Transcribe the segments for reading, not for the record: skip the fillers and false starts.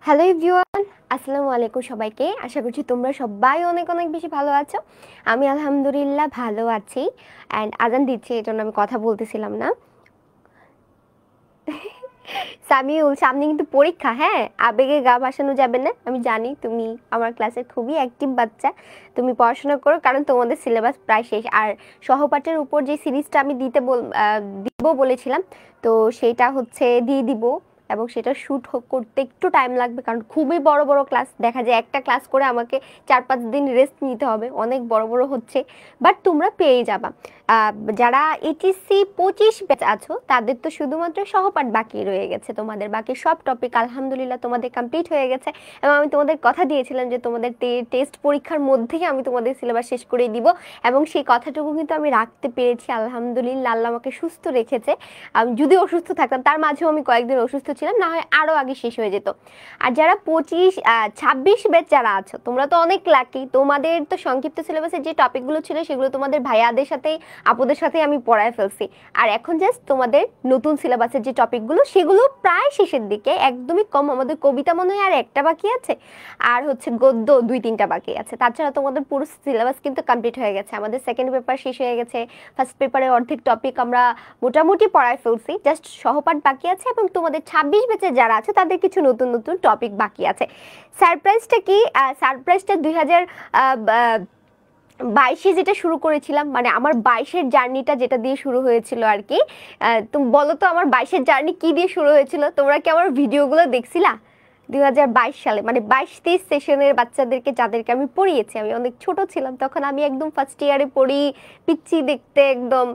Hello everyone, আসসালামু আলাইকুম সবাইকে। আশা করছি তোমরা সবাই অনেক অনেক বেশি ভালো আছো। আমি আলহামদুলিল্লাহ ভালো আছি। অ্যান্ড আজান দিচ্ছে, এই জন্য আমি কথা বলতেছিলাম না। সামিউল, সামনে কিন্তু পরীক্ষা। হ্যাঁ, আবেগে গা ভাসানো যাবে না। আমি জানি তুমি আমার ক্লাসের খুবই অ্যাক্টিভ বাচ্চা। তুমি পড়াশোনা করো, কারণ তোমাদের সিলেবাস প্রায় শেষ। আর সহপাঠের উপর যে সিরিজটা আমি দিব বলেছিলাম, তো সেইটা হচ্ছে দিয়ে দিব। এবং সেটা শ্যুট করতে একটু টাইম লাগবে, কারণ খুবই বড় বড় ক্লাস। দেখা যায় একটা ক্লাস করে আমাকে 4-5 দিন রেস্ট নিতে হবে, অনেক বড় বড় হচ্ছে। বাট তোমরা পেয়ে যাবা। যারা এইচএসসি 25 ব্যাচ আছো, তাদের তো শুধুমাত্র সহপাঠ বাকি রয়ে গেছে। তোমাদের বাকি সব টপিক আলহামদুলিল্লাহ তোমাদের কমপ্লিট হয়ে গেছে। এবং আমি তোমাদের কথা দিয়েছিলাম যে তোমাদের টেস্ট পরীক্ষার মধ্যেই আমি তোমাদের সিলেবাস শেষ করে দিব, এবং সেই কথাটুকু কিন্তু আমি রাখতে পেরেছি আলহামদুলিল্লাহ। আল্লাহ আমাকে সুস্থ রেখেছে। আমি যদি অসুস্থ থাকতাম, তার মাঝেও আমি কয়েকদিন অসুস্থ ছিলাম, না হয় আরও আগে শেষ হয়ে যেত। আর যারা 26 ব্যাচ যারা আছো, তোমরা তো অনেক লাকি। তোমাদের তো সংক্ষিপ্ত সিলেবাসের যে টপিকগুলো ছিল, সেগুলো তোমাদের ভাইয়াদের সাথেই আপুদের সাথে আমি পড়ায় ফেলছি। আর এখন জাস্ট তোমাদের নতুন সিলেবাসের যে টপিকগুলো, সেগুলো প্রায় শেষের দিকে, একদমই কম। আমাদের কবিতা মনে হয় আর একটা বাকি আছে, আর হচ্ছে গদ্য 2-3টা বাকি আছে। তাছাড়া তোমাদের পুরো সিলেবাস কিন্তু কমপ্লিট হয়ে গেছে। আমাদের সেকেন্ড পেপার শেষ হয়ে গেছে, ফার্স্ট পেপারের অর্ধেক টপিক আমরা মোটামুটি পড়ায় ফেলছি, জাস্ট সহপাঠ বাকি আছে। এবং তোমাদের 26 ব্যাচে যারা আছে, তাদের কিছু নতুন নতুন টপিক বাকি আছে। সারপ্রাইজটা কি? সারপ্রাইজটা 2022 যেটা শুরু করেছিলাম, মানে আমার 22-এর জার্নিটা যেটা দিয়ে শুরু হয়েছিল আর কি। তুমি বলো তো, আমার 22-এর জার্নি কি দিয়ে শুরু হয়েছিল? তোমরা কি আমার ভিডিওগুলো দেখছিলা 2022 সালে? মানে 22-23 সেশনের বাচ্চাদেরকে, যাদেরকে আমি পড়িয়েছি। আমি অনেক ছোট ছিলাম তখন, আমি একদম ফার্স্ট ইয়ারে পড়ি, পিচ্ছি দেখতে একদম।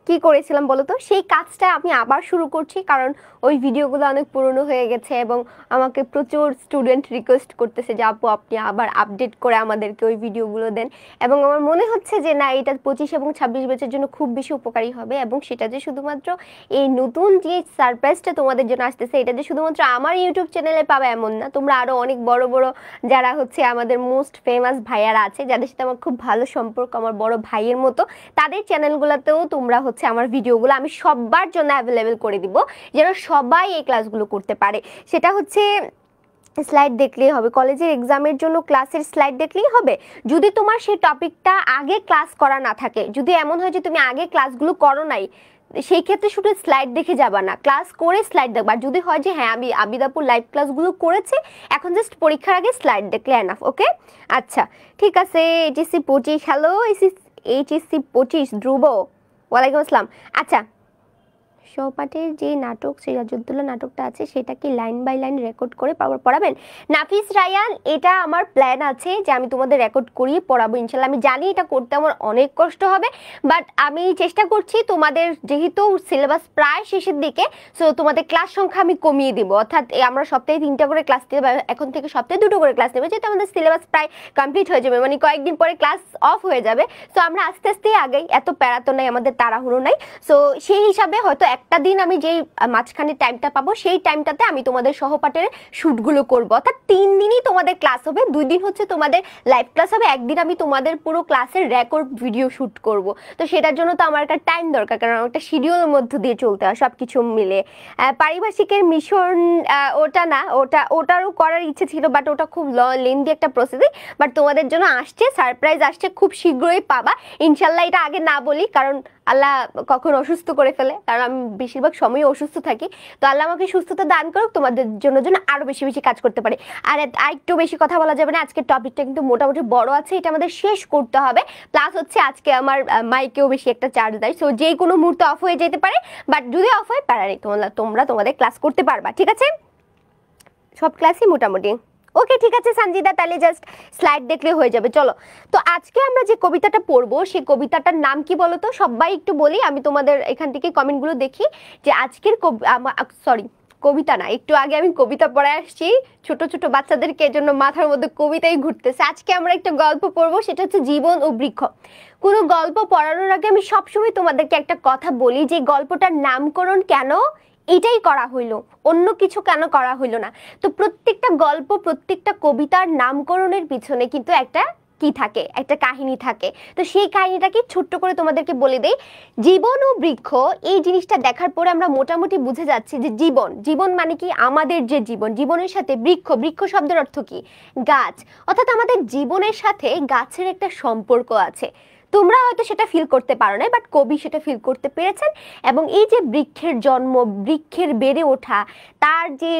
কি করেছিলাম বলো তো? সেই কাজটা আমি আবার শুরু করছি, কারণ ওই ভিডিওগুলো অনেক পুরনো হয়ে গেছে, এবং আমাকে প্রচুর স্টুডেন্ট রিকোয়েস্ট করতেছে যে আপু, আপনি আবার আপডেট করে আমাদেরকে ওই ভিডিওগুলো দেন। এবং আমার মনে হচ্ছে যে না, এটা 25 এবং 26 ব্যাচের জন্য খুব বেশি উপকারী হবে। এবং সেটা যে শুধুমাত্র এই নতুন যে সারপ্রাইজটা তোমাদের জন্য আসতেছে, এটা যে শুধুমাত্র আমার ইউটিউব চ্যানেলে পাবে এমন না। তোমরা আরও অনেক বড় বড় যারা হচ্ছে আমাদের মোস্ট ফেমাস ভাইয়ারা আছে, যাদের সাথে আমার খুব ভালো সম্পর্ক, আমার বড় ভাইয়ের মতো, তাদের চ্যানেলগুলোতেও তোমরা হচ্ছে আমার ভিডিওগুলো আমি সবার জন্য অ্যাভেলেবেল করে দিব, যেন সবাই এই ক্লাসগুলো করতে পারে। সেটা হচ্ছে স্লাইড দেখলেই হবে, কলেজের এক্সামের জন্য ক্লাসের স্লাইড দেখলেই হবে। যদি তোমার সেই টপিকটা আগে ক্লাস করা না থাকে, যদি এমন হয় যে তুমি আগে ক্লাসগুলো করো নাই, সেই ক্ষেত্রে শুধু স্লাইড দেখে যাবা না, ক্লাস করে স্লাইড দেখবা। আর যদি হয় যে হ্যাঁ, আমি আবিদাপুর লাইভ ক্লাসগুলো করেছি, এখন জাস্ট পরীক্ষার আগে স্লাইড দেখলে এনাফ। ওকে, আচ্ছা ঠিক আছে। এইচএসসি 25, হ্যালো এইচএসসি 25 ধ্রুব, ওয়ালাইকুম আসসালাম। আচ্ছা, সহপাঠের যে নাটক, সিরাজউদ্দৌলা নাটকটা আছে, সেটা কি লাইন বাই লাইন রেকর্ড করে পড়াবেন? নাফিস রায়ান, এটা আমার প্ল্যান আছে যে আমি তোমাদের রেকর্ড করিয়ে পড়াবো ইনশাল্লাহ। আমি জানি এটা করতে আমার অনেক কষ্ট হবে, বাট আমি চেষ্টা করছি। তোমাদের যেহেতু সিলেবাস প্রায় শেষের দিকে, সো তোমাদের ক্লাস সংখ্যা আমি কমিয়ে দিব। অর্থাৎ আমরা সপ্তাহে 3টা করে ক্লাস নেব, এখন থেকে সপ্তাহে 2টো করে ক্লাস নেব, যেহেতু আমাদের সিলেবাস প্রায় কমপ্লিট হয়ে যাবে, মানে কয়েকদিন পরে ক্লাস অফ হয়ে যাবে। সো আমরা আস্তে আস্তে আগাই, এত প্যারা তো নাই, আমাদের তাড়াহুড়ো নাই। সো সেই হিসাবে হয়তো একটা দিন আমি যেই মাঝখানে টাইমটা পাবো, সেই টাইমটাতে আমি তোমাদের সহপাঠের শ্যুটগুলো করবো। অর্থাৎ 3 দিনই তোমাদের ক্লাস হবে, 2 দিন হচ্ছে তোমাদের লাইভ ক্লাস হবে, একদিন আমি তোমাদের পুরো ক্লাসের রেকর্ড ভিডিও শ্যুট করব। তো সেটার জন্য তো আমার একটা টাইম দরকার, কারণ একটা শিডিউলের মধ্যে দিয়ে চলতে হয় সব কিছু মিলে। পারিভাষিকের মিশন, ওটা না, ওটারও করার ইচ্ছে ছিল, বাট ওটা খুব লেন্দি একটা প্রসেসিং। বাট তোমাদের জন্য আসছে, সারপ্রাইজ আসছে, খুব শীঘ্রই পাবা ইনশাল্লাহ। এটা আগে না বলি, কারণ আল্লাহ কখন অসুস্থ করে ফেলে, কারণ আমি বেশিরভাগ সময় অসুস্থ থাকি। তো আল্লাহ আমাকে সুস্থতা দান করুক, তোমাদের জন্য আরো বেশি বেশি কাজ করতে পারে। আর একটু বেশি কথা বলা যাবে না, আজকের টপিকটা কিন্তু মোটামুটি বড় আছে, এটা আমাদের শেষ করতে হবে। প্লাস হচ্ছে আজকে আমার মাইকেও বেশি একটা চার্জ দেয়, সো যে কোনো মুহূর্তে অফ হয়ে যেতে পারে। বাট যদি অফ হয়, প্যারা নেই, তোমরা তোমাদের ক্লাস করতে পারবা, ঠিক আছে? সব ক্লাসই মোটামুটি ওকে, ঠিক আছে সঞ্জিদা, তাহলে জাস্ট স্লাইড দেখলে হয়ে যাবে। চলো, তো আজকে আমরা যে কবিতাটা পড়বো, সেই কবিতাটার নাম কি বলো তো? সবাই একটু বলি, আমি তোমাদের এখান থেকে কমেন্টগুলো দেখি যে আজকের কবিতা না, একটু আগে আমি কবিতা পড়ে আসছি ছোট ছোট বাচ্চাদেরকে, জন্য মাথার মধ্যে কবিতাই ঘুরতেছে। আজকে আমরা একটা গল্প পড়বো, সেটা হচ্ছে জীবন ও বৃক্ষ। কোনো গল্প পড়ানোর আগে আমি সবসময় তোমাদেরকে একটা কথা বলি, যে গল্পটার নামকরণ কেন এটাই করা হইলো, অন্য কিছু কেন করা হইলো না। তো প্রত্যেকটা গল্প, প্রত্যেকটা কবিতার নামকরণের পিছনে কিন্তু একটা কি থাকে, একটা কাহিনী থাকে। তো সেই কাহিনীটাকে ছোট্ট করে তোমাদেরকে বলে দেই। জীবন ও বৃক্ষ এই জিনিসটা দেখার পরে আমরা মোটামুটি বুঝে যাচ্ছি যে জীবন মানে কি, আমাদের যে জীবনের সাথে বৃক্ষ শব্দের অর্থ কি, গাছ। অর্থাৎ আমাদের জীবনের সাথে গাছের একটা সম্পর্ক আছে। তোমরা হয়তো সেটা ফিল করতে পারো না, বাট কবি সেটা ফিল করতে পেরেছেন। এবং এই যে বৃক্ষের জন্ম, বৃক্ষের বেড়ে ওঠা, তার যে,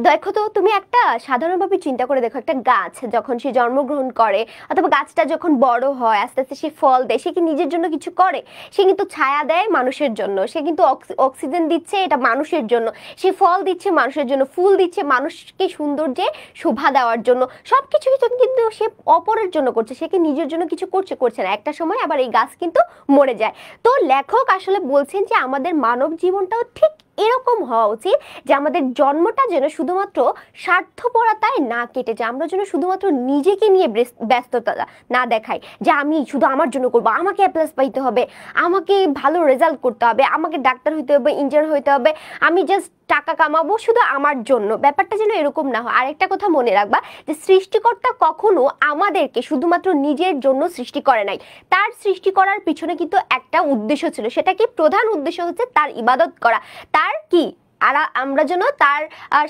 দেখো তো তুমি একটা সাধারণভাবে চিন্তা করে দেখো, একটা গাছ যখন সে জন্মগ্রহণ করে অথবা গাছটা যখন বড় হয়, আস্তে আস্তে সে ফল দেয়, সে কি নিজের জন্য কিছু করে? সে কিন্তু ছায়া দেয় মানুষের জন্য, সে কিন্তু অক্সিজেন দিচ্ছে, এটা মানুষের জন্য। সে ফল দিচ্ছে মানুষের জন্য, ফুল দিচ্ছে মানুষকে সৌন্দর্যে শোভা দেওয়ার জন্য। সবকিছু কিন্তু সে অপরের জন্য করছে, সে কি নিজের জন্য কিছু করছে না। একটা সময় আবার এই গাছ কিন্তু মরে যায়। তো লেখক আসলে বলছেন যে আমাদের মানব জীবনটাও ঠিক এরকম হওয়া উচিত, যে আমাদের জন্মটা যেন শুধুমাত্র স্বার্থপরতায় না কেটে যায়, আমরা যেন শুধুমাত্র নিজেকে নিয়ে ব্যস্ততা না দেখাই, যে আমি শুধু আমার জন্য করবো, আমাকে এ প্লাস পাইতে হবে, আমাকে ভালো রেজাল্ট করতে হবে, আমাকে ডাক্তার হইতে হবে, ইঞ্জিনিয়ার হইতে হবে, আমি জাস্ট টাকা কামাবো শুধু আমার জন্য। ব্যাপারটা যেন এরকম না হয়। আরেকটা কথা মনে রাখবা, যে সৃষ্টিকর্তা কখনো আমাদেরকে শুধুমাত্র নিজের জন্য সৃষ্টি করে নাই। তার সৃষ্টি করার পিছনে কিন্তু একটা উদ্দেশ্য ছিল, সেটা কি? প্রধান উদ্দেশ্য হচ্ছে তার ইবাদত করা। তার কি? আর আমরা যেন তার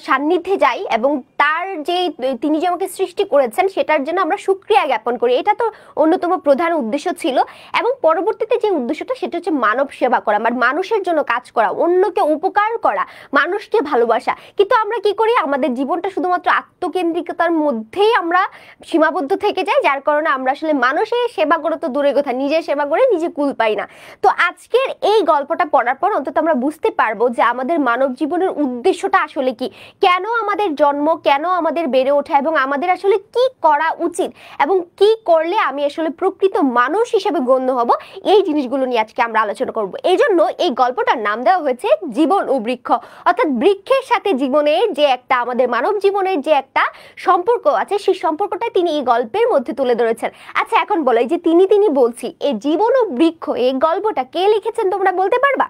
সান্নিধ্যে যাই এবং তার যে তিনি যে আমাকে সৃষ্টি করেছেন সেটার জন্য আমরা শুকরিয়া জ্ঞাপন করি। এটা তো অন্যতম প্রধান উদ্দেশ্য ছিল। এবং পরবর্তীতে যে উদ্দেশ্যটা সেটা হচ্ছে মানব সেবা করা, মানে মানুষের জন্য কাজ করা, অন্যকে উপকার করা, মানুষকে ভালোবাসা। কিন্তু আমরা কি করি? আমাদের জীবনটা শুধুমাত্র আত্মকেন্দ্রিকতার মধ্যেই আমরা সীমাবদ্ধ থেকে যাই, যার কারণে আমরা আসলে মানুষের সেবা করে তো দূরের কথা, নিজের সেবা করে নিজে কুল পাই না। তো আজকের এই গল্পটা পড়ার পর অন্তত আমরা বুঝতে পারবো যে আমাদের মানব জীবনের উদ্দেশ্যটা আসলে কি, কেন আমাদের জন্ম, কেন আমাদের বেড়ে ওঠা, এবং আমাদের আসলে কি করা উচিত এবং কি করলে আমি আসলে প্রকৃত মানুষ হিসেবে গণ্য হব। এই জিনিসগুলো নিয়ে আজকে আমরা আলোচনা করব। এই জন্য এই গল্পটার নাম দেওয়া হয়েছে জীবন ও বৃক্ষ। অর্থাৎ বৃক্ষের সাথে জীবনের যে একটা, আমাদের মানব জীবনের যে একটা সম্পর্ক আছে, সেই সম্পর্কটা তিনি এই গল্পের মধ্যে তুলে ধরেছেন। আচ্ছা, এখন বলো, এই যে তিনি বলছি, এই জীবন ও বৃক্ষ এই গল্পটা কে লিখেছেন তোমরা বলতে পারবা?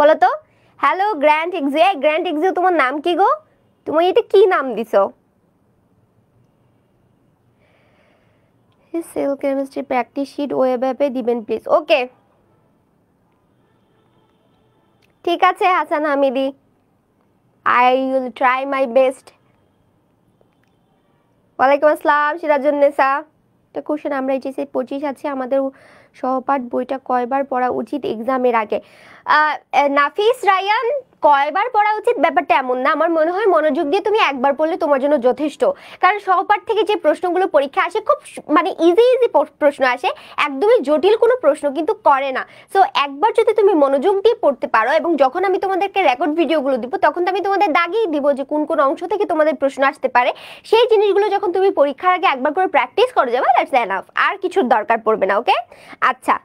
বলো তো। হ্যালো গ্র্যান্ড এক্সিও, তোমার নাম কি গো? তুমি এটা কি নাম দিছো? Cell chemistry practice sheet web অ্যাপে দিবেন প্লিজ। ওকে, ঠিক আছে Hasan Hamidi, I will try my best. ওয়ালাইকুম আসসালাম সিরাজুন্নেসা। একটা কোশ্চেন, আমরা এইচএসসি 25 আছে, আমাদের সহপাঠ বইটা কয়বার পড়া উচিত এক্সামের আগে? নাফিস রায়ান, কয়বার পড়া উচিত ব্যাপারটা এমন না। আমার মনে হয় মনোযোগ দিয়ে তুমি একবার পড়লে তোমার জন্য যথেষ্ট। কারণ সহপাঠ থেকে যে প্রশ্নগুলো পরীক্ষা আসে, খুব মানে ইজি প্রশ্ন আসে, একদমই জটিল কোনো প্রশ্ন কিন্তু করে না। সো একবার যদি তুমি মনোযোগ দিয়ে পড়তে পারো, এবং যখন আমি তোমাদেরকে রেকর্ড ভিডিওগুলো দিব তখন তো আমি তোমাদের দাগিয়ে দিব যে কোন কোন অংশ থেকে তোমাদের প্রশ্ন আসতে পারে। সেই জিনিসগুলো যখন তুমি পরীক্ষার আগে একবার করে প্র্যাকটিস করে যাবে, দ্যাটস এনাফ, আর কিছুর দরকার পড়বে না। ওকে, আচ্ছা,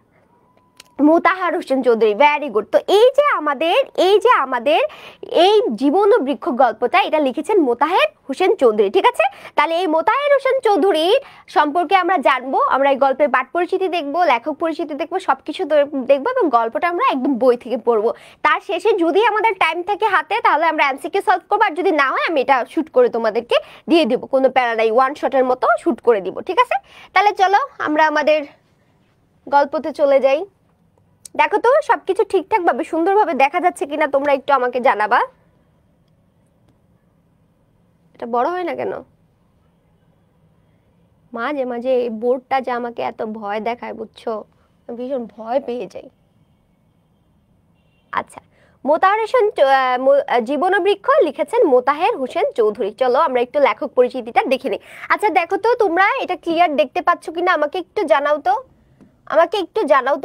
মোতাহার হোসেন চৌধুরী, ভ্যারি গুড। তো এই যে আমাদের এই জীবন ও বৃক্ষ গল্পটা, এটা লিখেছেন মোতাহের হোসেন চৌধুরী। ঠিক আছে, তাহলে এই মোতাহের হোসেন চৌধুরীর সম্পর্কে আমরা জানবো, আমরা এই গল্পের পাঠ পরিচিতি দেখবো, লেখক পরিচিতি দেখবো, সবকিছু দেখবো, এবং গল্পটা আমরা একদম বই থেকে পড়বো। তার শেষে যদি আমাদের টাইম থাকে হাতে, তাহলে আমরা এমসিকিউ সলভ করবো, আর যদি না হয় আমি এটা শুট করে তোমাদেরকে দিয়ে দেবো, কোনো প্যারা নাই, ওয়ান শটের মতো শুট করে দিব। ঠিক আছে, তাহলে চলো আমরা আমাদের গল্পতে চলে যাই। দেখো তো সবকিছু ঠিকঠাক ভাবে সুন্দরভাবে দেখা যাচ্ছে কিনা, তোমরা একটু আমাকে জানাবা। এটা বড় হয় না কেন? মাঝে মাঝে এই বোর্ডটা যে আমাকে এত ভয় দেখায়, বুঝছো, ভীষণ ভয় পেয়ে যাই। আচ্ছা, মোতাহার হোসেন জীবন ও বৃক্ষ লিখেছেন মোতাহের হোসেন চৌধুরী। চলো আমরা একটু লেখক পরিচিতিটা দেখে নিই। আচ্ছা দেখো তো তোমরা এটা ক্লিয়ার দেখতে পাচ্ছ কিনা, আমাকে একটু জানাও তো,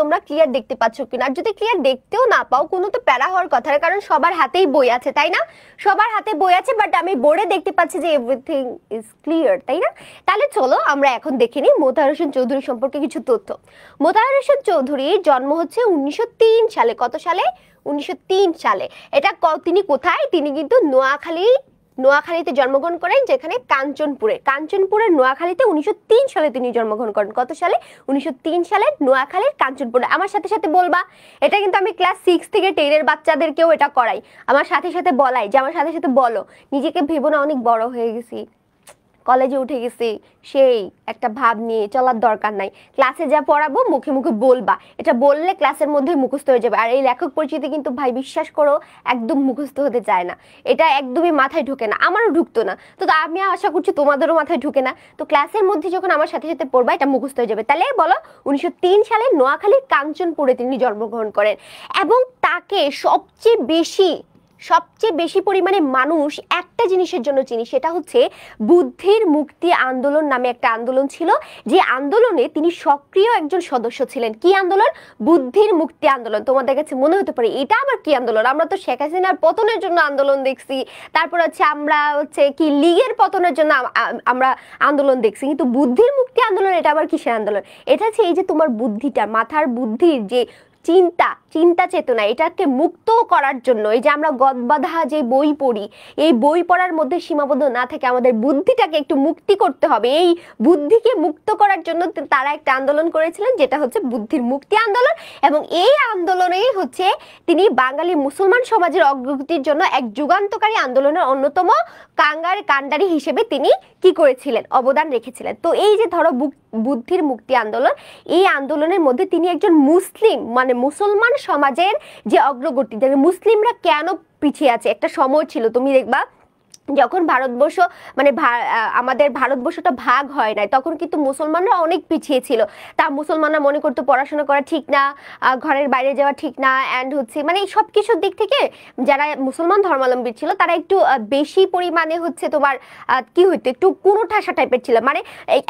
তোমরা ক্লিয়ার দেখতে পাচ্ছ কিনা। আর যদি ক্লিয়ার দেখতেও না পাও, কোনো তো প্যারা হওয়ার কথা না, কারণ সবার হাতেই বই আছে, তাই না? সবার হাতে বই আছে, বাট আমি বোর্ডে দেখতে পাচ্ছি যে এভরিথিং ইজ ক্লিয়ার, তাই না? তাহলে চলো আমরা এখন দেখে নিই মোতাহার হোসেন চৌধুরী সম্পর্কে কিছু তথ্য। মোতাহার হোসেন চৌধুরীর জন্ম হচ্ছে 1903 সালে। কত সালে? 1903 সালে। এটা তিনি কোথায়? তিনি কিন্তু নোয়াখালীতে জন্মগ্রহণ করেন, যেখানে কাঞ্চনপুরের নোয়াখালীতে 1903 সালে তিনি জন্মগ্রহণ করেন। কত সালে? 1903 সালে নোয়াখালীর কাঞ্চনপুরে। আমার সাথে সাথে বলবা, এটা কিন্তু আমি ক্লাস 6 থেকে 10 এর বাচ্চাদেরকেও এটা করাই, আমার সাথে সাথে বলাই যে আমার সাথে সাথে বলো, নিজেকে ভেবো না অনেক বড় হয়ে গেছি, কলেজে উঠে গেছি সেই একটা ভাব নিয়ে চলার দরকার নাই, ক্লাসে যা পড়াবো মুখে মুখে বলবা, এটা বললে ক্লাসের মধ্যে মুখস্থ হয়ে যাবে। আর এই লেখক পরিচিতি কিন্তু ভাই বিশ্বাস করো একদম মুখস্থ হতে চায় না, এটা একদমই মাথায় ঢুকে না, আমারও ঢুকতো না, তো আমি আশা করছি তোমাদেরও মাথায় ঢুকে না। তো ক্লাসের মধ্যে যখন আমার সাথে সাথে পড়বা এটা মুখস্থ হয়ে যাবে। তাহলে বলো 1903 সালে নোয়াখালীর কাঞ্চনপুরে তিনি জন্মগ্রহণ করেন এবং তাকে সবচেয়ে বেশি পরিমাণে মানুষ একটা জিনিসের জন্য চিনি, সেটা হচ্ছে বুদ্ধির মুক্তি আন্দোলন নামে একটা আন্দোলন ছিল, যে আন্দোলনে তিনি সক্রিয় একজন সদস্য ছিলেন। কি আন্দোলন? বুদ্ধির মুক্তি আন্দোলন। তোমাদের কাছে মনে হতে পারে এটা আবার কি আন্দোলন, আমরা তো শেখ হাসিনার পতনের জন্য আন্দোলন দেখছি, তারপর হচ্ছে আমরা হচ্ছে কি লীগের পতনের জন্য আমরা আন্দোলন দেখছি, কিন্তু বুদ্ধির মুক্তি আন্দোলন এটা আবার কিসের আন্দোলন? এটা হচ্ছে এই যে তোমার বুদ্ধিটা, মাথার বুদ্ধির যে চিন্তা চেতনা, এটাকে মুক্ত করার জন্য, এই যে আমরা গদবাঁধা যে বই পড়ি, এই বই পড়ার মধ্যে সীমাবদ্ধ না থেকে আমাদের বুদ্ধিটাকে একটু মুক্তি করতে হবে, এই বুদ্ধিকে মুক্ত করার জন্য তারা একটা আন্দোলন করেছিলেন, যেটা হচ্ছে বুদ্ধির মুক্তি আন্দোলন। এবং এই আন্দোলনেই হচ্ছে তিনি বাঙালি মুসলমান সমাজের অগ্রগতির জন্য এক যুগান্তকারী আন্দোলনের অন্যতম কাণ্ডারি হিসেবে তিনি কি করেছিলেন? অবদান রেখেছিলেন। তো এই যে ধরো বুদ্ধির মুক্তি আন্দোলন, এই আন্দোলনের মধ্যে তিনি একজন মুসলিম মানে মুসলমান সমাজের যে অগ্রগতি, মুসলিমরা কেন পিছিয়ে আছে, একটা সময় ছিল তুমি দেখবা যখন ভারতবর্ষ মানে আমাদের ভারতবর্ষটা ভাগ হয় নাই, তখন কিন্তু মুসলমানরা অনেক পিছিয়ে ছিল। তা মুসলমানরা মনে করতো পড়াশোনা করা ঠিক না, ঘরের বাইরে যাওয়া ঠিক না, অ্যান্ড হচ্ছে মানে সব কিছুর দিক থেকে যারা মুসলমান ধর্মাবলম্বী ছিল তারা একটু বেশি পরিমাণে হচ্ছে তোমার কি হইতো, একটু কুনোঠাসা টাইপের ছিল। মানে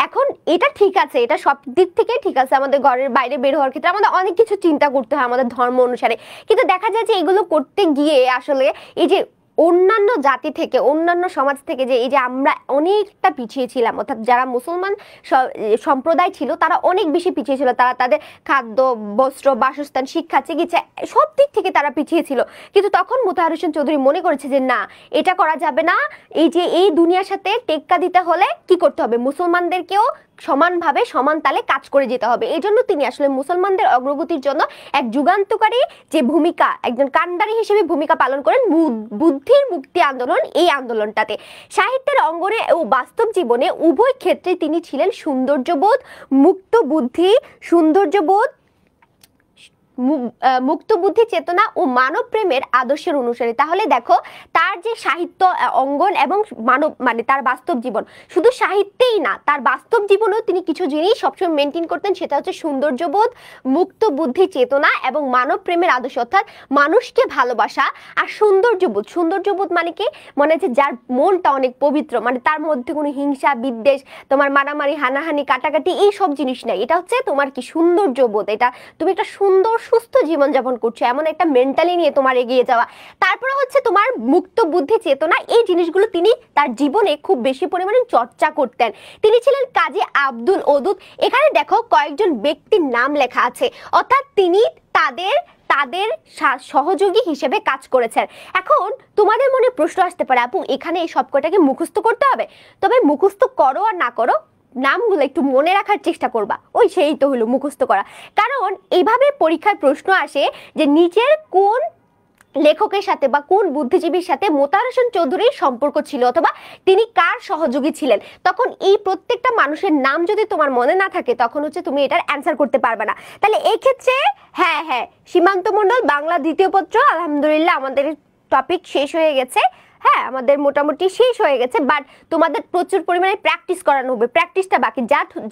এখন এটা ঠিক আছে, এটা সব দিক থেকে ঠিক আছে, আমাদের ঘরের বাইরে বের হওয়ার ক্ষেত্রে আমাদের অনেক কিছু চিন্তা করতে হয় আমাদের ধর্ম অনুসারে, কিন্তু দেখা যায় যে এগুলো করতে গিয়ে আসলে এই যে অন্যান্য জাতি থেকে, অন্যান্য সমাজ থেকে যে এই যে আমরা অনেকটা পিছিয়ে ছিলাম, অর্থাৎ যারা মুসলমান সম্প্রদায় ছিল তারা অনেক বেশি পিছিয়ে ছিল, তারা তাদের খাদ্য, বস্ত্র, বাসস্থান, শিক্ষা, চিকিৎসা সব দিক থেকে তারা পিছিয়ে ছিল। কিন্তু তখন মোতাহার হোসেন চৌধুরী মনে করেছে যে না, এটা করা যাবে না, এই যে এই দুনিয়ার সাথে টেক্কা দিতে হলে কি করতে হবে, মুসলমানদেরকেও সমানভাবে সমান তালে কাজ করে যেতে হবে। এই জন্য তিনি আসলে মুসলমানদের অগ্রগতির জন্য এক যুগান্তকারী যে ভূমিকা, একজন কাণ্ডারি হিসেবে ভূমিকা পালন করেন বুদ্ধির মুক্তি আন্দোলন, এই আন্দোলনটাতে। সাহিত্যের অঙ্গনে ও বাস্তব জীবনে উভয় ক্ষেত্রে তিনি ছিলেন সৌন্দর্যবোধ, মুক্ত বুদ্ধি চেতনা ও মানব প্রেমের আদর্শের অনুসারী। তাহলে দেখো তার যে সাহিত্য অঙ্গন এবং মানব মানে তার বাস্তব জীবন, শুধু সাহিত্যেই না, তার বাস্তব জীবনেও তিনি কিছু জিনিস সবসময় মেনটেন করতেন, সেটা হচ্ছে সৌন্দর্যবোধ, মুক্ত বুদ্ধি চেতনা এবং মানব প্রেমের আদর্শ, অর্থাৎ মানুষকে ভালোবাসা। আর সৌন্দর্যবোধ মানে কি, মনে হচ্ছে যার মনটা অনেক পবিত্র, মানে তার মধ্যে কোনো হিংসা বিদ্বেষ, তোমার মারামারি হানাহানি কাটাকাটি এই সব জিনিস নাই, এটা হচ্ছে তোমার কি সৌন্দর্যবোধ, এটা তুমি একটা সুন্দর সুস্থ জীবনযাপন করছো এমন একটা মেন্টালি নিয়ে তোমার এগিয়ে যাওয়া। তারপরে হচ্ছে তোমার মুক্ত বুদ্ধি চেতনা, এই জিনিসগুলো তিনি তার জীবনে খুব বেশি পরিমাণে চর্চা করতেন। তিনি ছিলেন কাজী আব্দুল ওদুদ। এখানে দেখো কয়েকজন ব্যক্তির নাম লেখা আছে, অর্থাৎ তিনি তাদের সহযোগী হিসেবে কাজ করেছেন। এখন তোমাদের মনে প্রশ্ন আসতে পারে, আপু এখানে এই সব কটাকে মুখস্থ করতে হবে? তবে মুখস্থ করো আর না করো, নামগুলো একটু মনে রাখার চেষ্টা করবা, ওই সেই তো হলো মুখস্থ করা। কারণ এইভাবে পরীক্ষায় প্রশ্ন আসে যে নিচের কোন লেখকের সাথে বা কোন বুদ্ধিজীবীর সাথে মোতাহার হোসেন চৌধুরীর সম্পর্ক ছিল, অথবা তিনি কার সহযোগী ছিলেন। তখন এই প্রত্যেকটা মানুষের নাম যদি তোমার মনে না থাকে, তখন হচ্ছে তুমি এটার অ্যান্সার করতে পারবে না। তাহলে এই ক্ষেত্রে হ্যাঁ সীমান্ত মণ্ডল, বাংলা দ্বিতীয় পত্র, আলহামদুলিল্লাহ আমাদের টপিক শেষ হয়ে গেছে। হ্যাঁ, আমাদের মোটামুটি শেষ হয়ে গেছে, বাট তোমাদের প্রচুর পরিমাণে প্র্যাকটিস করানো হবে, প্র্যাকটিসটা বাকি।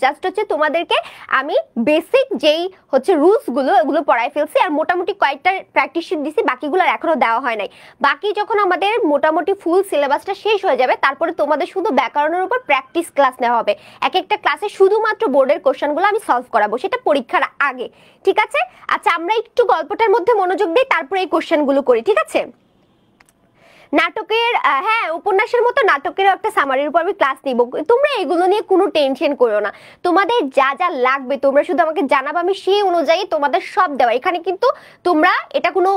জাস্ট হচ্ছে তোমাদেরকে আমি বেসিক যেই হচ্ছে রুলসগুলো এগুলো পড়াই ফেলছি, আর মোটামুটি কয়েকটা প্র্যাকটিস শিট দিছি, বাকিগুলো এখনো দেওয়া হয় নাই। বাকি যখন আমাদের মোটামুটি ফুল সিলেবাসটা শেষ হয়ে যাবে, তারপরে তোমাদের শুধু ব্যাকরণের উপর প্র্যাকটিস ক্লাস নেওয়া হবে। এক একটা ক্লাসে শুধুমাত্র বোর্ডের কোশ্চেনগুলো আমি সলভ করাবো, সেটা পরীক্ষার আগে, ঠিক আছে? আচ্ছা, আমরা একটু গল্পটার মধ্যে মনোযোগ দিই, তারপরে এই কোশ্চেনগুলো করি, ঠিক আছে? নাটকের হ্যাঁ, উপন্যাসের মতো নাটকেরও একটা সামারির উপর আমি ক্লাস নিব, তোমরা এগুলো নিয়ে কোনো টেনশন করো না। তোমাদের যা যা লাগবে তোমরা শুধু আমাকে জানাবে, আমি সেই অনুযায়ী তোমাদের সব দেওয়া। এখানে কিন্তু তোমরা এটা কোনো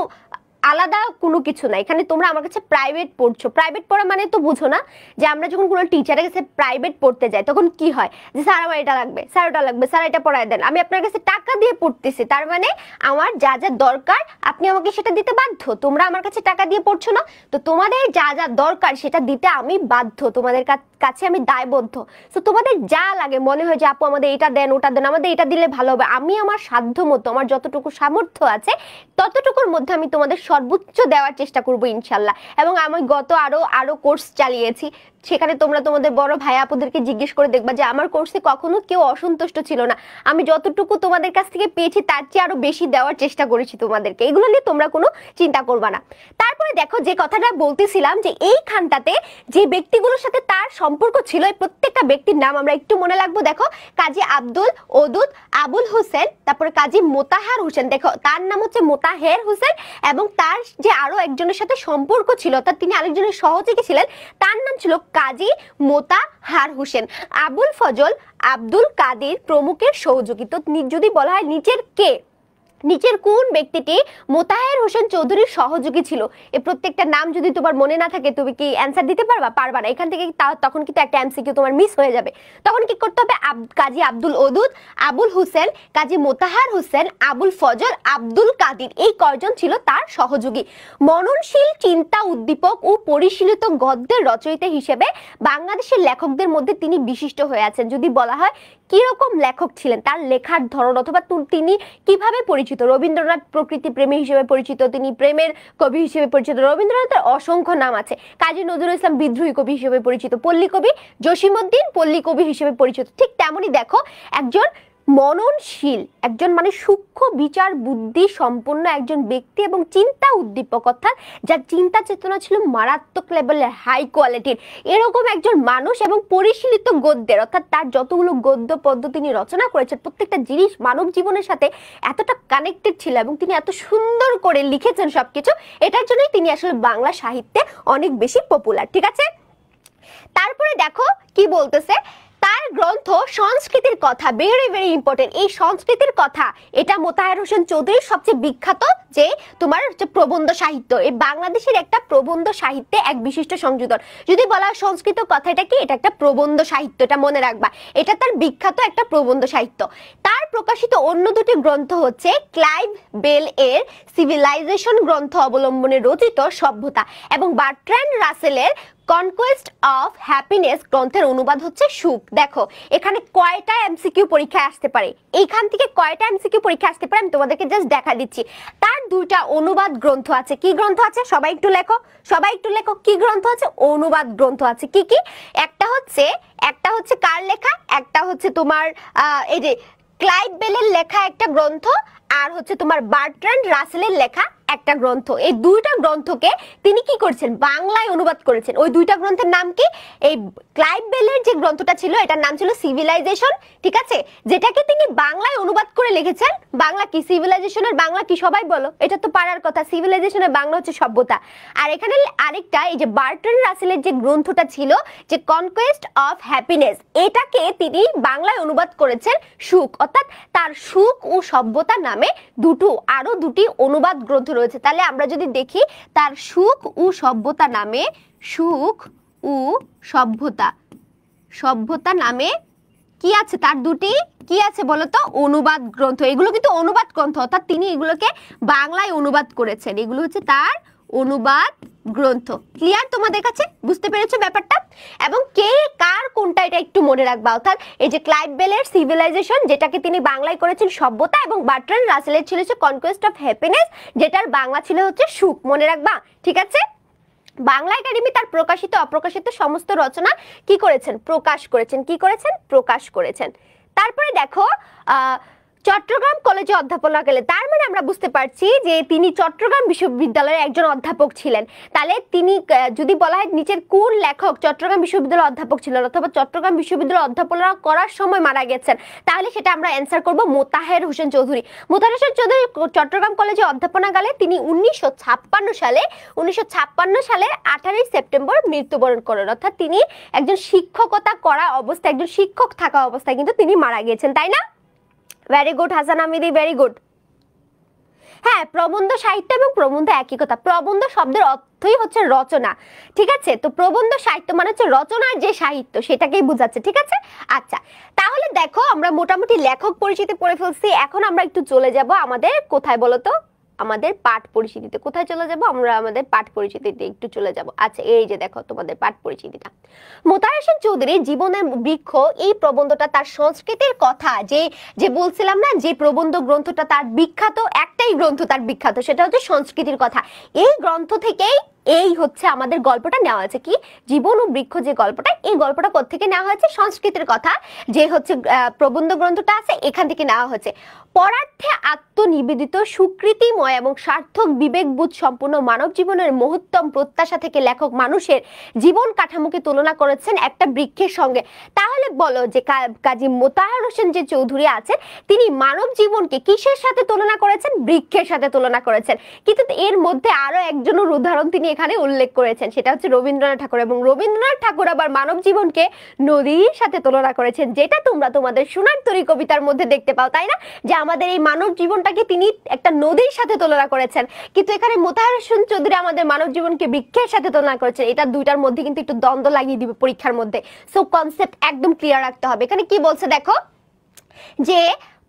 আলাদা কোনো কিছু না, এখানে তোমরা আমার কাছে প্রাইভেট পড়ছো। প্রাইভেট পড়া মানে তো বুঝো না যে আমরা যখন কোনো টিচারের কাছে প্রাইভেট পড়তে যাই তখন কি হয়, যে স্যার আমার এটা লাগবে, স্যার ওটা লাগবে, স্যার এটা পড়ায় দেন। আমি আপনার কাছে টাকা দিয়ে পড়তেছি, তার মানে আমার যা যা দরকার আপনি আমাকে সেটা দিতে বাধ্য। তোমরা আমার কাছে টাকা দিয়ে পড়ছো না, তো তোমাদের যা যা দরকার সেটা দিতে আমি বাধ্য, তোমাদের কাছে আমি দায়বদ্ধ। তো তোমাদের যা লাগে, মনে হয় যে আপু আমাদের এটা দেন ওটা দেন, আমাদের এটা দিলে ভালো হবে, আমি আমার সাধ্য মতো আমার যতটুকু সামর্থ্য আছে ততটুকুর মধ্যে আমি তোমাদের সর্বোচ্চ দেওয়ার চেষ্টা করবো ইনশাল্লাহ। এবং আমি গত আরো কোর্স চালিয়েছি, সেখানে তোমরা তোমাদের বড় ভাই আপুদেরকে জিজ্ঞেস করে দেখবা যে আমার কোর্সে কখনো কেউ অসন্তুষ্ট ছিল না। আমি যতটুকু তোমাদের কাছ থেকে পেয়েছি তার চেয়ে আরো বেশি দেওয়ার চেষ্টা করেছি তোমাদেরকে, এগুলো নিয়ে তোমরা কোনো চিন্তা করবা না। তারপরে দেখো যে কথাটা বলতেছিলাম, যে এইখানটাতে যে ব্যক্তিগুলোর সাথে তার সম্পর্ক ছিল, এই প্রত্যেকটা ব্যক্তির নাম আমরা একটু মনে রাখবো। দেখো কাজী আব্দুল ওদুদ আবুল হোসেন, তারপরে কাজী মোতাহার হোসেন, দেখো তার নাম হচ্ছে মোতাহের হোসেন, এবং তার যে আরো একজনের সাথে সম্পর্ক ছিল, অর্থাৎ তিনি আরেকজনের সহযোগী ছিলেন, তার নাম ছিল কাজী মোতাহার হোসেন। আবুল ফজল, আব্দুল কাদের প্রমুখের সহযোগী। তো যদি বলা হয় নিচের কোন ব্যক্তিটি মোতাহের হোসেন চৌধুরীর সহযোগী ছিল, এই প্রত্যেকটা নাম যদি তোমার মনে না থাকে তুমি কি অ্যান্সার দিতে পারবা না। এখান থেকে তখন কিন্তু একটা এমসিকিউ তোমার মিস হয়ে যাবে। তখন কি করতে হবে, কাজী আব্দুল ওদুদ, আবুল হোসেন, কাজী মোতাহার হোসেন, আবুল ফজল, আব্দুল কাদের, এই কয়জন ছিল তার সহযোগী। মননশীল, চিন্তা উদ্দীপক ও পরিশীলিত গদ্যের রচয়িতা হিসেবে বাংলাদেশের লেখকদের মধ্যে তিনি বিশিষ্ট হয়ে আছেন। যদি বলা হয় কিরকম লেখক ছিলেন, তার লেখার ধরন অথবা তিনি কিভাবে পরিচিত, রবীন্দ্রনাথ প্রকৃতি প্রেমী হিসেবে পরিচিত, তিনি প্রেমের কবি হিসেবে পরিচিত, রবীন্দ্রনাথের অসংখ্য নাম আছে, কাজী নজরুল ইসলাম বিদ্রোহী কবি হিসেবে পরিচিত, পল্লী কবি জসিমউদ্দিন পল্লী কবি হিসেবে পরিচিত। ঠিক তেমনই দেখো একজন মননশীল, একজন মানে সূক্ষ্ম বিচার বুদ্ধি সম্পন্ন একজন ব্যক্তি এবং চিন্তা উদ্দীপক, অর্থাৎ যার চিন্তা চেতনা ছিল মারাত্মক লেভেলের, হাই কোয়ালিটির, এরকম একজন মানুষ, এবং পরিশীলিত গদ্যের, অর্থাৎ তার যতগুলো গদ্য পদ্য তিনি রচনা করেছেন প্রত্যেকটা জিনিস মানব জীবনের সাথে এতটা কানেক্টেড ছিল এবং তিনি এত সুন্দর করে লিখেছেন সবকিছু, এটার জন্যই তিনি আসলে বাংলা সাহিত্যে অনেক বেশি পপুলার। ঠিক আছে, তারপরে দেখো কি বলতেছে, তার গ্রন্থ সংস্কৃতির কথা, ভেরি ভেরি ইম্পর্টেন্ট। এই সংস্কৃতির কথা, এটা মোতাহার হোসেন চৌধুরীর সবচেয়ে বিখ্যাত যে তোমার হচ্ছে প্রবন্ধ সাহিত্য, এই বাংলাদেশের একটা প্রবন্ধ সাহিত্যে এক বিশিষ্ট সংযোজন। যদি বলা হয় সংস্কৃত কথা, এটা কি, এটা একটা প্রবন্ধ সাহিত্য, এটা মনে রাখবা, এটা তার বিখ্যাত একটা প্রবন্ধ সাহিত্য। তার প্রকাশিত অন্য দুটি গ্রন্থ হচ্ছে ক্লাইভ বেল এর সিভিলাইজেশন গ্রন্থ অবলম্বনে রচিত সভ্যতা, এবং বার্ট্রান্ড রাসেলের কনকোয়েস্ট অফ হ্যাপিনেস গ্রন্থের অনুবাদ হচ্ছে সুখ। দেখো এখানে কয়টা এমসিকিউ পরীক্ষায় আসতে পারে, এইখান থেকে কয়টা এমসিকিউ পরীক্ষা আসতে পারে আমি তোমাদেরকে জাস্ট দেখা দিচ্ছি। তার দুইটা অনুবাদ গ্রন্থ আছে। কি গ্রন্থ আছে সবাই একটু লেখো, কি গ্রন্থ আছে, অনুবাদ গ্রন্থ আছে। কি কি, একটা হচ্ছে কার লেখা, একটা হচ্ছে তোমার এই যে ক্লাইভ বেলের লেখা একটা গ্রন্থ, আর হচ্ছে তোমার বার্ট্রান্ড রাসেলের লেখা একটা গ্রন্থ। এই দুইটা গ্রন্থকে তিনি কি করেছেন, বাংলায় অনুবাদ করেছেন। ওই দুইটা গ্রন্থের নাম কি, এই ক্লাইভ বেলের যে গ্রন্থটা ছিল এটার নাম ছিল সিভিলাইজেশন, ঠিক আছে, যেটাকে তিনি বাংলায় অনুবাদ করে লিখেছেন। বাংলা কি, সিভিলাইজেশনের বাংলা কি সবাই বলো, এটা তো পারার কথা, সিভিলাইজেশনের বাংলা হচ্ছে সভ্যতা। আর এখানে আরেকটা এই যে বার্ট্রান্ড রাসেলের যে গ্রন্থটা ছিল যে কনকোয়েস্ট অফ হ্যাপিনেস, এটাকে তিনি বাংলায় অনুবাদ করেছেন সুখ, অর্থাৎ তার সুখ ও সভ্যতা নামে আরো দুটি অনুবাদ গ্রন্থ রয়েছে। তাহলে আমরা যদি দেখি তার সুখ ও সভ্যতা নামে, সুখ ও সভ্যতা নামে কি আছে, তার দুটি কি আছে বলতো, অনুবাদ গ্রন্থ। এগুলো কিন্তু অনুবাদ গ্রন্থ, অর্থাৎ তিনি এগুলোকে বাংলায় অনুবাদ করেছেন, এগুলো হচ্ছে তার অনুবাদ গ্রন্থ। ক্লিয়ার তোমাদের কাছে, বুঝতে পেরেছো ব্যাপারটা? এবং কে কার কোনটা এটা একটু মনে রাখবা, অর্থাৎ এই যে ক্লাইভ বেলের সিভিলাইজেশন যেটাকে তিনি বাংলায় করেছেন সভ্যতা, এবং বার্ট্রান্ড রাসেলের ছিল হচ্ছে কনকোয়েস্ট অফ হ্যাপিনেস যেটার বাংলা ছিল হচ্ছে সুখ, মনে রাখবা, ঠিক আছে? বাংলা একাডেমি তার প্রকাশিত অপ্রকাশিত সমস্ত রচনা কি করেছেন, প্রকাশ করেছেন। তারপরে দেখো চট্টগ্রাম কলেজে অধ্যাপনা গেলে, তার মানে আমরা বুঝতে পারছি যে তিনি চট্টগ্রাম বিশ্ববিদ্যালয়ের একজন অধ্যাপক ছিলেন। তাহলে তিনি যদি বলা হয় নিচের কোন লেখক চট্টগ্রাম বিশ্ববিদ্যালয়ের অধ্যাপক ছিলেন অথবা চট্টগ্রাম বিশ্ববিদ্যালয়ের অধ্যাপনা করার সময় মারা গেছেন, তাহলে সেটা আমরা অ্যান্সার করব মোতাহের হোসেন চৌধুরী। মোতাহের হোসেন চৌধুরী চট্টগ্রাম কলেজে অধ্যাপনা গেলে তিনি 1956 সালে 28 সেপ্টেম্বর মৃত্যুবরণ করেন, অর্থাৎ তিনি একজন শিক্ষকতা করা অবস্থায়, একজন শিক্ষক থাকা অবস্থায় কিন্তু তিনি মারা গিয়েছেন, তাই না? Very good Hasan Amidi, very good. হ্যাঁ, প্রবন্ধ সাহিত্য এবং প্রবন্ধ একই কথা। প্রবন্ধ শব্দের অর্থই হচ্ছে রচনা, ঠিক আছে? তো প্রবন্ধ সাহিত্য মানে হচ্ছে রচনার যে সাহিত্য সেটাকেই বোঝাচ্ছে, ঠিক আছে? আচ্ছা, তাহলে দেখো আমরা মোটামুটি লেখক পরিচিতি পড়ে ফেলছি। এখন আমরা একটু চলে যাব আমাদের কোথায় বলো তো, আমাদের পাঠ পরিচিতিতে। কোথায় চলে যাব আমরা? আমাদের পাঠ পরিচিতিতে একটু চলে যাব। আচ্ছা, এই যে দেখো তোমাদের পাঠ পরিচিতিটা। মোতাহার হোসেন চৌধুরীর জীবনের বৃক্ষ এই প্রবন্ধটা তার সংস্কৃতির কথা, যে যে বলছিলাম না যে প্রবন্ধ গ্রন্থটা তার বিখ্যাত, একটাই গ্রন্থ তার বিখ্যাত, সেটা হচ্ছে সংস্কৃতির কথা। এই গ্রন্থ থেকেই এই হচ্ছে আমাদের গল্পটা নেওয়া হয়েছে। কি জীবন ও বৃক্ষ যে গল্পটা, এই গল্পটা কোত্থেকে নেওয়া হয়েছে? সংস্কৃতির কথা যে হচ্ছে প্রবন্ধ গ্রন্থটা আছে এখান থেকে নেওয়া হয়েছে। পরার্থে আত্মনিবেদিত সুকৃতিময় এবং সার্থক বিবেকবোধ সম্পূর্ণ মানব জীবনের মহত্তম প্রত্যাশা থেকে লেখক মানুষের জীবন কাঠামোকে তুলনা করেছেন একটা বৃক্ষের সঙ্গে। তাহলে বলো যে কাজী মোতাহার হোসেন যে চৌধুরী আছেন তিনি মানব জীবনকে কিসের সাথে তুলনা করেছেন? বৃক্ষের সাথে তুলনা করেছেন। কিন্তু এর মধ্যে আরো একজনের উদাহরণ তিনি এখানে উল্লেখ করেছেন, সেটা হচ্ছে রবীন্দ্রনাথ ঠাকুর। এবং রবীন্দ্রনাথ ঠাকুর আবার মানব জীবনকে নদীর সাথে তুলনা করেছেন, যেটা তোমরা তোমাদের সোনার তরী কবিতার মধ্যে দেখতে পাও, তাই না? যে আমাদের এই মানব জীবনটাকে তিনি একটা নদীর সাথে তুলনা করেছেন। কিন্তু এখানে মোতাহার হোসেন চৌধুরী আমাদের মানব জীবনকে বৃক্ষের সাথে তুলনা করেছেন। এটা দুইটার মধ্যে কিন্তু একটু দ্বন্দ্ব লাগিয়ে দিবে পরীক্ষার মধ্যে। সো কনসেপ্ট একদম ক্লিয়ার রাখতে হবে। এখানে কি বলছে দেখো, যে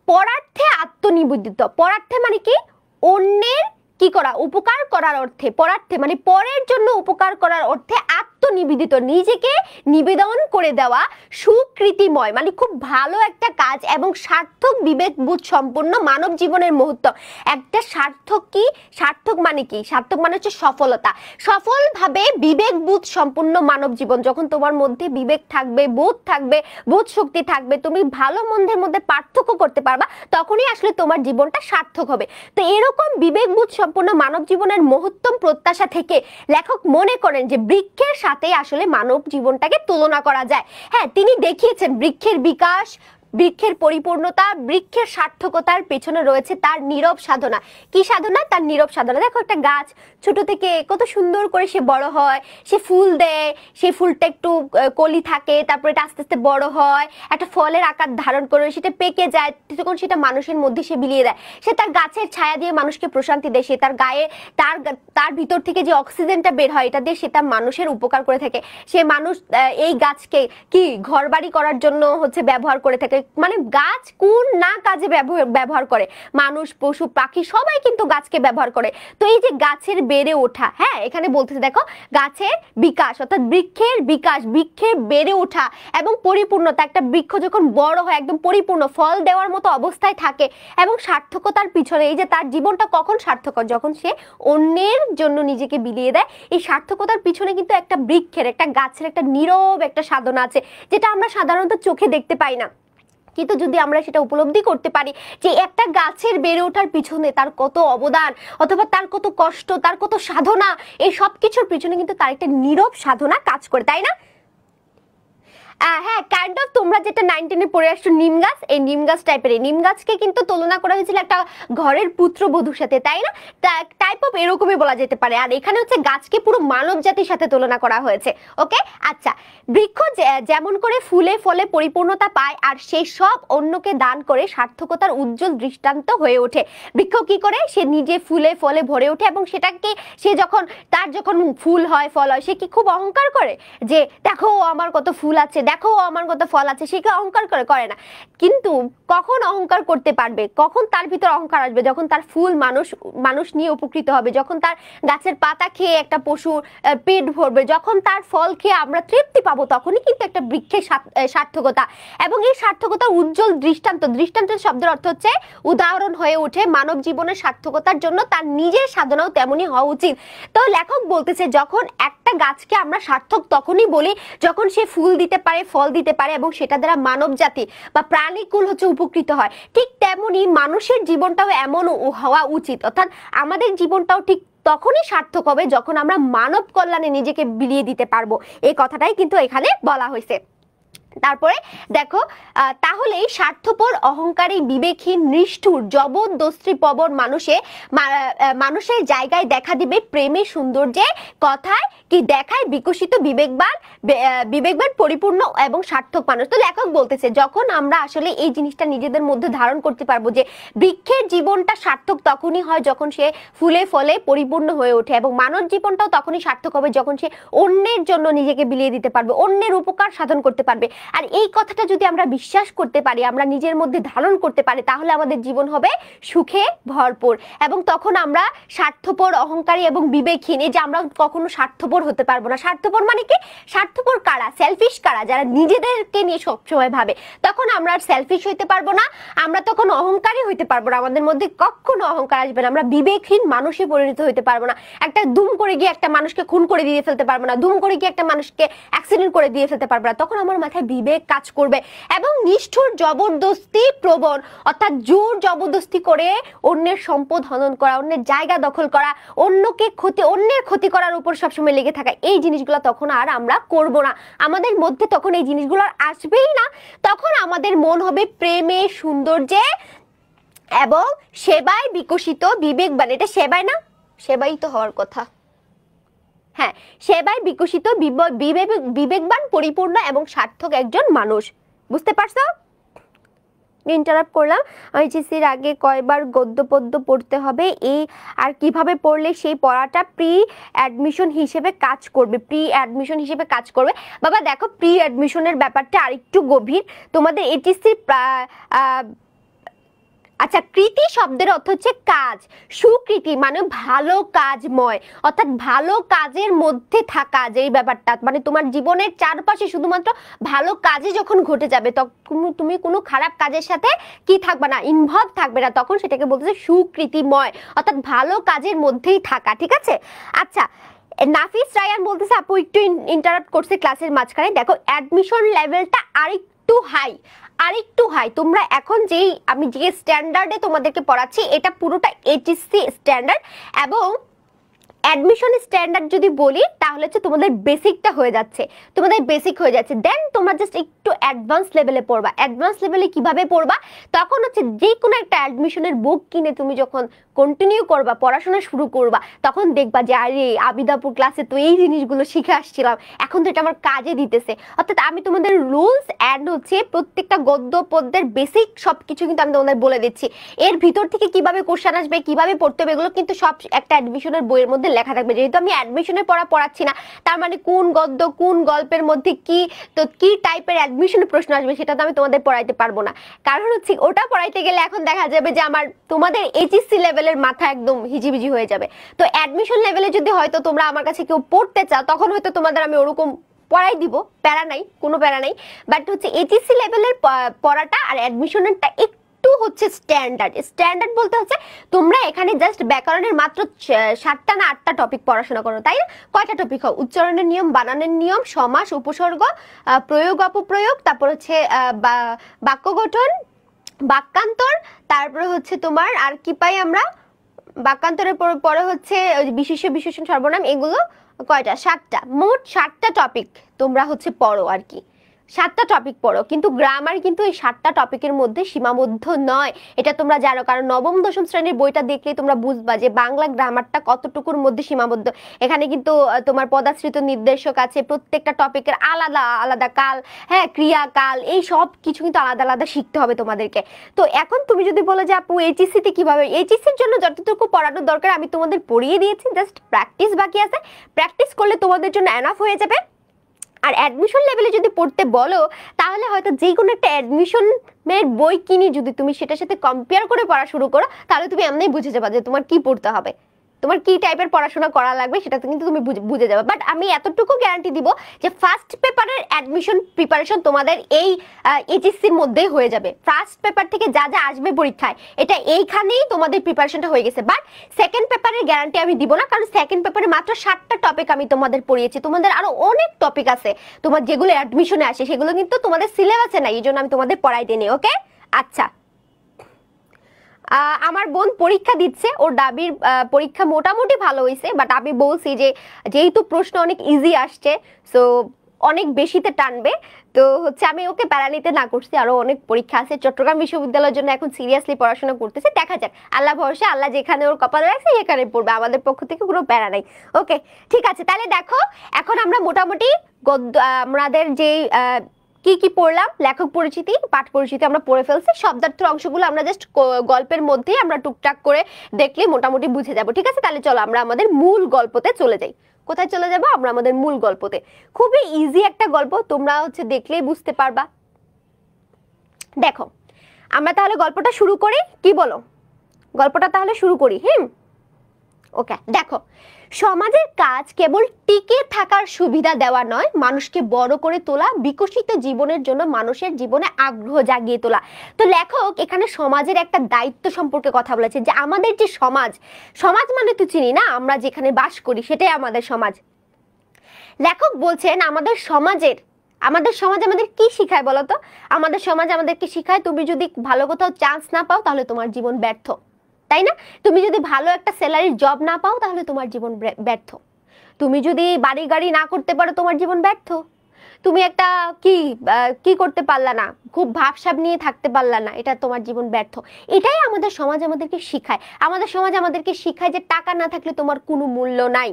পরার্থে আত্মনিবেদিত। পরার্থে মানে কি? অন্যের কি করা? উপকার করার অর্থে। পরার্থে মানে পরের জন্য উপকার করার অর্থে আত্মনিবেদিত, নিজেকে নিবেদন করে দেওয়া, সুকৃতিময় মানে খুব ভালো একটা কাজ এবং সার্থক বিবেকবোধ সম্পন্ন মানব জীবনের মুহূর্ত। একটা সার্থক কি? সার্থক মানে কি? সার্থক মানে হচ্ছে সফলতা। সফলভাবে বিবেকবোধ সম্পন্ন মানব জীবন, যখন তোমার মধ্যে বিবেক থাকবে, বোধ থাকবে, বোধ শক্তি থাকবে, তুমি ভালো মন্দের মধ্যে পার্থক্য করতে পারবা, তখনই আসলে তোমার জীবনটা সার্থক হবে। তো এরকম বিবেকবোধ সম্পূর্ণ মানব জীবনের মহত্তম প্রত্যাশা থেকে লেখক মনে করেন যে বৃক্ষের সাথে আসলে মানব জীবনটাকে তুলনা করা যায়। হ্যাঁ, তিনি দেখিয়েছেন বৃক্ষের বিকাশ, বৃক্ষের পরিপূর্ণতা, বৃক্ষের সার্থকতার পেছনে রয়েছে তার নীরব সাধনা। কি সাধনা? তার নীরব সাধনা। দেখো একটা গাছ ছোট থেকে কত সুন্দর করে সে বড় হয়, সে ফুল দেয়, সে ফুলটা একটু কলি থাকে, তারপরে এটা আস্তে আস্তে বড় হয়, একটা ফলের আকার ধারণ করে, সেটা পেকে যায়, তখন সেটা মানুষের মধ্যে সে বিলিয়ে দেয়। সে তার গাছের ছায়া দিয়ে মানুষকে প্রশান্তি দেয়, সে তার গায়ে তার ভিতর থেকে যে অক্সিজেনটা বের হয় এটা দিয়ে সে তার মানুষের উপকার করে থাকে। সে মানুষ এই গাছকে কি ঘর বাড়ি করার জন্য হচ্ছে ব্যবহার করে থাকে। মানে গাছ কোন না কাজে ব্যবহার করে? মানুষ, পশু, পাখি সবাই কিন্তু গাছকে ব্যবহার করে। তো এই যে গাছের বেড়ে ওঠা, হ্যাঁ এখানে বলতেছে দেখো গাছের বিকাশ অর্থাৎ বৃক্ষের বিকাশ, বৃক্ষের বেড়ে ওঠা এবং পরিপূর্ণতা। একটা বৃক্ষ যখন বড় হয় একদম পরিপূর্ণ ফল দেওয়ার মতো অবস্থায় থাকে এবং সার্থকতার পিছনে এই যে তার জীবনটা কখন সার্থক হয়? যখন সে অন্যের জন্য নিজেকে বিলিয়ে দেয়। এই সার্থকতার পিছনে কিন্তু একটা বৃক্ষের, একটা গাছের একটা নীরব একটা সাধনা আছে, যেটা আমরা সাধারণত চোখে দেখতে পাই না। কিন্তু যদি আমরা সেটা উপলব্ধি করতে পারি যে একটা গাছের বেড়ে ওঠার পিছনে তার কত অবদান অথবা তার কত কষ্ট, তার কত সাধনা, এই সব কিছুর পিছনে কিন্তু তার একটা নীরব সাধনা কাজ করে, তাই না? হ্যাঁ, কাইন্ড অফ তোমরা যেটা 9-10 পড়ে আসছো নিম গাছ, এই নিম গাছ টাইপের। এই নিম গাছকে কিন্তু তুলনা করা হয়েছিল একটা ঘরের পুত্রবধূর সাথে, তাই না? টাইপ অফ এরকমই বলা যেতে পারে। আর এখানে হচ্ছে গাছকে পুরো মানব জাতির সাথে তুলনা করা হয়েছে। ওকে, আচ্ছা, বৃক্ষ যেমন করে ফুলে ফলে পরিপূর্ণতা পায় আর সেই সব অন্যকে দান করে সার্থকতার উজ্জ্বল দৃষ্টান্ত হয়ে ওঠে। বৃক্ষ কি করে? সে নিজে ফুলে ফলে ভরে ওঠে এবং সেটাকে সে যখন ফুল হয়, ফল হয়, সে কি খুব অহংকার করে যে দেখো আমার কত ফুল আছে, দেখো আমার কত ফল আছে? সে কি অহংকার করে না। কিন্তু কখন অহংকার করতে পারবে? কখন তার ভিতর অহংকার আসবে? যখন তার ফুল মানুষ নিয়ে উপকৃত হবে, যখন তার গাছের পাতা খেয়ে একটা পশুর পেট ভরবে, যখন তার ফল খেয়ে আমরা তৃপ্তি পাবো, তখনই কিন্তু একটা বৃক্ষের সার্থকতা। এবং এই সার্থকতার উজ্জ্বল দৃষ্টান্তের শব্দের অর্থ হচ্ছে উদাহরণ হয়ে ওঠে মানব জীবনের সার্থকতার জন্য তার নিজের সাধনাও তেমনই হওয়া উচিত। তো লেখক বলতেছে যখন একটা গাছকে আমরা সার্থক তখনই বলি যখন সে ফুল দিতে পারে, ফল দিতে পারে এবং সেটা দ্বারা মানব জাতি বা প্রাণীকুল হচ্ছে উপকৃত হয়। ঠিক তেমনি মানুষের জীবনটাও এমন হওয়া উচিত, অর্থাৎ আমাদের জীবনটাও ঠিক তখনই সার্থক হবে যখন আমরা মানব কল্যাণে নিজেকে বিলিয়ে দিতে পারবো। এই কথাটাই কিন্তু এখানে বলা হয়েছে। তারপরে দেখো, তাহলে স্বার্থপর, অহংকারী, বিবেকহীন, নিষ্ঠুর, জবরদস্তি প্রবণ মানুষের জায়গায় দেখা দিবে প্রেমে, সৌন্দর্যে, কথায় কি দেখায় বিকশিত, বিবেকবান, পরিপূর্ণ এবং সার্থক মানুষ। তো লেখক বলতেছে যখন আমরা আসলে এই জিনিসটা নিজেদের মধ্যে ধারণ করতে পারবো যে বৃক্ষের জীবনটা সার্থক তখনই হয় যখন সে ফুলে ফলে পরিপূর্ণ হয়ে ওঠে, এবং মানব জীবনটাও তখনই সার্থক হবে যখন সে অন্যের জন্য নিজেকে বিলিয়ে দিতে পারবে, অন্যের উপকার সাধন করতে পারবে। আর এই কথাটা যদি আমরা বিশ্বাস করতে পারি, আমরা নিজের মধ্যে ধারণ করতে পারি, তাহলে আমাদের জীবন হবে সুখে ভরপুর। এবং তখন আমরা স্বার্থপর, অহংকারী এবং বিবেকহীন, এই যে আমরা কখনো স্বার্থপর হতে পারবো না। স্বার্থপর মানে কি? স্বার্থপর কারা? সেলফিশ কারা? যারা নিজেদেরকে নিয়ে সবসময় ভাবে, তখন আমরা আর সেলফিশ হইতে পারবো না, আমরা তখন অহংকারী হইতে পারবো না, আমাদের মধ্যে কখনো অহংকার আসবে না, আমরা বিবেকহীন মানুষে পরিণত হইতে পারবো না, একটা দুম করে গিয়ে একটা মানুষকে খুন করে দিয়ে ফেলতে পারবো না, দুম করে গিয়ে একটা মানুষকে অ্যাক্সিডেন্ট করে দিয়ে ফেলতে পারবো না। তখন আমার মাথায় বিবেক কাজ করবে। এবং নিষ্ঠুর, জবরদস্তি প্রবণ, অর্থাৎ জোর জবরদস্তি করে অন্যের সম্পদ হনন করা, অন্যের জায়গা দখল করা, অন্যের ক্ষতি করার উপর সবসময় লেগে থাকা, এই জিনিসগুলো তখন আর আমরা করব না। আমাদের মধ্যে তখন এই জিনিসগুলো আর আসবেই না। তখন আমাদের মন হবে প্রেমে, সৌন্দর্যে এবং সেবায় বিকশিত, বিবেকবান। এটা সেবায় না? সেবাই তো হওয়ার কথা। হ্যাঁ, সেবায় বিকশিত, বিবেকবান, পরিপূর্ণ এবং সার্থক একজন মানুষ। বুঝতে পারছো? ইন্টারাপ্ট করলাম। এইচএসসির আগে কয়বার গদ্য পদ্য পড়তে হবে, এই আর কিভাবে পড়লে সেই পড়াটা প্রি অ্যাডমিশন হিসেবে কাজ করবে? প্রি অ্যাডমিশন হিসেবে কাজ করবে বাবা। দেখো, প্রি অ্যাডমিশনের ব্যাপারটা আরেকটু গভীর। তোমাদের এইচএসসির আচ্ছা, কৃতি শব্দের অর্থ হচ্ছে কাজ। সুকৃতি মানে ভালো কাজময়, অর্থাৎ ভালো কাজের মধ্যে থাকা, যেই ব্যাপারটা মানে তোমার জীবনের চারপাশে শুধুমাত্র ভালো কাজে যখন ঘটে যাবে, তখন তুমি কোনো খারাপ কাজের সাথে কি থাকবে না, ইনভলভ থাকবে না, তখন সেটাকে বলতেছে সুকৃতিময়, অর্থাৎ ভালো কাজের মধ্যেই থাকা। ঠিক আছে? আচ্ছা, নাফিস রায়ান বলতেছে, আপু একটু ইন্টারাপ্ট করছে ক্লাসের মাঝখানে। দেখো, অ্যাডমিশন লেভেলটা আরেকটু হাই। তোমরা এখন আমি যে স্ট্যান্ডার্ডে তোমাদেরকে পড়াচ্ছি, এটা পুরোটা এইচএসসি স্ট্যান্ডার্ড। এবং অ্যাডমিশন স্ট্যান্ডার্ড যদি বলি তাহলে হচ্ছে তোমাদের বেসিকটা হয়ে যাচ্ছে, দেন তোমরা জাস্ট একটু অ্যাডভান্স লেভেলে পড়বা। অ্যাডভান্স লেভেলে কিভাবে পড়বা? তখন হচ্ছে যে কোনো একটা অ্যাডমিশনের বুক কিনে তুমি যখন কন্টিনিউ করবা, পড়াশোনা শুরু করবা, তখন দেখবা যে আরে আবিদাপুর ক্লাসে তো এই জিনিসগুলো শিখে আসছিলাম, এখন তো এটা আমার কাজে দিতেছে। অর্থাৎ আমি তোমাদের রুলস অ্যান্ড হচ্ছে প্রত্যেকটা গদ্য পদ্যের বেসিক সবকিছু কিন্তু আমি তোমাদের বলে দিচ্ছি। এর ভিতর থেকে কিভাবে কোশ্চেন আসবে, কিভাবে পড়তে হবে, এগুলো কিন্তু সব একটা অ্যাডমিশনের বইয়ের মধ্যে লেখা থাকবে। যেহেতু আমি অ্যাডমিশনের পড়াচ্ছি না, তার মানে কোন গদ্য কোন গল্পের মধ্যে কি টাইপের অ্যাডমিশনের প্রশ্ন আসবে সেটা তো আমি তোমাদের পড়াইতে পারবো না। কারণ হচ্ছে ওটা পড়াইতে গেলে এখন দেখা যাবে যে আমার তোমাদের এইচএসসি লেভেলের মাথা একদম হিজিবিজি হয়ে যাবে। তো অ্যাডমিশন লেভেলে যদি হয়তো তোমরা আমার কাছে কেউ পড়তে চাও, তখন হয়তো তোমাদের আমি ওরকম পড়াই দিব, কোনো প্যারা নাই। বাট হচ্ছে এইচএসসি লেভেলের পড়াটা আর অ্যাডমিশনেরটা একটু হচ্ছে স্ট্যান্ডার্ড বলতে হচ্ছে তোমরা এখানে জাস্ট ব্যাকরণের মাত্র 7টা না 8টা টপিক পড়াশোনা করো, তাই না? কয়টা টপিক হয়? উচ্চারণের নিয়ম, বানানের নিয়ম, সমাস, উপসর্গ, প্রয়োগ, অপপ্রয়োগ, তারপর হচ্ছে বাক্য গঠন, বাক্যান্তর, তারপরে হচ্ছে তোমার আর কি পাই আমরা, বাক্যান্তরের পরে হচ্ছে বিশেষণ, সর্বনাম, এগুলো কয়টা? 7টা। মোট 7টা টপিক তোমরা হচ্ছে পড়ো আর কি, 7টা টপিক পড়ো। কিন্তু গ্রামার কিন্তু এই 7টা টপিকের মধ্যে সীমাবদ্ধ নয়, এটা তোমরা জানো। কারণ নবম দশম শ্রেণীর বইটা দেখলে তোমরা বুঝবা যে বাংলা গ্রামারটা কতটুকুর মধ্যে সীমাবদ্ধ। এখানে কিন্তু তোমার পদাশ্রিত নির্দেশক আছে, প্রত্যেকটা টপিকের আলাদা আলাদা কাল, হ্যাঁ, ক্রিয়া, কাল, এই সব কিছু কিন্তু আলাদা আলাদা শিখতে হবে তোমাদেরকে। তো এখন তুমি যদি বলো যে আপু এইচএসসিতে কিভাবে, এইচএসসির জন্য যতটুকু পড়ানোর দরকার আমি তোমাদের পড়িয়ে দিয়েছি, জাস্ট প্র্যাকটিস বাকি আছে। প্র্যাকটিস করলে তোমাদের জন্য এনাফ হয়ে যাবে। আর অ্যাডমিশন লেভেলে যদি পড়তে বলো, তাহলে হয়তো যে কোনো একটা অ্যাডমিশনের বই কিনে যদি তুমি সেটার সাথে কম্পেয়ার করে পড়া শুরু করো, তাহলে তুমি এমনি বুঝে যাবে যে তোমার কি পড়তে হবে, তোমার কি টাইপের পড়াশোনা করা লাগবে, সেটা কিন্তু তুমি বুঝে যাবে। বাট আমি এতটুকু গ্যারান্টি দিব যে ফার্স্ট পেপারের অ্যাডমিশন প্রিপারেশন তোমাদের এই এইচএসসির মধ্যেই হয়ে যাবে। ফার্স্ট পেপার থেকে যা যা আসবে পরীক্ষায়, এটা এইখানেই তোমাদের প্রিপারেশনটা হয়ে গেছে। বাট সেকেন্ড পেপারের গ্যারান্টি আমি দিব না, কারণ সেকেন্ড পেপারে মাত্র 7টা টপিক আমি তোমাদের পড়িয়েছি। তোমাদের আরো অনেক টপিক আছে তোমার যেগুলো অ্যাডমিশনে আসে, সেগুলো কিন্তু তোমাদের সিলেবাসে নাই, এই জন্য আমি তোমাদের পড়াইতে নেই। ওকে? আচ্ছা, আমার বোন পরীক্ষা দিচ্ছে, ওর ডাবির পরীক্ষা মোটামুটি ভালো হয়েছে। বাট আমি বলছি যে যেহেতু প্রশ্ন অনেক ইজি আসছে, সো অনেক বেশিতে টানবে। তো হচ্ছে আমি ওকে প্যারা নিতে না করছি, আরো অনেক পরীক্ষা আছে, চট্টগ্রাম বিশ্ববিদ্যালয়ের জন্য এখন সিরিয়াসলি পড়াশোনা করতেছে, দেখা যাক, আল্লাহ ভরসা, আল্লাহ যেখানে ওর কপালে রাখছে সেখানে পড়বে, আমাদের পক্ষ থেকে কোনো প্যারা নাই। ওকে ঠিক আছে, তাহলে দেখো এখন আমরা মোটামুটি আমাদের যে কি কি পড়লাম, লেখক পরিচিতি, পাঠ পরিচিতি আমরা পড়ে ফেলছি, শব্দার্থের অংশগুলো আমরা জাস্ট গল্পের মধ্যে আমরা টুকটাক করে দেখলে মোটামুটি বুঝে যাব। ঠিক আছে, তাহলে চলো আমরা আমাদের মূল গল্পতে চলে যাই। কোথায় চলে যাব? আমরা আমাদের মূল গল্পতে। খুবই ইজি একটা গল্প, তোমরা হচ্ছে দেখলেই বুঝতে পারবা। দেখো আমরা তাহলে গল্পটা শুরু করি, কি বলো? গল্পটা তাহলে শুরু করি। ওকে, দেখো, সমাজের কাজ কেবল টিকে থাকার সুবিধা দেওয়া নয়, মানুষকে বড় করে তোলা, বিকশিত জীবনের জন্য মানুষের জীবনে আগ্রহ জাগিয়ে তোলা। তো লেখক এখানে সমাজের একটা দায়িত্ব সম্পর্কে কথা বলেছে, যে আমাদের যে সমাজ, সমাজ মানে তো চিনি না, আমরা যেখানে বাস করি সেটাই আমাদের সমাজ। লেখক বলছেন আমাদের সমাজ আমাদের কি শিখায় বলো তো? আমাদের সমাজ আমাদেরকে শিখায়, তুমি যদি ভালো কোথাও চান্স না পাও তাহলে তোমার জীবন ব্যর্থ, তাই না? তুমি যদি ভালো একটা স্যালারির জব না পাও তাহলে তোমার জীবন ব্যর্থ। তুমি যদি বাড়ি গাড়ি না করতে পারো তোমার জীবন ব্যর্থ। তুমি একটা কি করতে পারলা না, খুব ভাবসাব নিয়ে থাকতে পারলা না, এটা তোমার জীবন ব্যর্থ। এটাই আমাদের সমাজ আমাদেরকে শিখায়। আমাদের সমাজ আমাদেরকে শিখায় যে টাকা না থাকলে তোমার কোনো মূল্য নাই।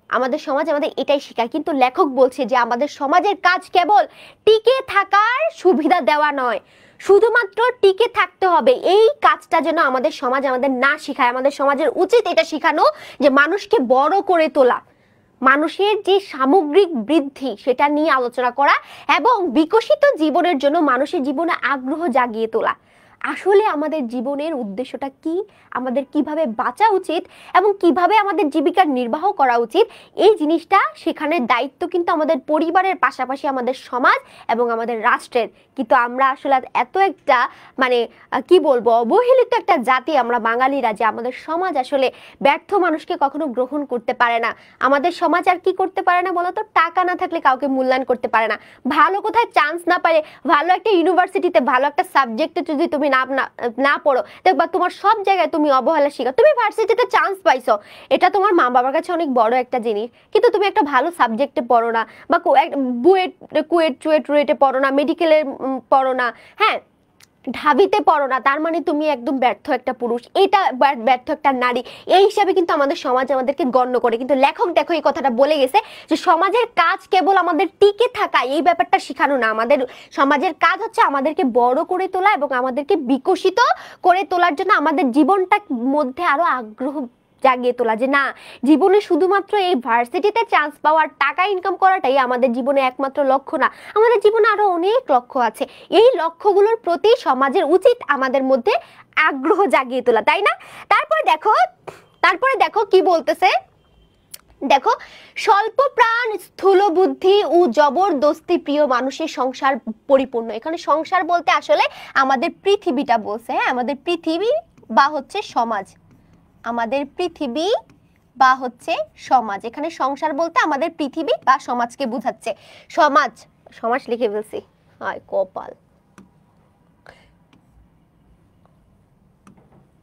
আমাদের সমাজ আমাদের এটাই শেখায়। কিন্তু লেখক বলছে যে আমাদের সমাজের কাজ কেবল টিকে থাকার সুবিধা দেওয়া নয়, শুধুমাত্র টিকে থাকতে হবে এই কাজটা যেন আমাদের সমাজ আমাদের না শেখায়। আমাদের সমাজের উচিত এটা শেখানো যে মানুষকে বড় করে তোলা, মানুষের যে সামগ্রিক বৃদ্ধি সেটা নিয়ে আলোচনা করা, এবং বিকশিত জীবনের জন্য মানুষের জীবনে আগ্রহ জাগিয়ে তোলা। আসলে আমাদের জীবনের উদ্দেশ্যটা কি, আমাদের কিভাবে বাঁচা উচিত এবং কিভাবে আমাদের জীবিকা নির্বাহ করা উচিত, এই জিনিসটা শেখানোর দায়িত্ব কিন্তু আমাদের পরিবারের পাশাপাশি আমাদের সমাজ এবং আমাদের রাষ্ট্রের। কিন্তু আমরা আসলে এত একটা মানে কি বলবো, অবহেলিত একটা জাতি আমরা বাঙালিরা, যে আমাদের সমাজ আসলে ব্যর্থ মানুষকে কখনো গ্রহণ করতে পারে না। আমাদের সমাজ আর কি করতে পারে না বলতো? টাকা না থাকলে কাউকে মূল্যায়ন করতে পারে না, ভালো কোথায় চান্স না পারে, ভালো একটা ইউনিভার্সিটিতে ভালো একটা সাবজেক্টে যদি তুমি না পড়ো, দেখবা তোমার সব জায়গায় তুমি অবহেলা শিখা। তুমি ভার্সিটিতে চান্স পাইছো, এটা তোমার মা বাবার কাছে অনেক বড় একটা জিনিস, কিন্তু তুমি একটা ভালো সাবজেক্টে পড়ো না, বা কুয়েটে পড়ো না, মেডিকেলের পড়ো না, হ্যাঁ ঢাবিতে পড়ো না, তার মানে তুমি একদম ব্যর্থ একটা পুরুষ, এটা ব্যর্থ একটা নারী, এই হিসাবে কিন্তু আমাদের সমাজ আমাদেরকে গণ্য করে। কিন্তু লেখক দেখো এই কথাটা বলে গেছে যে সমাজের কাজ কেবল আমাদের টিকে থাকা এই ব্যাপারটা শেখানো না, আমাদের সমাজের কাজ হচ্ছে আমাদেরকে বড় করে তোলা এবং আমাদেরকে বিকশিত করে তোলার জন্য আমাদের জীবনটার মধ্যে আরো আগ্রহ জাগিয়ে তোলা, যে না, জীবনে শুধুমাত্র এই ভার্সিটিতে চান্স পাওয়ার, টাকা ইনকাম করাটাই আমাদের জীবনে একমাত্র লক্ষ্য না, আমাদের জীবনে আরো অনেক লক্ষ্য আছে। এই লক্ষ্যগুলোর প্রতি সমাজের উচিত আমাদের মধ্যে আগ্রহ জাগিয়ে তোলা, তাই না? তারপরে দেখো কি বলতেছে, দেখো, স্বল্প প্রাণ, স্থূল বুদ্ধি ও জবরদস্তি প্রিয় মানুষের সংসার পরিপূর্ণ। এখানে সংসার বলতে আসলে আমাদের পৃথিবীটা বলছে, হ্যাঁ, আমাদের পৃথিবী বা হচ্ছে সমাজ, আমাদের পৃথিবী বা হচ্ছে সমাজ। এখানে সংসার বলতে আমাদের পৃথিবী বা সমাজকে বোঝাচ্ছে। সমাজ লিখে ফেলছি, হায় কপাল।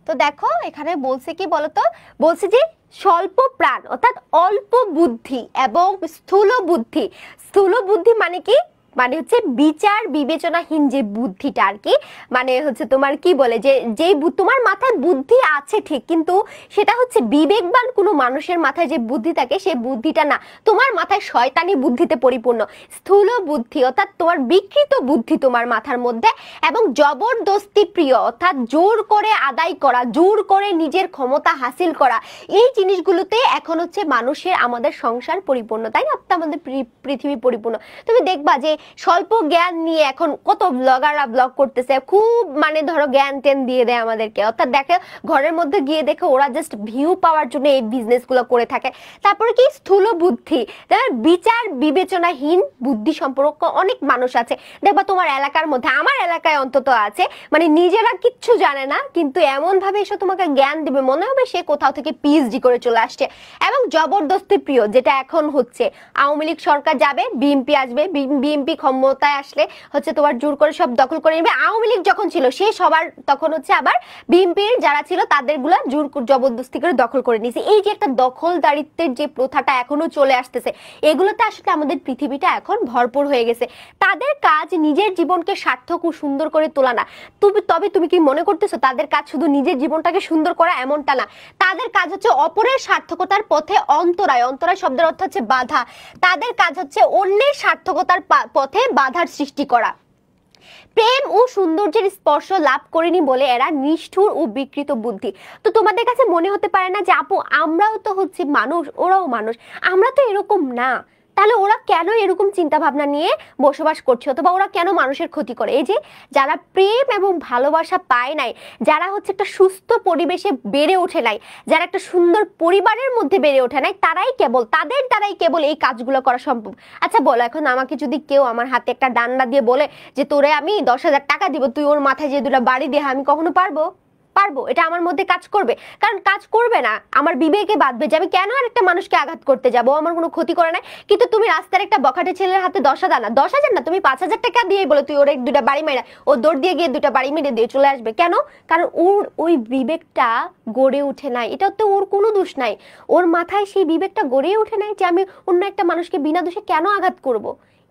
তো দেখো এখানে বলছে কি বলতো, বলছে যে স্বল্প প্রাণ অর্থাৎ অল্প বুদ্ধি এবং স্থূল বুদ্ধি মানে কি, মানে হচ্ছে বিচার বিবেচনাহীন যে বুদ্ধিটা আর কি, মানে হচ্ছে তোমার কি বলে যে তোমার মাথায় বুদ্ধি আছে ঠিক, কিন্তু সেটা হচ্ছে বিবেকবান কোনো মানুষের মাথায় যে বুদ্ধি থাকে সেই বুদ্ধিটা না, তোমার মাথায় শয়তানি বুদ্ধিতে পরিপূর্ণ। স্থূল বুদ্ধি অর্থাৎ তোমার বিকৃত বুদ্ধি তোমার মাথার মধ্যে, এবং জবরদস্তি প্রিয় অর্থাৎ জোর করে আদায় করা, জোর করে নিজের ক্ষমতা হাসিল করা, এই জিনিসগুলোতে এখন হচ্ছে মানুষের আমাদের সংসার পরিপূর্ণ, তাই না? আমাদের পৃথিবী পরিপূর্ণ। তুমি দেখবা যে স্বল্প জ্ঞান নিয়ে এখন কত ব্লগাররা ব্লগ করতেছে, খুব মানে ধরো জ্ঞান টেন দিয়ে দেয় আমাদেরকে, অর্থাৎ দেখে ঘরের মধ্যে গিয়ে দেখে ওরা জাস্ট ভিউ পাওয়ার জন্য এই বিজনেস গুলো করে থাকে। তারপরে কি স্থূল বুদ্ধি, বিচার বিবেচনাহীন বুদ্ধি সম্পর্ক অনেক মানুষ আছে, দেখবা তোমার এলাকার মধ্যে, আমার এলাকায় অন্তত আছে, মানে নিজেরা কিচ্ছু জানে না কিন্তু এমন ভাবে এসে তোমাকে জ্ঞান দিবে মনে হবে সে কোথাও থেকে পিএইচডি করে চলে আসছে। এবং জবরদস্তি প্রিয়, যেটা এখন হচ্ছে, আওয়ামী লীগ সরকার যাবে, বিএনপি আসবে, বিএনপি বিএনপি ক্ষমতায় আসলে হচ্ছে তোমার জোর করে সব দখল করে নেবে। আওয়ামী লীগ যখন ছিল সে সবার তখন হচ্ছে আবার বিএনপির যারা ছিল তাদেরগুলা জোর জবরদস্তি করে দখল করে নিয়েছে। এই যে একটা দখলদারিত্বের যে প্রথাটা এখনো চলে আসতেছে, এগুলোতে আসলে আমাদের পৃথিবীটা এখন ভরপুর হয়ে গেছে। তাদের কাজ নিজের জীবনকে সার্থক ও সুন্দর করে তোলা না। তবে তুমি কি মনে করতেছো তাদের কাজ শুধু নিজের জীবনটাকে সুন্দর করা? এমনটা না, তাদের কাজ হচ্ছে অপরের সার্থকতার পথে অন্তরায়, অন্তরায় শব্দের অর্থ হচ্ছে বাধা। তাদের কাজ হচ্ছে অন্যের সার্থকতার পথে বাধার সৃষ্টি করা। প্রেম ও সৌন্দর্যের স্পর্শ লাভ করেনি বলে এরা নিষ্ঠুর ও বিকৃত বুদ্ধি। তো তোমাদের কাছে মনে হতে পারে না যে আপু আমরাও তো হচ্ছে মানুষ, ওরাও মানুষ, আমরা তো এরকম না, তাহলে ওরা কেন এরকম চিন্তা ভাবনা নিয়ে বসবাস করছে, অথবা ওরা কেন মানুষের ক্ষতি করে? এই যে যারা প্রেম এবং ভালোবাসা পায় নাই, যারা হচ্ছে একটা সুস্থ পরিবেশে বেড়ে ওঠে নাই, যারা একটা সুন্দর পরিবারের মধ্যে বেড়ে ওঠে নাই, তারাই কেবল, তাদের দ্বারাই কেবল এই কাজগুলো করা সম্ভব। আচ্ছা বলো, এখন আমাকে যদি কেউ আমার হাতে একটা ডান্ডা দিয়ে বলে যে তোরে আমি 10,000 টাকা দিব, তুই ওর মাথায় যে দুটা বাড়ি দিয়ে, আমি কখনো পারবো? এটা আমার মধ্যে কাজ করবে? কারণ কাজ করবে না, আমার বিবেকে বাঁধবে যে আমি কেন আর একটা মানুষকে আঘাত করতে যাব, আমার কোনো ক্ষতি করে নাই। কিন্তু তুমি রাস্তার একটা বখাটে ছেলের হাতে 10,000 না, তুমি 5,000 টাকা দিয়ে বলে তুই ওর দুটা বাড়ি মেরা, ও দৌড় দিয়ে গিয়ে দুটা বাড়ি মেরে দিয়ে চলে আসবে। কেন? কারণ ওর ওই বিবেকটা গড়ে উঠে নাই। এটা তো ওর কোনো দোষ নাই, ওর মাথায় সেই বিবেকটা গড়ে উঠে নাই যে আমি অন্য একটা মানুষকে বিনা দোষে কেন আঘাত করব।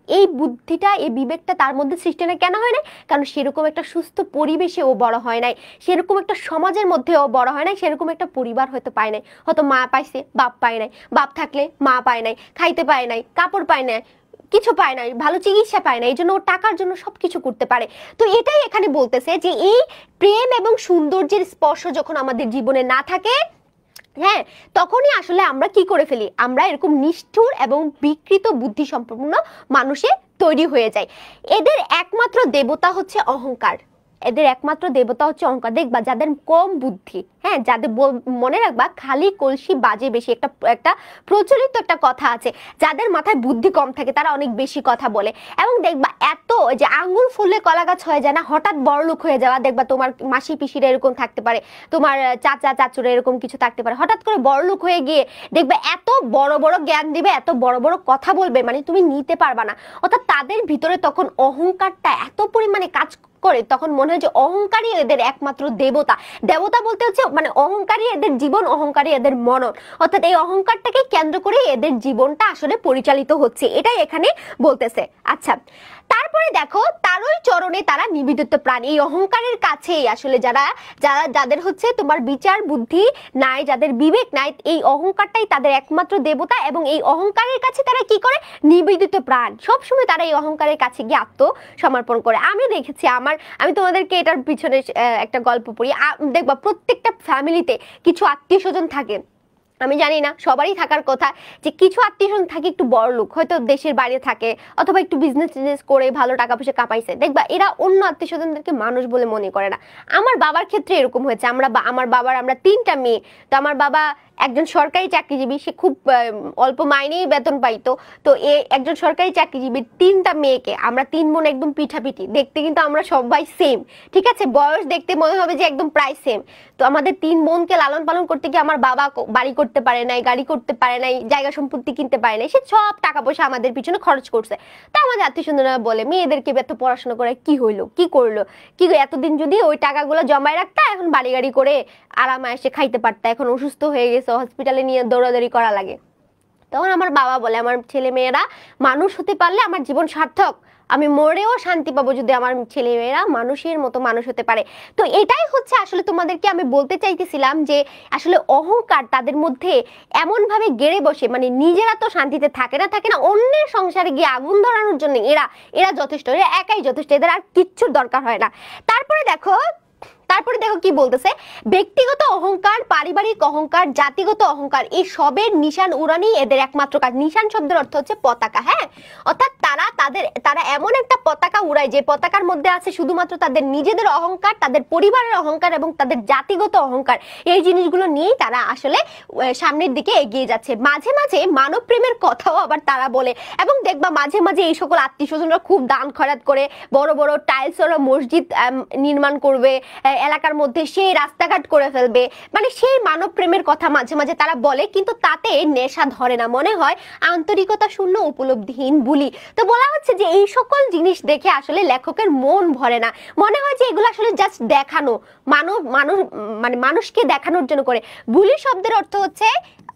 এই বুদ্ধিটা, এই বিবেকটা তার মধ্যে সৃষ্টি না কেন হয় নাই? কারণ সেরকম একটা সুস্থ পরিবেশে ও বড় হয় নাই, সেরকম একটা সমাজের মধ্যে ও বড় হয় নাই, সেরকম একটা পরিবার হয়তো পায় নাই। হয়তো মা পাইছে, বাপ পায় নাই, বাপ থাকলে মা পায় নাই, খাইতে পায় নাই, কাপড় পায় নাই, কিছু পায় নাই, ভালো চিকিৎসা পায় না, এই জন্য ও টাকার জন্য সবকিছু করতে পারে। তো এটাই এখানে বলতেছে যে এই প্রেম এবং সৌন্দর্যের স্পর্শ যখন আমাদের জীবনে না থাকে, হ্যাঁ, তখনই আসলে আমরা কি করে ফেলি, আমরা এরকম নিষ্ঠুর এবং বিকৃত বুদ্ধি সম্পন্ন মানুষে তৈরি হয়ে যায়। এদের একমাত্র দেবতা হচ্ছে অহংকার, এদের একমাত্র দেবতা হচ্ছে অহংকার। দেখবা যাদের কম বুদ্ধি, হ্যাঁ, যাদের মনে রাখবা খালি কলসি বাজে বেশি, একটা প্রচলিত একটা কথা আছে, যাদের মাথায় বুদ্ধি কম থাকে তারা অনেক বেশি কথা বলে। এবং দেখবা এত যে আঙ্গুল ফুললে কলা গাছ হয়ে যায় না, হঠাৎ বড়লোক হয়ে যাওয়া, দেখবা তোমার মাসি পিসিরা এরকম থাকতে পারে, তোমার চাচা চাচুরা এরকম কিছু থাকতে পারে, হঠাৎ করে বড়লোক হয়ে গিয়ে দেখবে এত বড় বড় জ্ঞান দিবে, এত বড় বড় কথা বলবে, মানে তুমি নিতে পারবা না। অর্থাৎ তাদের ভিতরে তখন অহংকারটা এত পরিমাণে কাজ করে, তখন মনে হয় যে অহংকারী এদের একমাত্র দেবতা। দেবতা বলতে হচ্ছে মানে অহংকারী এদের জীবন, অহংকারী এদের মনন, অর্থাৎ এই অহংকারটাকে কেন্দ্র করে এদের জীবনটা আসলে পরিচালিত হচ্ছে, এটাই এখানে বলতেছে। আচ্ছা, তারপরে দেখো তারই চরণে তারা নিবেদিত প্রাণ। এই অহংকারের কাছেই আসলে যাদের হচ্ছে তোমার বিচার বুদ্ধি নাই, যাদের বিবেক নাই, এই অহংকারটাই তাদের একমাত্র দেবতা। এবং এই অহংকারের কাছে তারা কি করে? নিবেদিত প্রাণ। সবসময় তারা এই অহংকারের কাছে গিয়ে আত্মসমর্পণ করে। আমি দেখেছি, আমি তোমাদেরকে এটার পিছনে একটা গল্প পড়ি। দেখবা প্রত্যেকটা ফ্যামিলিতে কিছু আত্মীয় স্বজন থাকে, আমি জানি না সবারই থাকার কথা, যে কিছু আত্মীয় স্বজন থাকে একটু বড় লোক, হয়তো দেশের বাইরে থাকে, অথবা একটু বিজনেস করে ভালো টাকা পয়সা কামাইছে। দেখবা এরা অন্য আত্মীয় স্বজনদেরকে মানুষ বলে মনে করে না। আমার বাবার ক্ষেত্রে এরকম হয়েছে। আমরা 3টা মেয়ে, তো আমার বাবা একজন সরকারি চাকরিজীবী, সে খুব অল্প মাইনেই বেতন পাইতো। তো একজন সরকারি চাকরিজীবীর 3টা মেয়েকে, আমরা 3 বোন একদম পিঠাপিঠি, দেখতে কিন্তু আমরা সবাই সেম, ঠিক আছে, বয়স দেখতে মনে হবে যে একদম প্রায় সেম। তো আমাদের 3 বোনকে লালন পালন করতে গিয়ে আমার বাবা বাড়ি করতে পারে নাই, গাড়ি করতে পারে নাই, জায়গা সম্পত্তি কিনতে পারে নাই, সে সব টাকা পয়সা আমাদের পিছনে খরচ করছে। তো আমাদের আত্মীয় স্বজনরা বলে, মেয়েদেরকে এত পড়াশোনা করে কি হইলো, কি করলো, কি এতদিন যদি ওই টাকাগুলো জমায় রাখতা, এখন বাড়ি গাড়ি করে আরামে এসে খাইতে পারতা, এখন অসুস্থ হয়ে গেছে, হসপিটালে নিয়ে দৌড়াদৌড়ি করা লাগে। তখন আমার বাবা বলে, আমার ছেলে মেয়েরা মানুষ হতে পারলে আমার জীবন সার্থক, আমি মরেও শান্তি পাবো যদি আমার ছেলে মেয়েরা মানুষের মতো মানুষ হতে পারে। তো এটাই হচ্ছে আসলে তোমাদেরকে আমি বলতে চাইতেছিলাম, যে আসলে অহংকার তাদের মধ্যে এমন ভাবে গেড়ে বসে, মানে নিজেরা তো শান্তিতে থাকে না, অন্যের সংসারে গিয়ে আগুন ধরানোর জন্য এরা যথেষ্ট, এরা একাই যথেষ্ট, এদের আর কিচ্ছুর দরকার হয় না। তারপরে দেখো কি বলতেছে, ব্যক্তিগত অহংকার, পারিবারিক অহংকার, জাতিগত অহংকার, এই সবের নিশান উড়ানি এদের একমাত্র কাজ। নিশান শব্দের অর্থ হচ্ছে পতাকা, হ্যাঁ, অর্থাৎ তারা এমন একটা পতাকা উড়ায় যে পতাকার মধ্যে আছে শুধুমাত্র তাদের নিজেদের অহংকার, তাদের পরিবারের অহংকার এবং তাদের জাতিগত অহংকার। এই জিনিসগুলো নিয়েই তারা আসলে সামনের দিকে এগিয়ে যাচ্ছে। মাঝে মাঝে মানব প্রেমের কথাও আবার তারা বলে, এবং দেখবা মাঝে মাঝে এই সকল আত্মীয় স্বজনরা খুব দান খয়রাত করে বড় বড় টাইলস ওরা মসজিদ নির্মাণ করবে, এলাকার মধ্যে সেই রাস্তাঘাট করে ফেলবে, মানে সেই মানব প্রেমের কথা মাঝে মাঝে তারা বলে, কিন্তু তাতে নেশা ধরে না, মনে হয় আন্তরিকতা শূন্য উপলব্ধিহীন বুলি। তো বলা হচ্ছে যে এই সকল জিনিস দেখে আসলে লেখকের মন ভরে না, মনে হয় যে এগুলো আসলে জাস্ট দেখানো, মানে মানুষকে দেখানোর জন্য করে। বুলি শব্দের অর্থ হচ্ছে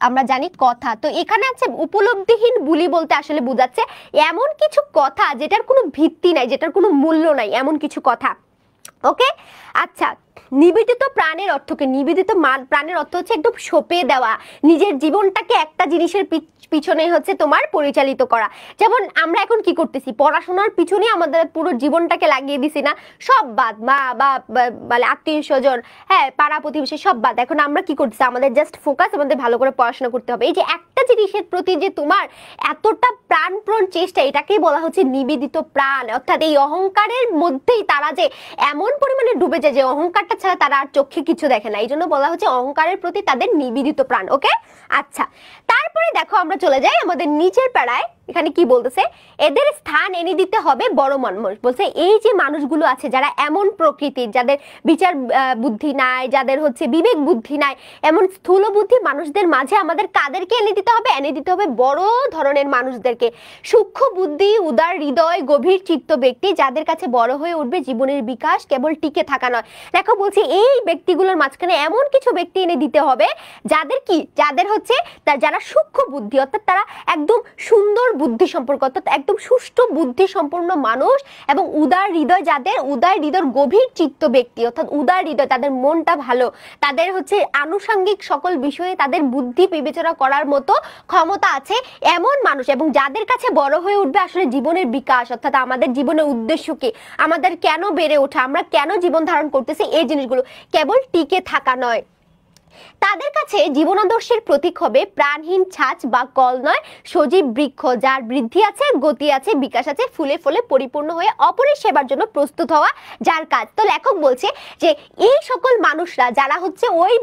আমরা জানি কথা, তো এখানে আছে উপলব্ধিহীন বুলি বলতে আসলে বোঝাচ্ছে এমন কিছু কথা যেটার কোনো ভিত্তি নাই, যেটার কোনো মূল্য নাই, এমন কিছু কথা। ওকে, আচ্ছা, নিবেদিত প্রাণের অর্থ কি? নিবেদিত প্রাণের অর্থ হচ্ছে একদম সঁপে দেওয়া, নিজের জীবনটাকে একটা জিনিসের পিছনে হচ্ছে তোমার পরিচালিত করা। যেমন আমরা এখন কি করতেছি, পড়াশোনার পিছনে আমাদের পুরো জীবনটাকে লাগিয়ে দিছি না, সব বাদ, মা বা মানে আত্মীয় স্বজন, হ্যাঁ, পাড়া প্রতিবেশী সব বাদ, এখন আমরা কি করতেছি, আমাদের জাস্ট ফোকাস আমাদের ভালো করে পড়াশোনা করতে হবে। এই যে একটা জিনিসের প্রতি যে তোমার এতটা প্রাণপ্রণ চেষ্টা, এটাকেই বলা হচ্ছে নিবেদিত প্রাণ। অর্থাৎ এই অহংকারের মধ্যেই তারা যে এমন পরিমাণে ডুবে যায় যে অহংকারটা ছাড়া তারা আর চোখে কিছু দেখে না, এই জন্য বলা হচ্ছে অহংকারের প্রতি তাদের নিবেদিত প্রাণ। ওকে, আচ্ছা, তারপরে দেখো আমরা চলে যাই আমাদের নিচের পাড়ায়। এখানে কি বলতেছে, এদের স্থান এনে দিতে হবে বড় মানুষ। বলছে এই যে মানুষগুলো আছে যারা এমন প্রকৃতির, যাদের বিচার বুদ্ধি নাই, যাদের হচ্ছে বিবেক বুদ্ধি নাই, এমন স্থূল বুদ্ধি মানুষদের মাঝে আমাদের কাদেরকে এনে দিতে হবে? এনে দিতে হবে বড় ধরনের মানুষদেরকে, সূক্ষ্ম বুদ্ধি, উদার হৃদয়, গভীর চিত্ত ব্যক্তি, যাদের কাছে বড় হয়ে উঠবে জীবনের বিকাশ কেবল টিকে থাকা নয়। দেখো বলছি এই ব্যক্তিগুলোর মাঝখানে এমন কিছু ব্যক্তি এনে দিতে হবে যাদের কি, যাদের হচ্ছে যারা সূক্ষ্ম বুদ্ধি, অর্থাৎ তারা একদম সুন্দর বুদ্ধি সম্পর্ক, অর্থাৎ একদম সুষ্ঠু বুদ্ধি সম্পন্ন মানুষ, এবং উদার হৃদয়, যাদের উদার হৃদয়, গভীর চিত্ত ব্যক্তি, অর্থাৎ উদার হৃদয়, তাদের মনটা ভালো, তাদের হচ্ছে আনুষঙ্গিক সকল বিষয়ে তাদের বুদ্ধি বিবেচনা করার মতো ক্ষমতা আছে, এমন মানুষ, এবং যাদের কাছে বড় হয়ে উঠবে আসলে জীবনের বিকাশ, অর্থাৎ আমাদের জীবনের উদ্দেশ্য কি, আমাদের কেন বেড়ে ওঠা, আমরা কেন জীবন ধারণ করতেছি, এই জিনিসগুলো কেবল টিকে থাকা নয়। তাদের কাছে জীবনাদর্শের প্রতীক হবে প্রাণহীন ছাঁচ বা কল নয়, সজীব বৃক্ষ, যার বৃদ্ধি আছে, গতি আছে, বিকাশ আছে, ফুলে ফলে পরিপূর্ণ হয়ে অপরের সেবার জন্য প্রস্তুত হওয়া, যার কাজ। তো লেখক বলছে যে এই সকল মানুষরা যারা হচ্ছে ওই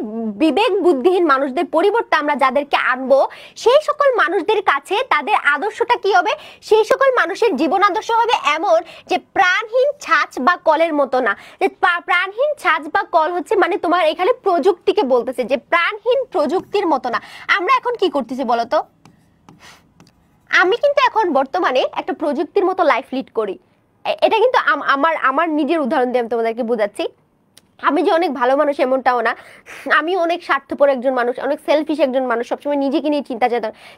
বিবেক বুদ্ধিহীন মানুষদের পরিবর্তে আমরা যাদেরকে আনবো, সেই সকল মানুষদের কাছে তাদের আদর্শটা কি হবে? সেই সকল মানুষের জীবন আদর্শ হবে এমন যে প্রাণহীন ছাঁচ বা কলের মতো না। যে প্রাণহীন ছাঁচ বা কল হচ্ছে মানে তোমার এখানে প্রযুক্তিকে বলতেছে যে প্রাণহীন প্রযুক্তির মতো না। আমরা এখন কি করতেছি বলতো, আমি কিন্তু এখন বর্তমানে একটা প্রযুক্তির মতো লাইফ লিড করি। এটা কিন্তু আমার নিজের উদাহরণ দিয়ে আমি তোমাদেরকে বোঝাচ্ছি। আমি যে অনেক ভালো মানুষ এমনটাও না, আমি অনেক স্বার্থপর একজন মানুষ, অনেক সেলফিশ একজন মানুষ, সবসময় নিজেকে নিয়ে চিন্তা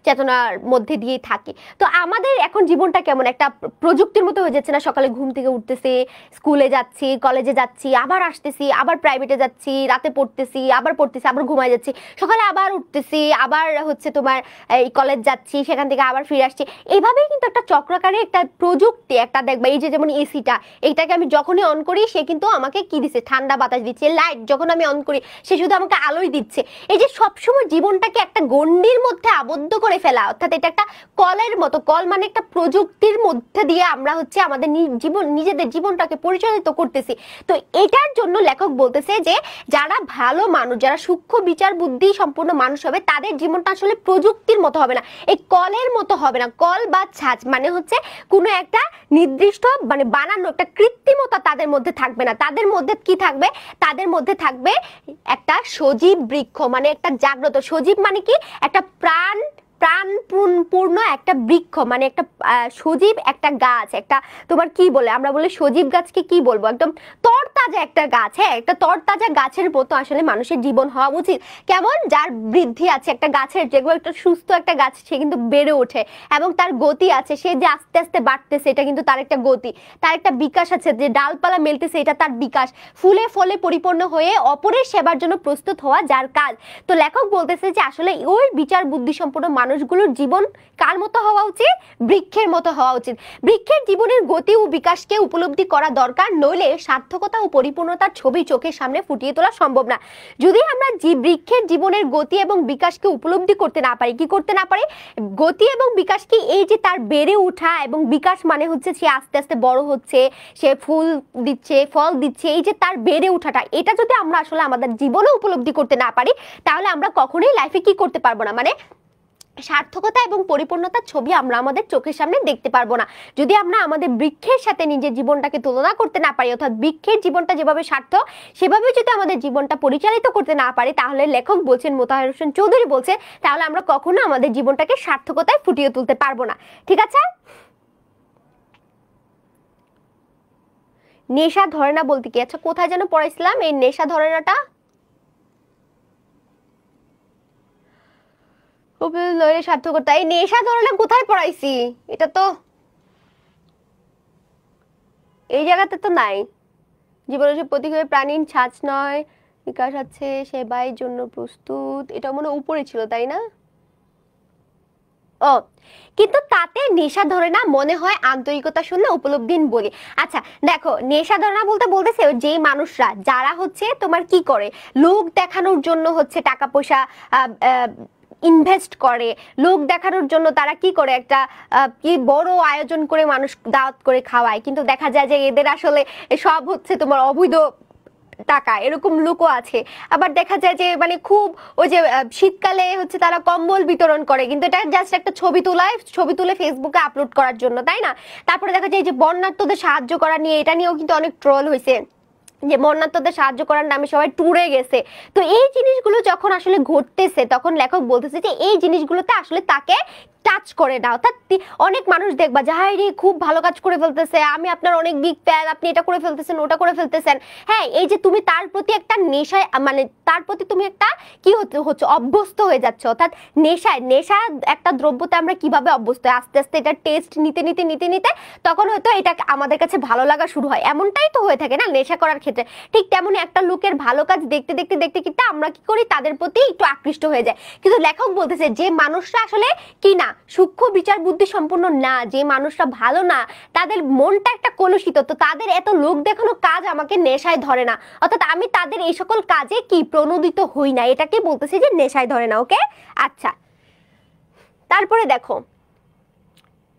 চেতনার মধ্যে দিয়ে থাকি। তো আমাদের এখন জীবনটা কেমন একটা প্রযুক্তির মতো হয়ে যাচ্ছে না? সকালে ঘুম থেকে উঠতেছি, স্কুলে যাচ্ছি, কলেজে যাচ্ছি, আবার আসতেছি, আবার প্রাইভেটে যাচ্ছি, রাতে পড়তেছি, আবার ঘুমায় যাচ্ছি, সকালে আবার উঠতেছি, আবার হচ্ছে তোমার এই কলেজ যাচ্ছি, সেখান থেকে আবার ফিরে আসছি। এইভাবেই কিন্তু একটা চক্রাকারে একটা প্রযুক্তি, একটা দেখবা এই যে যেমন এসিটা, এইটাকে আমি যখনই অন করি সে কিন্তু আমাকে কি দিচ্ছে, ঠান্ডা বাতাস দিচ্ছে। লাইট যখন আমি অন করি সে শুধু আমাকে আলোই দিচ্ছে। এই যে সবসময় জীবনটাকে একটা গণ্ডির মধ্যে আবদ্ধ করে ফেলা, অর্থাৎ এটা একটা কলের মতো, কল মানে একটা প্রযুক্তির মধ্যে দিয়ে আমরা হচ্ছে আমাদের নিজেদের জীবনটাকে পরিচালিত করতেছি। তো এটার জন্য লেখক বলতেছে যে যারা ভালো মানুষ, যারা সূক্ষ্ম বিচার বুদ্ধি সম্পূর্ণ মানুষ হবে, তাদের জীবনটা আসলে প্রযুক্তির মতো হবে না, এই কলের মতো হবে না। কল বা ছাঁচ মানে হচ্ছে কোনো একটা নির্দিষ্ট মানে বানানো একটা কৃত্রিমতা তাদের মধ্যে থাকবে না। তাদের মধ্যে কি থাকবে? তাদের মধ্যে থাকবে একটা সজীব বৃক্ষ, মানে একটা জাগ্রত, সজীব মানে কি, একটা প্রাণপূর্ণ একটা বৃক্ষ, মানে একটা সজীব একটা গাছ, একটা তোমার কি বলে, আমরা বলে সজীব গাছকে কি বলবো, একদম তরতাজা একটা গাছ। হ্যাঁ, একটা তরতাজা গাছের মতো আসলে মানুষের জীবন হওয়া উচিত। কেমন? যার বৃদ্ধি আছে, একটা গাছের যেগুলো একটা সুস্থ একটা গাছ, সে কিন্তু বেড়ে ওঠে এবং তার গতি আছে, সে যে আস্তে আস্তে বাড়তেছে এটা কিন্তু তার একটা গতি, তার একটা বিকাশ আছে, যে ডালপালা মেলতেছে এটা তার বিকাশ, ফুলে ফলে পরিপূর্ণ হয়ে অপরের সেবার জন্য প্রস্তুত হওয়া, যার কাজ। তো লেখক বলতেছে যে আসলে ওই বিচার বুদ্ধি সম্পন্ন মানুষগুলোর জীবন কার মতো হওয়া উচিত? বৃক্ষের মতো হওয়া উচিত। বৃক্ষের জীবনের গতি ও বিকাশকে উপলব্ধি করা দরকার, নইলে সার্থকতা ও পরিপূর্ণতার ছবি চোখের সামনে ফুটিয়ে তোলা সম্ভব না। যদি আমরা বৃক্ষের জীবনের গতি এবং বিকাশকে উপলব্ধি করতে না পারি, কি করতে না পারি? গতি এবং বিকাশ কি, এই যে তার বেড়ে ওঠা, এবং বিকাশ মানে হচ্ছে সে আস্তে আস্তে বড় হচ্ছে, সে ফুল দিচ্ছে, ফল দিচ্ছে, এই যে তার বেড়ে ওঠাটা, এটা যদি আমরা আসলে আমাদের জীবনে উপলব্ধি করতে না পারি, তাহলে আমরা কখনোই লাইফে কি করতে পারবো না, মানে সার্থকতা এবং পরিপূর্ণতার ছবি আমরা আমাদের চোখের সামনে দেখতে পারবো না যদি আমরা আমাদের বৃক্ষের সাথে নিজের জীবনটাকে তুলনা করতে না পারি, অর্থাৎ বৃক্ষের জীবনটা যেভাবে সার্থক সেভাবে যদি আমাদের জীবনটা পরিচালিত করতে না পারি, তাহলে লেখক বলছেন, মোতাহার হোসেন চৌধুরী বলছে, তাহলে আমরা কখনো আমাদের জীবনটাকে সার্থকতায় ফুটিয়ে তুলতে পারবো না। ঠিক আছে? নেশা ধরে না বলতে কি? আচ্ছা, কোথায় যেন পড়াইছিলাম এই নেশা ধরে নাটা? সার্থকতা, এই নেশা ধরে না কোথায় পড়াইছি? এটা তো এই জায়গাতে তো নাই। জীবনের প্রতীক হয়ে প্রাণীর ছাঁচ নয়, বিকাশ আছে সেবাই জন্য প্রস্তুত, এটা মনে উপরে ছিল তাই না? ও, কিন্তু তাতে নেশা ধরে না মনে হয় আন্তরিকতা শুনলে উপলব্ধি বলি। আচ্ছা দেখো, নেশা ধরে না বলতে বলতেছে যেই মানুষরা যারা হচ্ছে তোমার কি করে, লোক দেখানোর জন্য হচ্ছে টাকা পয়সা ইনভেস্ট করে, লোক দেখানোর জন্য তারা কি করে একটা কি বড় আয়োজন করে মানুষ দাওয়াত করে খাওয়ায়, কিন্তু দেখা যায় যে এদের আসলে সব হচ্ছে তোমার অবৈধ টাকা, এরকম লোকও আছে। আবার দেখা যায় যে মানে খুব ওই যে শীতকালে হচ্ছে তারা কম্বল বিতরণ করে, কিন্তু এটা জাস্ট একটা ছবি তুলে ফেসবুকে আপলোড করার জন্য, তাই না? তারপরে দেখা যায় যে বন্যার্থদের সাহায্য করা নিয়ে, এটা নিয়েও কিন্তু অনেক ট্রোল হয়েছে যে বন্যার্থদের সাহায্য করার নামে সবাই ট্যুরে গেছে। তো এই জিনিসগুলো যখন আসলে ঘটতেছে তখন লেখক বলতেছে যে এই জিনিসগুলোতে আসলে তাকে টাচ করে না। অর্থাৎ অনেক মানুষ দেখবা যে হাই রে খুব ভালো কাজ করে ফেলতেছে, আমি আপনার অনেক বিগ ফ্যান, আপনি এটা করে ফেলতেছেন ওটা করে ফেলতেছেন। হ্যাঁ, এই যে তুমি তার প্রতি একটা নেশায় মানে তার প্রতি তুমি একটা কি হচ্ছে অভ্যস্ত হয়ে যাচ্ছে। অর্থাৎ নেশা একটা দ্রব্যতে আমরা কিভাবে অভ্যস্ত হয়, আস্তে আস্তে এটা টেস্ট নিতে নিতে নিতে নিতে তখন হয়তো এটা আমাদের কাছে ভালো লাগা শুরু হয়। এমনটাই তো হয়ে থাকে না নেশা করার ক্ষেত্রে? ঠিক তেমনই একটা লোকের ভালো কাজ দেখতে দেখতে দেখতে কিন্তু আমরা কি করি, তাদের প্রতি একটু আকৃষ্ট হয়ে যায়। কিন্তু লেখক বলতেছে যে মানুষরা আসলে কি না, সূক্ষ্ম বিচার বুদ্ধি সম্পন্ন না, যে মানুষরা ভালো না, তাদের মনটা একটা কলুষিত, তো তাদের এত লোক দেখানো কাজ আমাকে নেশায় ধরে না। অর্থাৎ আমি তাদের এই সকল কাজে কি প্রণোদিত হই না, এটাকে বলতেছে যে নেশায় ধরে না। ওকে, আচ্ছা তারপরে দেখো,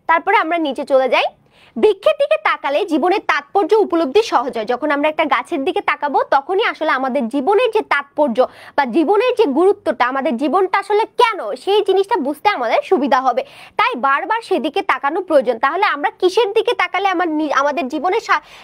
তারপরে আমরা নিচে চলে যাই। বৃক্ষের দিকে তাকালে জীবনের তাৎপর্য উপলব্ধি সহজ হয়। যখন আমরা একটা গাছের দিকে তাকাবো তখনই আসলে আমাদের জীবনের যে তাৎপর্য বা জীবনের যে গুরুত্বটা, আমাদের জীবনটা আসলে কেন, সেই জিনিসটা বুঝতে আমাদের সুবিধা হবে। তাই বারবার সেদিকে তাকানো প্রয়োজন। তাহলে আমরা কিসের দিকে তাকালে আমাদের জীবনের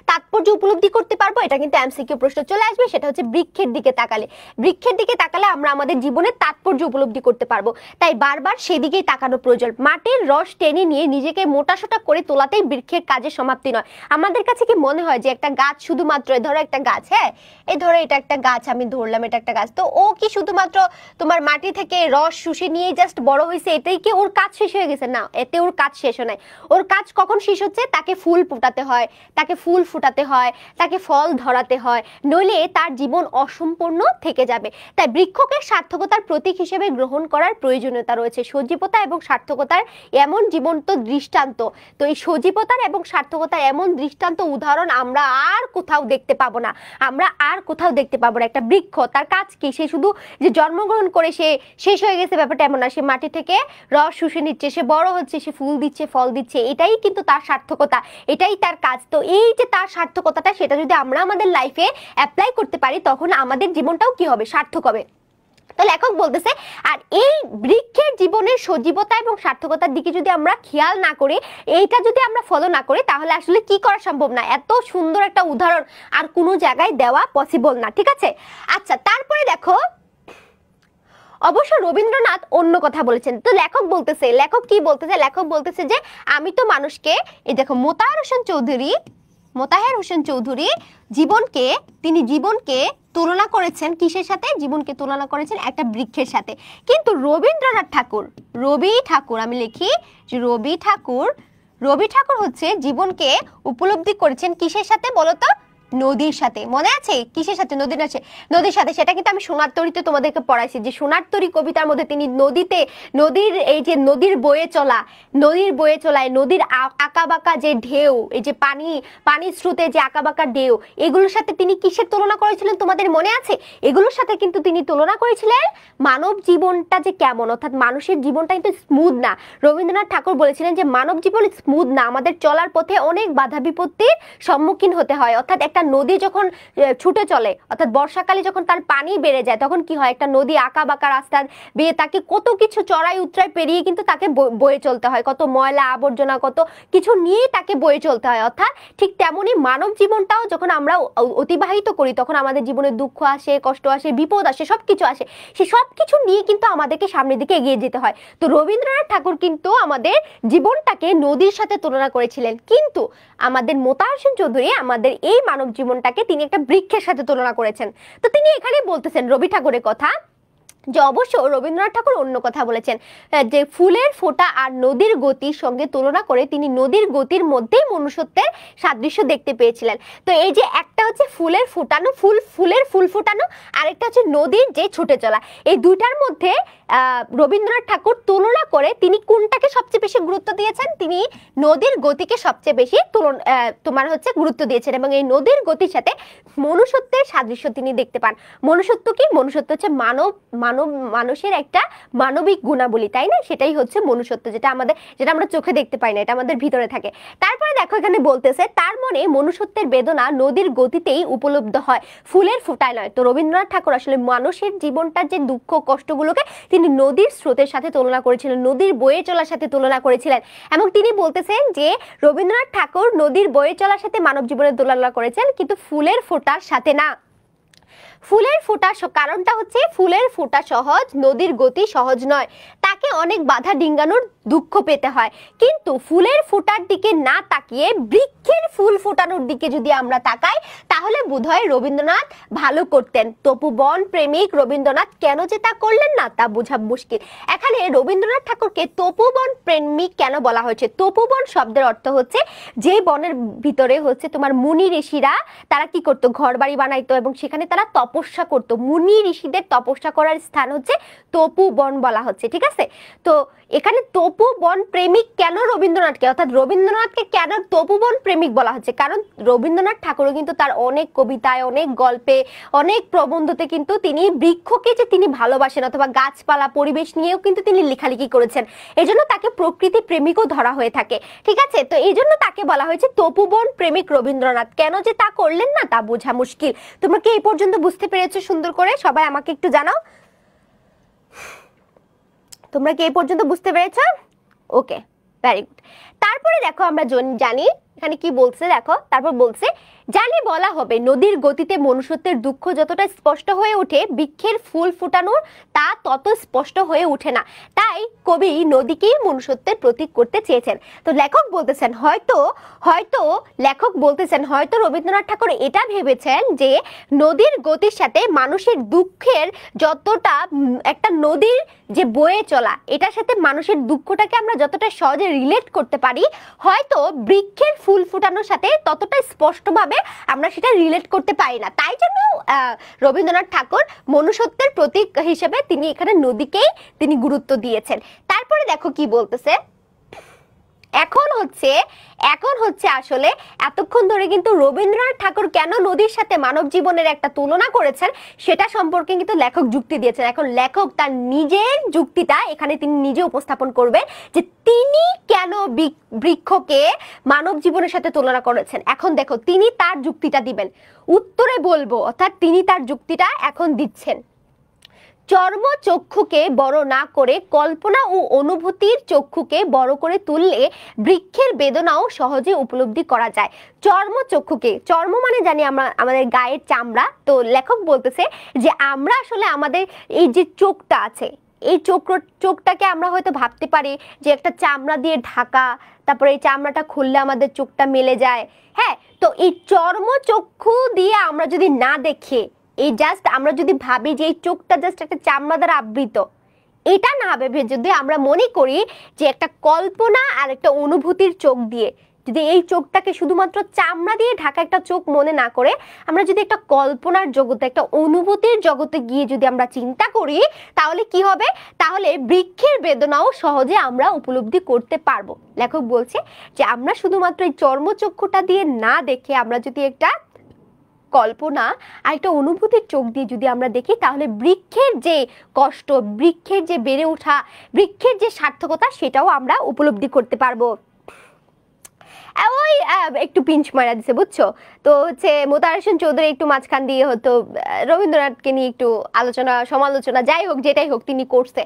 তাৎপর্য উপলব্ধি করতে পারবো? এটা কিন্তু এমসিকিউ প্রশ্ন চলে আসবে। সেটা হচ্ছে বৃক্ষের দিকে তাকালে। বৃক্ষের দিকে তাকালে আমরা আমাদের জীবনের তাৎপর্য উপলব্ধি করতে পারবো। তাই বারবার সেদিকেই তাকানো প্রয়োজন। মাটির রস টেনে নিয়ে নিজেকে মোটাসোটা করে তোলাতেই বৃক্ষের কাজের সমাপ্তি নয়। আমাদের কাছে কি মনে হয় যে একটা গাছ শুধুমাত্র, ধরো একটা গাছ, হ্যাঁ এই ধরো এটা একটা গাছ, আমি ধরলাম এটা একটা গাছ, তো ও কি শুধুমাত্র তোমার মাটি থেকে রস শুষে নিয়ে জাস্ট বড় হয়েছে, এটাই কি ওর কাজ শেষ হয়ে গেছে? না, এতে ওর কাজ শেষ হয় নাই। ওর কাজ কখন শেষ হচ্ছে? তাকে ফুল ফোটাতে হয়, তাকে ফুল ফোটাতে হয়, তাকে ফল ধরাতে হয়, নইলে তার জীবন অসম্পূর্ণ থেকে যাবে। তাই বৃক্ষকে সার্থকতার প্রতীক হিসেবে গ্রহণ করার প্রয়োজনীয়তা রয়েছে। সজীবতা এবং সার্থকতার এমন জীবন্ত দৃষ্টান্ত, তো এই সজীবতার এবং সার্থকতার এমন দৃষ্টান্ত উদাহরণ আমরা আর কোথাও দেখতে পাবো না। আমরা আর কোথাও দেখতে পাবো না। একটা বৃক্ষ, তার কাজ কি? সে শুধু যে জন্মগ্রহণ করে সে শেষ হয়ে গেছে ব্যাপারটা এমন না। সে মাটি থেকে রস শুষে নিচ্ছে, সে বড় হচ্ছে, সে ফুল দিচ্ছে, ফল দিচ্ছে, এটাই কিন্তু তার সার্থকতা, এটাই তার কাজ। তো এই যে তার সার্থকতাটা, সেটা যদি আমরা আমাদের লাইফে অ্যাপ্লাই করতে পারি তখন আমাদের জীবনটাও কি হবে? সার্থক হবে। তো লেখক বলতেছে আর এই বৃক্ষের জীবনের সজীবতা এবং সার্থকতার দিকে যদি আমরা খেয়াল না করি, এইটা যদি আমরা ফলো না করি, তাহলে আসলে কি করা সম্ভব না। এত সুন্দর একটা উদাহরণ আর কোনো জায়গায় দেওয়া পসিবল না। ঠিক আছে, আচ্ছা তারপরে দেখো, অবশ্য রবীন্দ্রনাথ অন্য কথা বলেছেন। তো লেখক কি বলতেছে? লেখক বলতেছে যে আমি তো মানুষকে, এই দেখো মোতাহার হোসেন চৌধুরী জীবনকে তুলনা করেছেন কিসের সাথে? জীবনকে তুলনা করেছেন একটা বৃক্ষের সাথে। কিন্তু রবি ঠাকুর আমি লিখি যে রবি ঠাকুর হচ্ছে জীবনকে উপলব্ধি করেছেন কিসের সাথে বলো তো? নদীর সাথে। মনে আছে কিসের সাথে? নদীর সাথে। সেটা কিন্তু আমি সোনার তরীতে তোমাদেরকে পড়াইছি যে সোনার তরী কবিতার মধ্যে তিনি নদীর এই যে নদীর বয়ে চলায় নদীর আঁকাবাঁকা যে ঢেউ, এই যে পানির স্রোতে যে আঁকাবাঁকা ঢেউ, এগুলোর সাথে তিনি কিসের তুলনা করেছিলেন তোমাদের মনে আছে? এগুলোর সাথে কিন্তু তিনি তুলনা করেছিলেন মানব জীবনটা যে কেমন, অর্থাৎ মানুষের জীবনটা কিন্তু স্মুথ না। রবীন্দ্রনাথ ঠাকুর বলেছিলেন যে মানব জীবন স্মুথ না, আমাদের চলার পথে অনেক বাধা বিপত্তির সম্মুখীন হতে হয়। অর্থাৎ একটা একটা নদী যখন ছুটে চলে, অর্থাৎ বর্ষাকালে যখন তার পানি বেড়ে যায়, তখন কি হয়, একটা নদী আঁকা বাঁকা রাস্তা বেয়ে তাকে কত কিছু চড়াই উতরাই পেরিয়ে কিন্তু তাকে বয়ে চলতে হয়, কত ময়লা আবর্জনা কত কিছু নিয়ে তাকে বয়ে চলতে হয়। অর্থাৎ ঠিক তেমনই মানব জীবনটাও যখন আমরা অতিবাহিত করি, তখন আমাদের জীবনে দুঃখ আসে, কষ্ট আসে, বিপদ আসে, সবকিছু আসে, সে সবকিছু নিয়ে কিন্তু আমাদেরকে সামনের দিকে এগিয়ে যেতে হয়। তো রবীন্দ্রনাথ ঠাকুর কিন্তু আমাদের জীবনটাকে নদীর সাথে তুলনা করেছিলেন, কিন্তু আমাদের মোতাহার হোসেন চৌধুরী আমাদের এই মানব জীবনটাকে তিনি একটা বৃক্ষের সাথে তুলনা করেছেন। তো তিনি এখানে বলতেছেন রবি ঠাকুরের কথা, যে অবশ্য রবীন্দ্রনাথ ঠাকুর অন্য কথা বলেছেন, যে ফুলের ফোঁটা আর নদীর গতির সঙ্গে তুলনা করে তিনি নদীর গতির মধ্যেই মনুষ্যত্বের সাদৃশ্য দেখতে পেয়েছিলেন। তো এই যে একটা হচ্ছে ফুলের ফোটানো, ফুলের ফুল ফোটানো, আরেকটা হচ্ছে নদীর যে ছুটে চলা, এই দুইটার মধ্যে রবীন্দ্রনাথ ঠাকুর তুলনা করে তিনি কোনটাকে সবচেয়ে বেশি গুরুত্ব দিয়েছেন, তিনি নদীর গতিকে সবচেয়ে বেশি তোমার হচ্ছে গুরুত্ব দিয়েছেন, এবং এই নদীর গতির সাথে মনুষ্যত্বের সাদৃশ্য তিনি দেখতে পান। মনুষ্যত্ব কি? মনুষ্যত্ব হচ্ছে মানুষের একটা মানবিক গুণাবলী, তাই না? সেটাই হচ্ছে মনুষ্যত্ব, যেটা আমরা চোখে দেখতে পাই না, এটা আমাদের ভিতরে থাকে। তারপরে দেখো এখানে বলতেছে, তার মনে মনুষ্যত্বের বেদনা নদীর গতিতেই উপলব্ধ হয়, ফুলের ফোঁটায় নয়। তো রবীন্দ্রনাথ ঠাকুর আসলে মানুষের জীবনটার যে দুঃখ কষ্টগুলোকে তিনি নদীর স্রোতের সাথে তুলনা করেছিলেন, নদীর বয়ে চলার সাথে তুলনা করেছিলেন, এবং তিনি বলতেছেন যে রবীন্দ্রনাথ ঠাকুর নদীর বয়ে চলার সাথে মানব জীবনের তুলনা করেছেন, কিন্তু ফুলের ফোঁটার সাথে না। ফুলের ফোঁটা, কারণটা হচ্ছে ফুলের ফোঁটা সহজ, নদীর গতি সহজ নয়, তাকে অনেক বাধা ডিঙ্গানোর দুঃখ পেতে হয়। কিন্তু ফুলের ফোঁটার দিকে না তাকিয়ে বৃক্ষের ফুল ফোটানোর দিকে যদি আমরা তাকাই, তাহলে বোধহয় রবীন্দ্রনাথ ভালো করতেন। তপোবন প্রেমিক রবীন্দ্রনাথ কেন যে তা করলেন না, তা বোঝা মুশকিল। এখানে রবীন্দ্রনাথ ঠাকুরকে তপোবন প্রেমিক কেন বলা হয়েছে? তপোবন শব্দের অর্থ হচ্ছে যে বনের ভিতরে হচ্ছে তোমার মুনি ঋষিরা তারা কি করতো, ঘর বাড়ি বানাইতো, এবং সেখানে তারা তপস্যা করতো। মুনি ঋষিদের তপস্যা করার স্থান হচ্ছে তপোবন বলা হচ্ছে, ঠিক আছে? তো এখানে তপোবন প্রেমিক কেন রবীন্দ্রনাথকে, অর্থাৎ রবীন্দ্রনাথকে কেন তপোবন প্রেমিক বলা হচ্ছে? কারণ রবীন্দ্রনাথ ঠাকুরও কিন্তু তার অনেক কবিতায়, অনেক গল্পে, অনেক প্রবন্ধতে কিন্তু তিনি বৃক্ষকে যে তিনি ভালোবাসেন, অথবা গাছপালা পরিবেশ নিয়েও কিন্তু তিনি লেখালেখি করেছেন, এই জন্য তাকে প্রকৃতি প্রেমিকও ধরা হয়ে থাকে, ঠিক আছে? তো এই জন্য তাকে বলা হয়েছে তপোবন প্রেমিক রবীন্দ্রনাথ। কেন যে তা করলেন না, তা বোঝা মুশকিল। তোমরা কি এই পর্যন্ত বুঝতে পেরেছো সুন্দর করে? সবাই আমাকে একটু জানাও, তোমরা কি এই পর্যন্ত বুঝতে পেরেছো? ওকে, ভেরি গুড। তারপরে দেখো আমরা জানি এখানে কি বলছে, দেখো তারপর বলছে, জানি বলা হবে নদীর গতিতে মনুষ্যত্বের দুঃখ যতটা স্পষ্ট হয়ে ওঠে, বৃক্ষের ফুল ফোটানোর তা তত স্পষ্ট হয়ে ওঠে না। তাই কবি নদীকেই মনুষ্যত্বের প্রতীক করতে চেয়েছেন। তো লেখক বলতেছেন হয়তো রবীন্দ্রনাথ ঠাকুর এটা ভেবেছেন যে নদীর গতির সাথে মানুষের দুঃখের যতটা, একটা নদীর যে বয়ে চলা, এটার সাথে মানুষের দুঃখটাকে আমরা যতটা সহজে রিলেট করতে পারি, হয়তো বৃক্ষের ফুল ফোটানোর সাথে ততটা স্পষ্টভাবে আমরা সেটা রিলেট করতে পারি না। তাই জন্য রবীন্দ্রনাথ ঠাকুর মনুষ্যত্বের প্রতীক হিসেবে তিনি এখানে নদীকেই তিনি গুরুত্ব দিয়েছেন। তারপরে দেখো কি বলতেছে, এখন হচ্ছে আসলে এতক্ষণ ধরে কিন্তু রবীন্দ্রনাথ ঠাকুর কেন নদীর সাথে মানব জীবনের একটা তুলনা করেছেন সেটা সম্পর্কে কিন্তু লেখক যুক্তি দিয়েছেন। এখন লেখক তার নিজের যুক্তিটা এখানে তিনি নিজে উপস্থাপন করবেন, যে তিনি কেন বৃক্ষকে মানব জীবনের সাথে তুলনা করেছেন। এখন দেখো তিনি তার যুক্তিটা দিবেন, উত্তরে বলবো, অর্থাৎ তিনি তার যুক্তিটা এখন দিচ্ছেন। চর্ম চক্ষুকে বড় না করে কল্পনা ও অনুভূতির চক্ষুকে বড় করে তুললে বৃক্ষের বেদনাও সহজে উপলব্ধি করা যায়। চর্ম চক্ষুকে, চর্ম মানে জানি আমরা আমাদের গায়ের চামড়া। তো লেখক বলতেছে যে আমরা আসলে আমাদের এই যে চোখটা আছে, এই চোখটাকে আমরা হয়তো ভাবতে পারি যে একটা চামড়া দিয়ে ঢাকা, তারপরে এই চামড়াটা খুললে আমাদের চোখটা মেলে যায়। হ্যাঁ, তো এই চর্ম চক্ষু দিয়ে আমরা যদি না দেখি, এই জাস্ট আমরা যদি ভাবি যে এই চোখটা জাস্ট একটা চামড়া দ্বারা আবৃত, এটা না ভেবে যদি আমরা মনে করি যে একটা কল্পনা আর একটা অনুভূতির চোখ দিয়ে, যদি এই চোখটাকে শুধুমাত্র চামড়া দিয়ে ঢাকা একটা চোখ মনে না করে আমরা যদি একটা কল্পনার জগতে, একটা অনুভূতির জগতে গিয়ে যদি আমরা চিন্তা করি, তাহলে কি হবে? তাহলে বৃক্ষের বেদনাও সহজে আমরা উপলব্ধি করতে পারবো। লেখক বলছে যে আমরা শুধুমাত্র এই চর্মচক্ষুটা দিয়ে না দেখে আমরা যদি একটা কল্পনা আর একটা অনুভূতির চোখ দিয়ে যদি আমরা দেখি, তাহলে বৃক্ষের যে কষ্ট, বৃক্ষের যে বেড়ে ওঠা, বৃক্ষের যে সার্থকতা, সেটাও আমরা উপলব্ধি করতে পারবো। ওই একটু পিঞ্চ মারা দিছে বুঝছো। তো হচ্ছে মোতাহার হোসেন চৌধুরী একটু মাঝখান দিয়ে হতো রবীন্দ্রনাথকে নিয়ে একটু আলোচনা সমালোচনা যাই হোক যেটাই হোক তিনি করছে।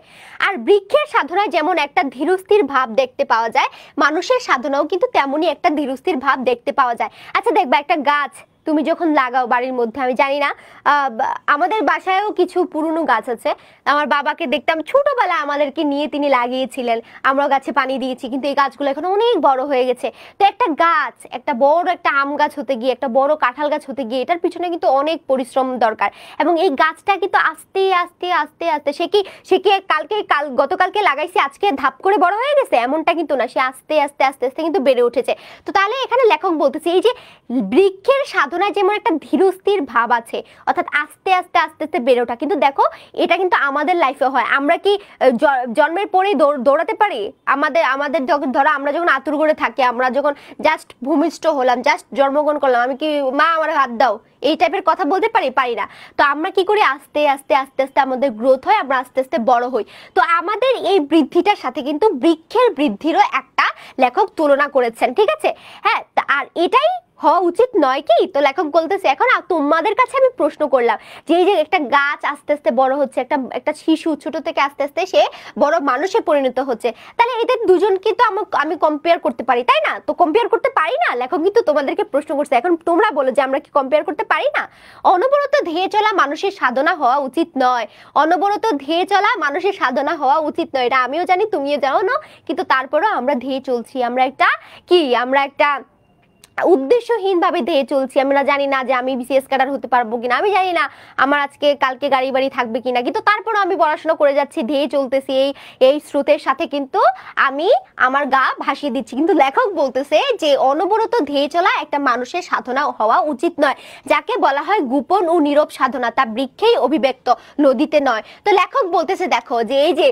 আর বৃক্ষের সাধনায় যেমন একটা ধীরস্থির ভাব দেখতে পাওয়া যায়, মানুষের সাধনাও কিন্তু তেমনই একটা ধীরস্থির ভাব দেখতে পাওয়া যায়। আচ্ছা দেখবা একটা গাছ তুমি যখন লাগাও বাড়ির মধ্যে, আমি জানি না আমাদের বাসায়ও কিছু পুরনো গাছ আছে, আমার বাবাকে দেখতাম ছোটবেলা আমাদেরকে নিয়ে তিনি লাগিয়েছিলেন, আমরা গাছে পানি দিয়েছি, কিন্তু এই গাছগুলো এখন অনেক বড় হয়ে গেছে। তো একটা গাছ, একটা বড় একটা আম গাছ হতে গিয়ে, একটা বড় কাঁঠাল গাছ হতে গিয়ে এটার পিছনে কিন্তু অনেক পরিশ্রম দরকার। এবং এই গাছটা কিন্তু আস্তে আস্তে আস্তে আস্তে সে কি গতকালকে লাগাইছে আজকে ধাপ করে বড় হয়ে গেছে এমনটা কিন্তু না, সে আস্তে আস্তে আস্তে আস্তে কিন্তু বেড়ে উঠেছে। তো তাহলে এখানে লেখক বলতেছে এই যে বৃক্ষের সাধনায় যেমন একটা ধীরস্থির ভাব আছে, অর্থাৎ আস্তে আস্তে আস্তে আস্তে বেড়ে ওঠা। কিন্তু দেখো এটা কিন্তু আমাদের লাইফে হয়। আমরা কি জন্মের পরেই দৌড়াতে পারি? আমাদের যখন ধরো আমরা যখন আতুর করে থাকি, আমরা যখন জাস্ট ভূমিষ্ঠ হলাম, জাস্ট জন্মগ্রহণ করলাম, আমি কি মা আমার হাত দাও এই টাইপের কথা বলতে পারি না। তো আমরা কি করি আস্তে আস্তে আস্তে আস্তে আমাদের গ্রোথ হয়, আমরা আস্তে আস্তে বড় হই। তো আমাদের এই বৃদ্ধিটার সাথে কিন্তু বৃক্ষের বৃদ্ধিরও একটা লেখক তুলনা করেছেন, ঠিক আছে? হ্যাঁ, আর এটাই হওয়া উচিত নয় কি? তো লেখক বলতেছে এখন তোমাদের কাছে আমি প্রশ্ন করলাম যে এই যে একটা গাছ আস্তে আস্তে বড় হচ্ছে, একটা শিশু ছোট থেকে আস্তে আস্তে সে বড় মানুষে পরিণত হচ্ছে, তাহলে এদের দুজন কিন্তু আমি কম্পেয়ার করতে পারি, তাই না? তো কম্পেয়ার করতে পারি না, লেখক কিন্তু তোমাদেরকে প্রশ্ন করছে, এখন তোমরা বলো যে আমরা কি কম্পেয়ার করতে পারি না? অনবরত ধেয়ে চলা মানুষের সাধনা হওয়া উচিত নয়, অনবরত ধেয়ে চলা মানুষের সাধনা হওয়া উচিত নয়, এটা আমিও জানি তুমিও জানো না, কিন্তু তারপরেও আমরা ধেয়ে চলছি, আমরা একটা উদ্দেশ্যহীন ভাবে ধেয়ে চলছি। আমরা জানি না যে আমি বিসিএস ক্যাডার হতে পারবো কিনা, আমি জানি না আমার আজকে কালকে গাড়ি বাড়ি থাকবে কিনা, কিন্তু তারপরও আমি পড়াশোনা করে যাচ্ছি, ধেয়ে চলতেছি এই স্রোতের সাথে, কিন্তু আমি আমার গা ভাসিয়ে দিচ্ছি। কিন্তু লেখক বলতেছে যে অনবরত ধেয়ে চলা একটা মানুষের সাধনা হওয়া উচিত নয়, যাকে বলা হয় গোপন ও নীরব সাধনা, তা বৃক্ষেই অভিব্যক্ত, নদীতে নয়। তো লেখক বলতেছে দেখো যে এই যে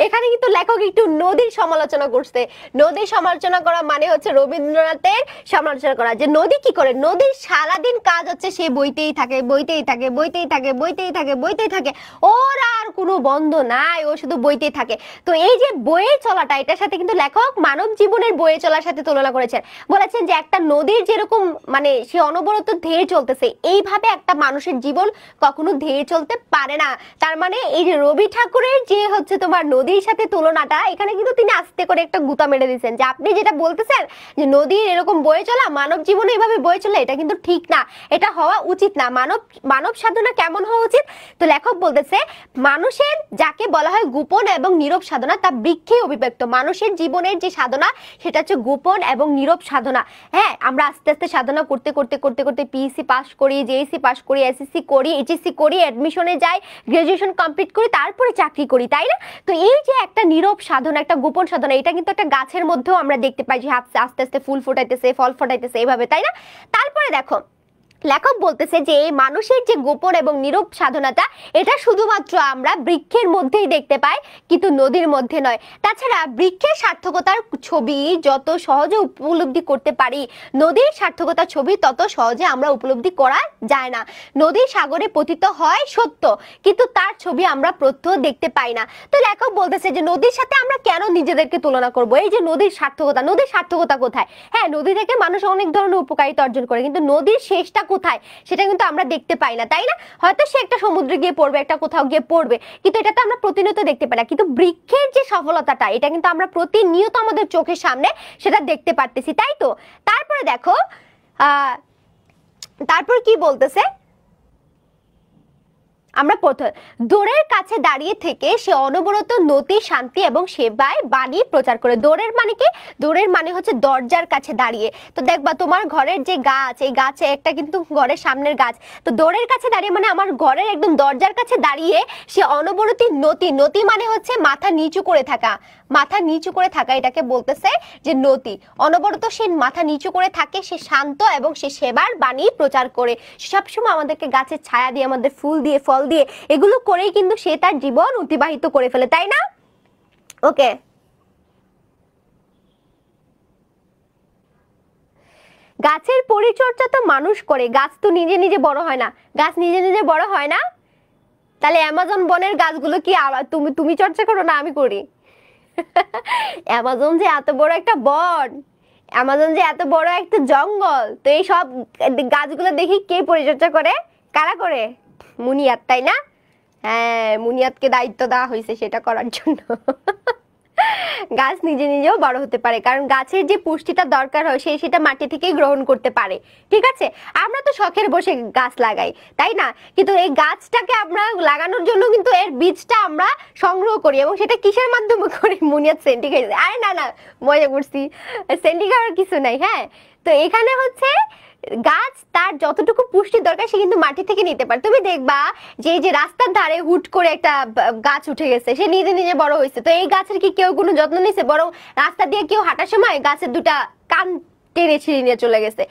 এখানে কিন্তু লেখক একটু নদীর সমালোচনা করছে। নদীর সমালোচনা করা মানে হচ্ছে রবীন্দ্রনাথের সমালোচনা করা, যে নদী কি করে, নদীর সারাদিন কাজ হচ্ছে সে বইতেই থাকে বইতেই থাকে বইতেই থাকে বইতেই থাকে বইতেই থাকে, ওর আর কোনো বন্ধ নাই, ও শুধু বইতেই থাকে। তো এই যে বয়ে চলাটা, এটার সাথে কিন্তু লেখক মানব জীবনের বয়ে চলার সাথে তুলনা করেছেন, বলেছেন যে একটা নদীর যেরকম মানে সে অনবরত ধেয়ে চলতেছে, এইভাবে একটা মানুষের জীবন কখনো ধেয়ে চলতে পারে না। তার মানে এই যে রবি ঠাকুরের যে হচ্ছে তোমার নদীর সাথে তুলনাটা, এখানে কিন্তু তিনি আস্তে করে একটা গুতা মেরে দিচ্ছেন যে আপনি যেটা বলতেছেন যে নদীর এরকম বয়ে চলা, মানব জীবনে এইভাবে বয়ে চলে, এটা কিন্তু ঠিক না, এটা হওয়া উচিত না। মানব সাধনা কেমন হওয়া উচিত? তো লেখক বলতেছে মানুষের যাকে বলা হয় গোপন এবং নীরব সাধনা, তা বৃক্ষে অভিব্যক্ত। মানুষের জীবনের যে সাধনা সেটা হচ্ছে গোপন এবং নীরব সাধনা। হ্যাঁ, আমরা আস্তে আস্তে সাধনা করতে করতে করতে করতে পিইসি পাস করি, জেএসসি পাস করি, এসএসসি করি, এইচএসসি করি, অ্যাডমিশনে যাই, গ্রাজুয়েশন কমপ্লিট করি, তারপরে চাকরি করি, তাই না? তো এই যে একটা নীরব সাধনা, একটা গোপন সাধনা, এটা কিন্তু একটা গাছের মধ্যেও আমরা দেখতে পাই যে আস্তে আস্তে ফুল ফোটাইতেছে, ফল ফোটাইতেছে, এইভাবে, তাই না? তারপরে দেখো লেখক বলতেছে যে এই মানুষের যে গোপন এবং নীরব সাধনাটা, এটা শুধুমাত্র আমরা বৃক্ষের মধ্যেই দেখতে পাই, কিন্তু নদীর মধ্যে নয়। তাছাড়া বৃক্ষের সার্থকতার ছবি যত সহজে উপলব্ধি করতে পারি, নদীর সার্থকতার ছবি তত সহজে আমরা উপলব্ধি করা যায় না। নদী সাগরে পতিত হয় সত্য, কিন্তু তার ছবি আমরা প্রত্যহ দেখতে পাই না। তো লেখক বলতেছে যে নদীর সাথে আমরা কেন নিজেদেরকে তুলনা করব? এই যে নদীর সার্থকতা কোথায়? হ্যাঁ, নদী থেকে মানুষ অনেক ধরনের উপকারিতা অর্জন করে, কিন্তু নদীর শেষটা কোথায় সেটা কিন্তু আমরা দেখতে পাই না, তাই না? হয়তো সে একটা সমুদ্রে গিয়ে পড়বে, একটা কোথাও গিয়ে পড়বে, কিন্তু এটা তো আমরা প্রতিনিয়ত দেখতে পাই না। কিন্তু বৃক্ষের যে সফলতাটা, এটা কিন্তু আমরা প্রতিনিয়ত আমাদের চোখের সামনে সেটা দেখতে পারতেছি, তাই তো? তারপরে দেখো তারপর কি বলতেছে, আমরা দৌড়ের কাছে দাঁড়িয়ে থেকে সে অনবরত নতি শান্তি এবং সেবায় বাণী প্রচার করে। দৌড়ের মানে কি? দৌড়ের মানে হচ্ছে দরজার কাছে দাঁড়িয়ে। তো দেখবা তোমার ঘরের যে গাছ, এই গাছে একটা কিন্তু ঘরের সামনের গাছ, তো দৌড়ের কাছে দাঁড়িয়ে মানে আমার ঘরের একদম দরজার কাছে দাঁড়িয়ে সে অনবরত নতি মানে হচ্ছে মাথা নিচু করে থাকা, মাথা নিচু করে থাকা, এটাকে বলতেছে যে নতি। অনবরত সে মাথা নিচু করে থাকে, সে শান্ত এবং সে সেবার বাণী প্রচার করে। সবসময় আমাদেরকে গাছের ছায়া দিয়ে, আমাদের ফুল দিয়ে, ফল দিয়ে, এগুলো করেই কিন্তু সে তার জীবন অতিবাহিত করে ফেলে, তাই না? ওকে, গাছের পরিচর্যা তো মানুষ করে, গাছ তো নিজে নিজে বড় হয় না। গাছ নিজে নিজে বড় হয় না, তাহলে অ্যামাজন বনের গাছগুলো কি তুমি চর্চা করো না আমি করি? অ্যামাজন যে এত বড় একটা বন, অ্যামাজন যে এত বড় একটা জঙ্গল, তো এই সব গাছগুলো দেখি কে পরিচর্যা করে? কারা করে? মুনিয়াত, তাই না? হ্যাঁ, মুনিয়াতকে দায়িত্ব দেওয়া হয়েছে সেটা করার জন্য। গাছ নিজে নিজেও বড় হতে পারে, কারণ গাছের যে পুষ্টিটা দরকার হয় সেটা মাটি থেকেই গ্রহণ করতে পারে। ঠিক আছে, আমরা তো শখের বসে গাছ লাগাই, তাই না? কিন্তু এই গাছটাকে আমরা লাগানোর জন্য কিন্তু এর বীজটা আমরা সংগ্রহ করি, এবং সেটা কিসের মাধ্যমে করি? মুনিয়াত সেন্টি খাইছে। আরে না না, মজা করছি, সেন্টি খাওয়ার কিছু নাই। হ্যাঁ, তো এখানে হচ্ছে গাছ তার যতটুকু পুষ্টি দরকার সে কিন্তু মাটি থেকে নিতে পারে। তুমি দেখবা যে এই যে রাস্তার ধারে হুট করে একটা গাছ উঠে গেছে, সে নিজে নিজে বড় হয়েছে, তো এই গাছের কি কেউ কোনো যত্ন নিছে? বরং রাস্তা দিয়ে কেউ হাঁটার সময় গাছের দুটা কান টেনে ছিঁড়ে নিয়ে চলে গেছে,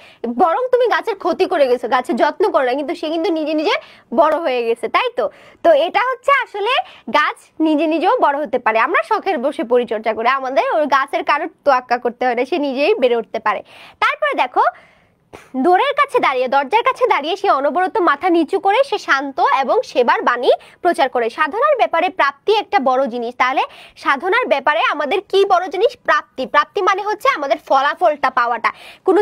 বরং তুমি গাছের ক্ষতি করে গেছো, গাছের যত্ন করো না, কিন্তু সে কিন্তু নিজে নিজে বড় হয়ে গেছে, তাই তো? তো এটা হচ্ছে আসলে গাছ নিজে নিজেও বড় হতে পারে, আমরা শখের বসে পরিচর্যা করে, আমাদের ওই গাছের কারোর তোয়াক্কা করতে হয় না, সে নিজেই বেড়ে উঠতে পারে। তারপরে দেখো, দরজার কাছে দাঁড়িয়ে সে অনবরত মাথা নিচু করে সে শান্ত এবং সেবার বাণী প্রচার করে। সাধনার ব্যাপারে প্রাপ্তি একটা বড় জিনিস। তাহলে সাধনার ব্যাপারে আমাদের কি বড় জিনিস? প্রাপ্তি। প্রাপ্তি মানে হচ্ছে আমাদের ফলাফলটা পাওয়াটা।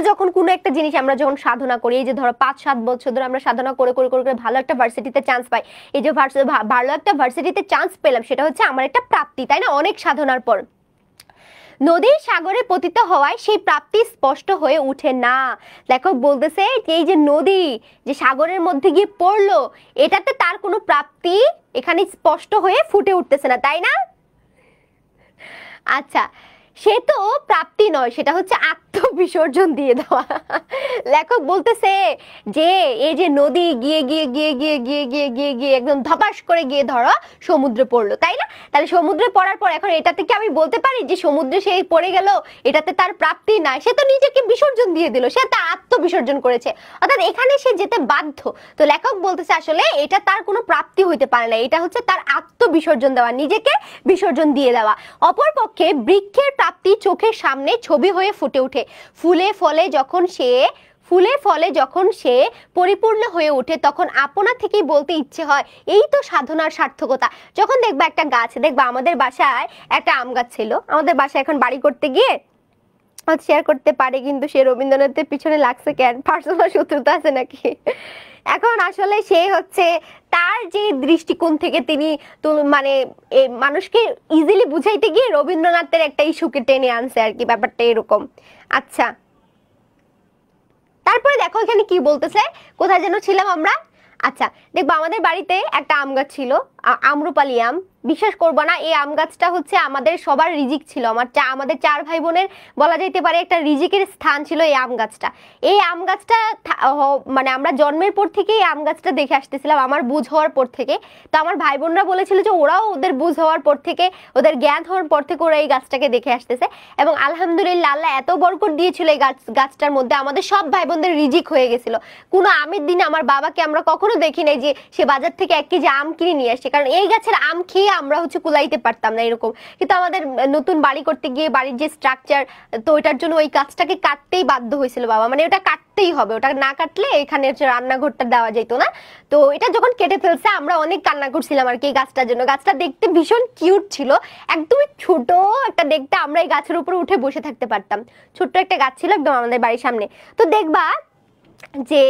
যখন কোনো একটা জিনিস আমরা যখন সাধনা করি, এই যে ধরো 5-7 বছর ধরে আমরা সাধনা করে করে করে করে ভালো একটা ভার্সিটিতে চান্স পাই, এই যে ভালো একটা ভার্সিটিতে চান্স পেলাম, সেটা হচ্ছে আমার একটা প্রাপ্তি, তাই না? অনেক সাধনার পর। নদীর সাগরে পতিত হওয়ায় সেই প্রাপ্তি স্পষ্ট হয়ে উঠে না। লেখক বলতেছে যে এই যে নদী যে সাগরের মধ্যে গিয়ে পড়লো, এটাতে তার কোনো প্রাপ্তি এখানে স্পষ্ট হয়ে ফুটে উঠতেছে না, তাই না? আচ্ছা, সে তো প্রাপ্তি নয়, সেটা হচ্ছে আত্মবিসর্জন দিয়ে দেওয়া। লেখক বলতেছে যে এই যে নদী গিয়ে গিয়ে গিয়ে গিয়ে গিয়ে গিয়ে গিয়ে গিয়ে একদম ধপাস করে গিয়ে ধরো সমুদ্রে পড়লো, তাই না? তাহলে সমুদ্রে পড়ার পর এখন এটাতে কি আমি বলতে পারি যে সমুদ্রে সে পড়ে গেল, এটাতে তার প্রাপ্তি নাই? সে তো নিজেকে বিসর্জন দিয়ে দিল, সে তার আত্মবিসর্জন করেছে, অর্থাৎ এখানে সে যেতে বাধ্য। তো লেখক বলতেছে আসলে এটা তার কোনো প্রাপ্তি হইতে পারে না, এটা হচ্ছে তার আত্মবিসর্জন দেওয়া, নিজেকে বিসর্জন দিয়ে দেওয়া। অপরপক্ষে বৃক্ষের প্রাপ্তি চোখের সামনে ছবি হয়ে ফুটে ওঠে। ফুলে ফলে যখন সে পরিপূর্ণ হয়ে ওঠে, তখন আপনা থেকেই বলতে ইচ্ছে হয় এই তো সাধনার সার্থকতা। যখন দেখবা একটা গাছ, দেখবা আমাদের বাসায় একটা আম গাছ ছিল, আমাদের বাসায় এখন বাড়ি করতে গিয়ে শেয়ার করতে পারে, কিন্তু সে রবীন্দ্রনাথের পিছনে লাগছে কেন? পার্সোনাল শত্রুতা আছে নাকি? এখন আসলে সে হচ্ছে তার যে দৃষ্টিকোণ থেকে তিনি মানে মানুষকে ইজিলি বুঝাইতে গিয়ে রবীন্দ্রনাথের একটা ইস্যুকে টেনে আনছে আর কি, ব্যাপারটা এরকম। আচ্ছা, তারপরে দেখো এখানে কি বলতেছে, কোথায় যেন ছিলাম আমরা। আচ্ছা, দেখবো আমাদের বাড়িতে একটা আম গাছ ছিল, আম্রপালি আম। বিশ্বাস করবো না, এই আম গাছটা হচ্ছে আমাদের সবার রিজিক ছিল, আমাদের 4 ভাই বোনের বলা যেতে পারে একটা রিজিকের স্থান ছিল এই আম গাছটা। এই আম গাছটা মানে আমরা জন্মের পর থেকে এই আম গাছটা দেখে আসতেছিলাম, আমার বুঝ হওয়ার পর থেকে। তো আমার ভাই বোনরা বলেছিল যে ওরাও ওদের বুঝ হওয়ার পর থেকে, ওদের জ্ঞান হওয়ার পর থেকে ওরা এই গাছটাকে দেখে আসতেছে, এবং আলহামদুলিল্লাহ আল্লাহ এত বরকত দিয়েছিল এই গাছটার মধ্যে, আমাদের সব ভাই বোনদের রিজিক হয়ে গেছিল। কোনো আমের দিনে আমার বাবাকে আমরা কখনো দেখি নাই যে সে বাজার থেকে 1 কেজি আম কিনে নিয়ে আসছে, কারণ এই গাছের আম খেয়ে আমরা হচ্ছে কুলাইতে পারতাম না এরকম। কিন্তু আমাদের নতুন বাড়ি করতে গিয়ে বাড়ির যে স্ট্রাকচার, তো ওইটার জন্য ওই গাছটাকে কাটতেই বাধ্য হয়েছিল বাবা, মানে ওটা কাটতেই হবে, ওটা না কাটলে এখানে হচ্ছে রান্নাঘরটা দেওয়া যেত না। তো এটা যখন কেটে ফেলছে আমরা অনেক কান্না করছিলাম আর কি এই গাছটার জন্য। গাছটা দেখতে ভীষণ কিউট ছিল, একদমই ছোট একটা দেখতে, আমরা এই গাছের উপরে উঠে বসে থাকতে পারতাম। ছোট্ট একটা গাছ ছিল একদম আমাদের বাড়ির সামনে। তো দেখবা যে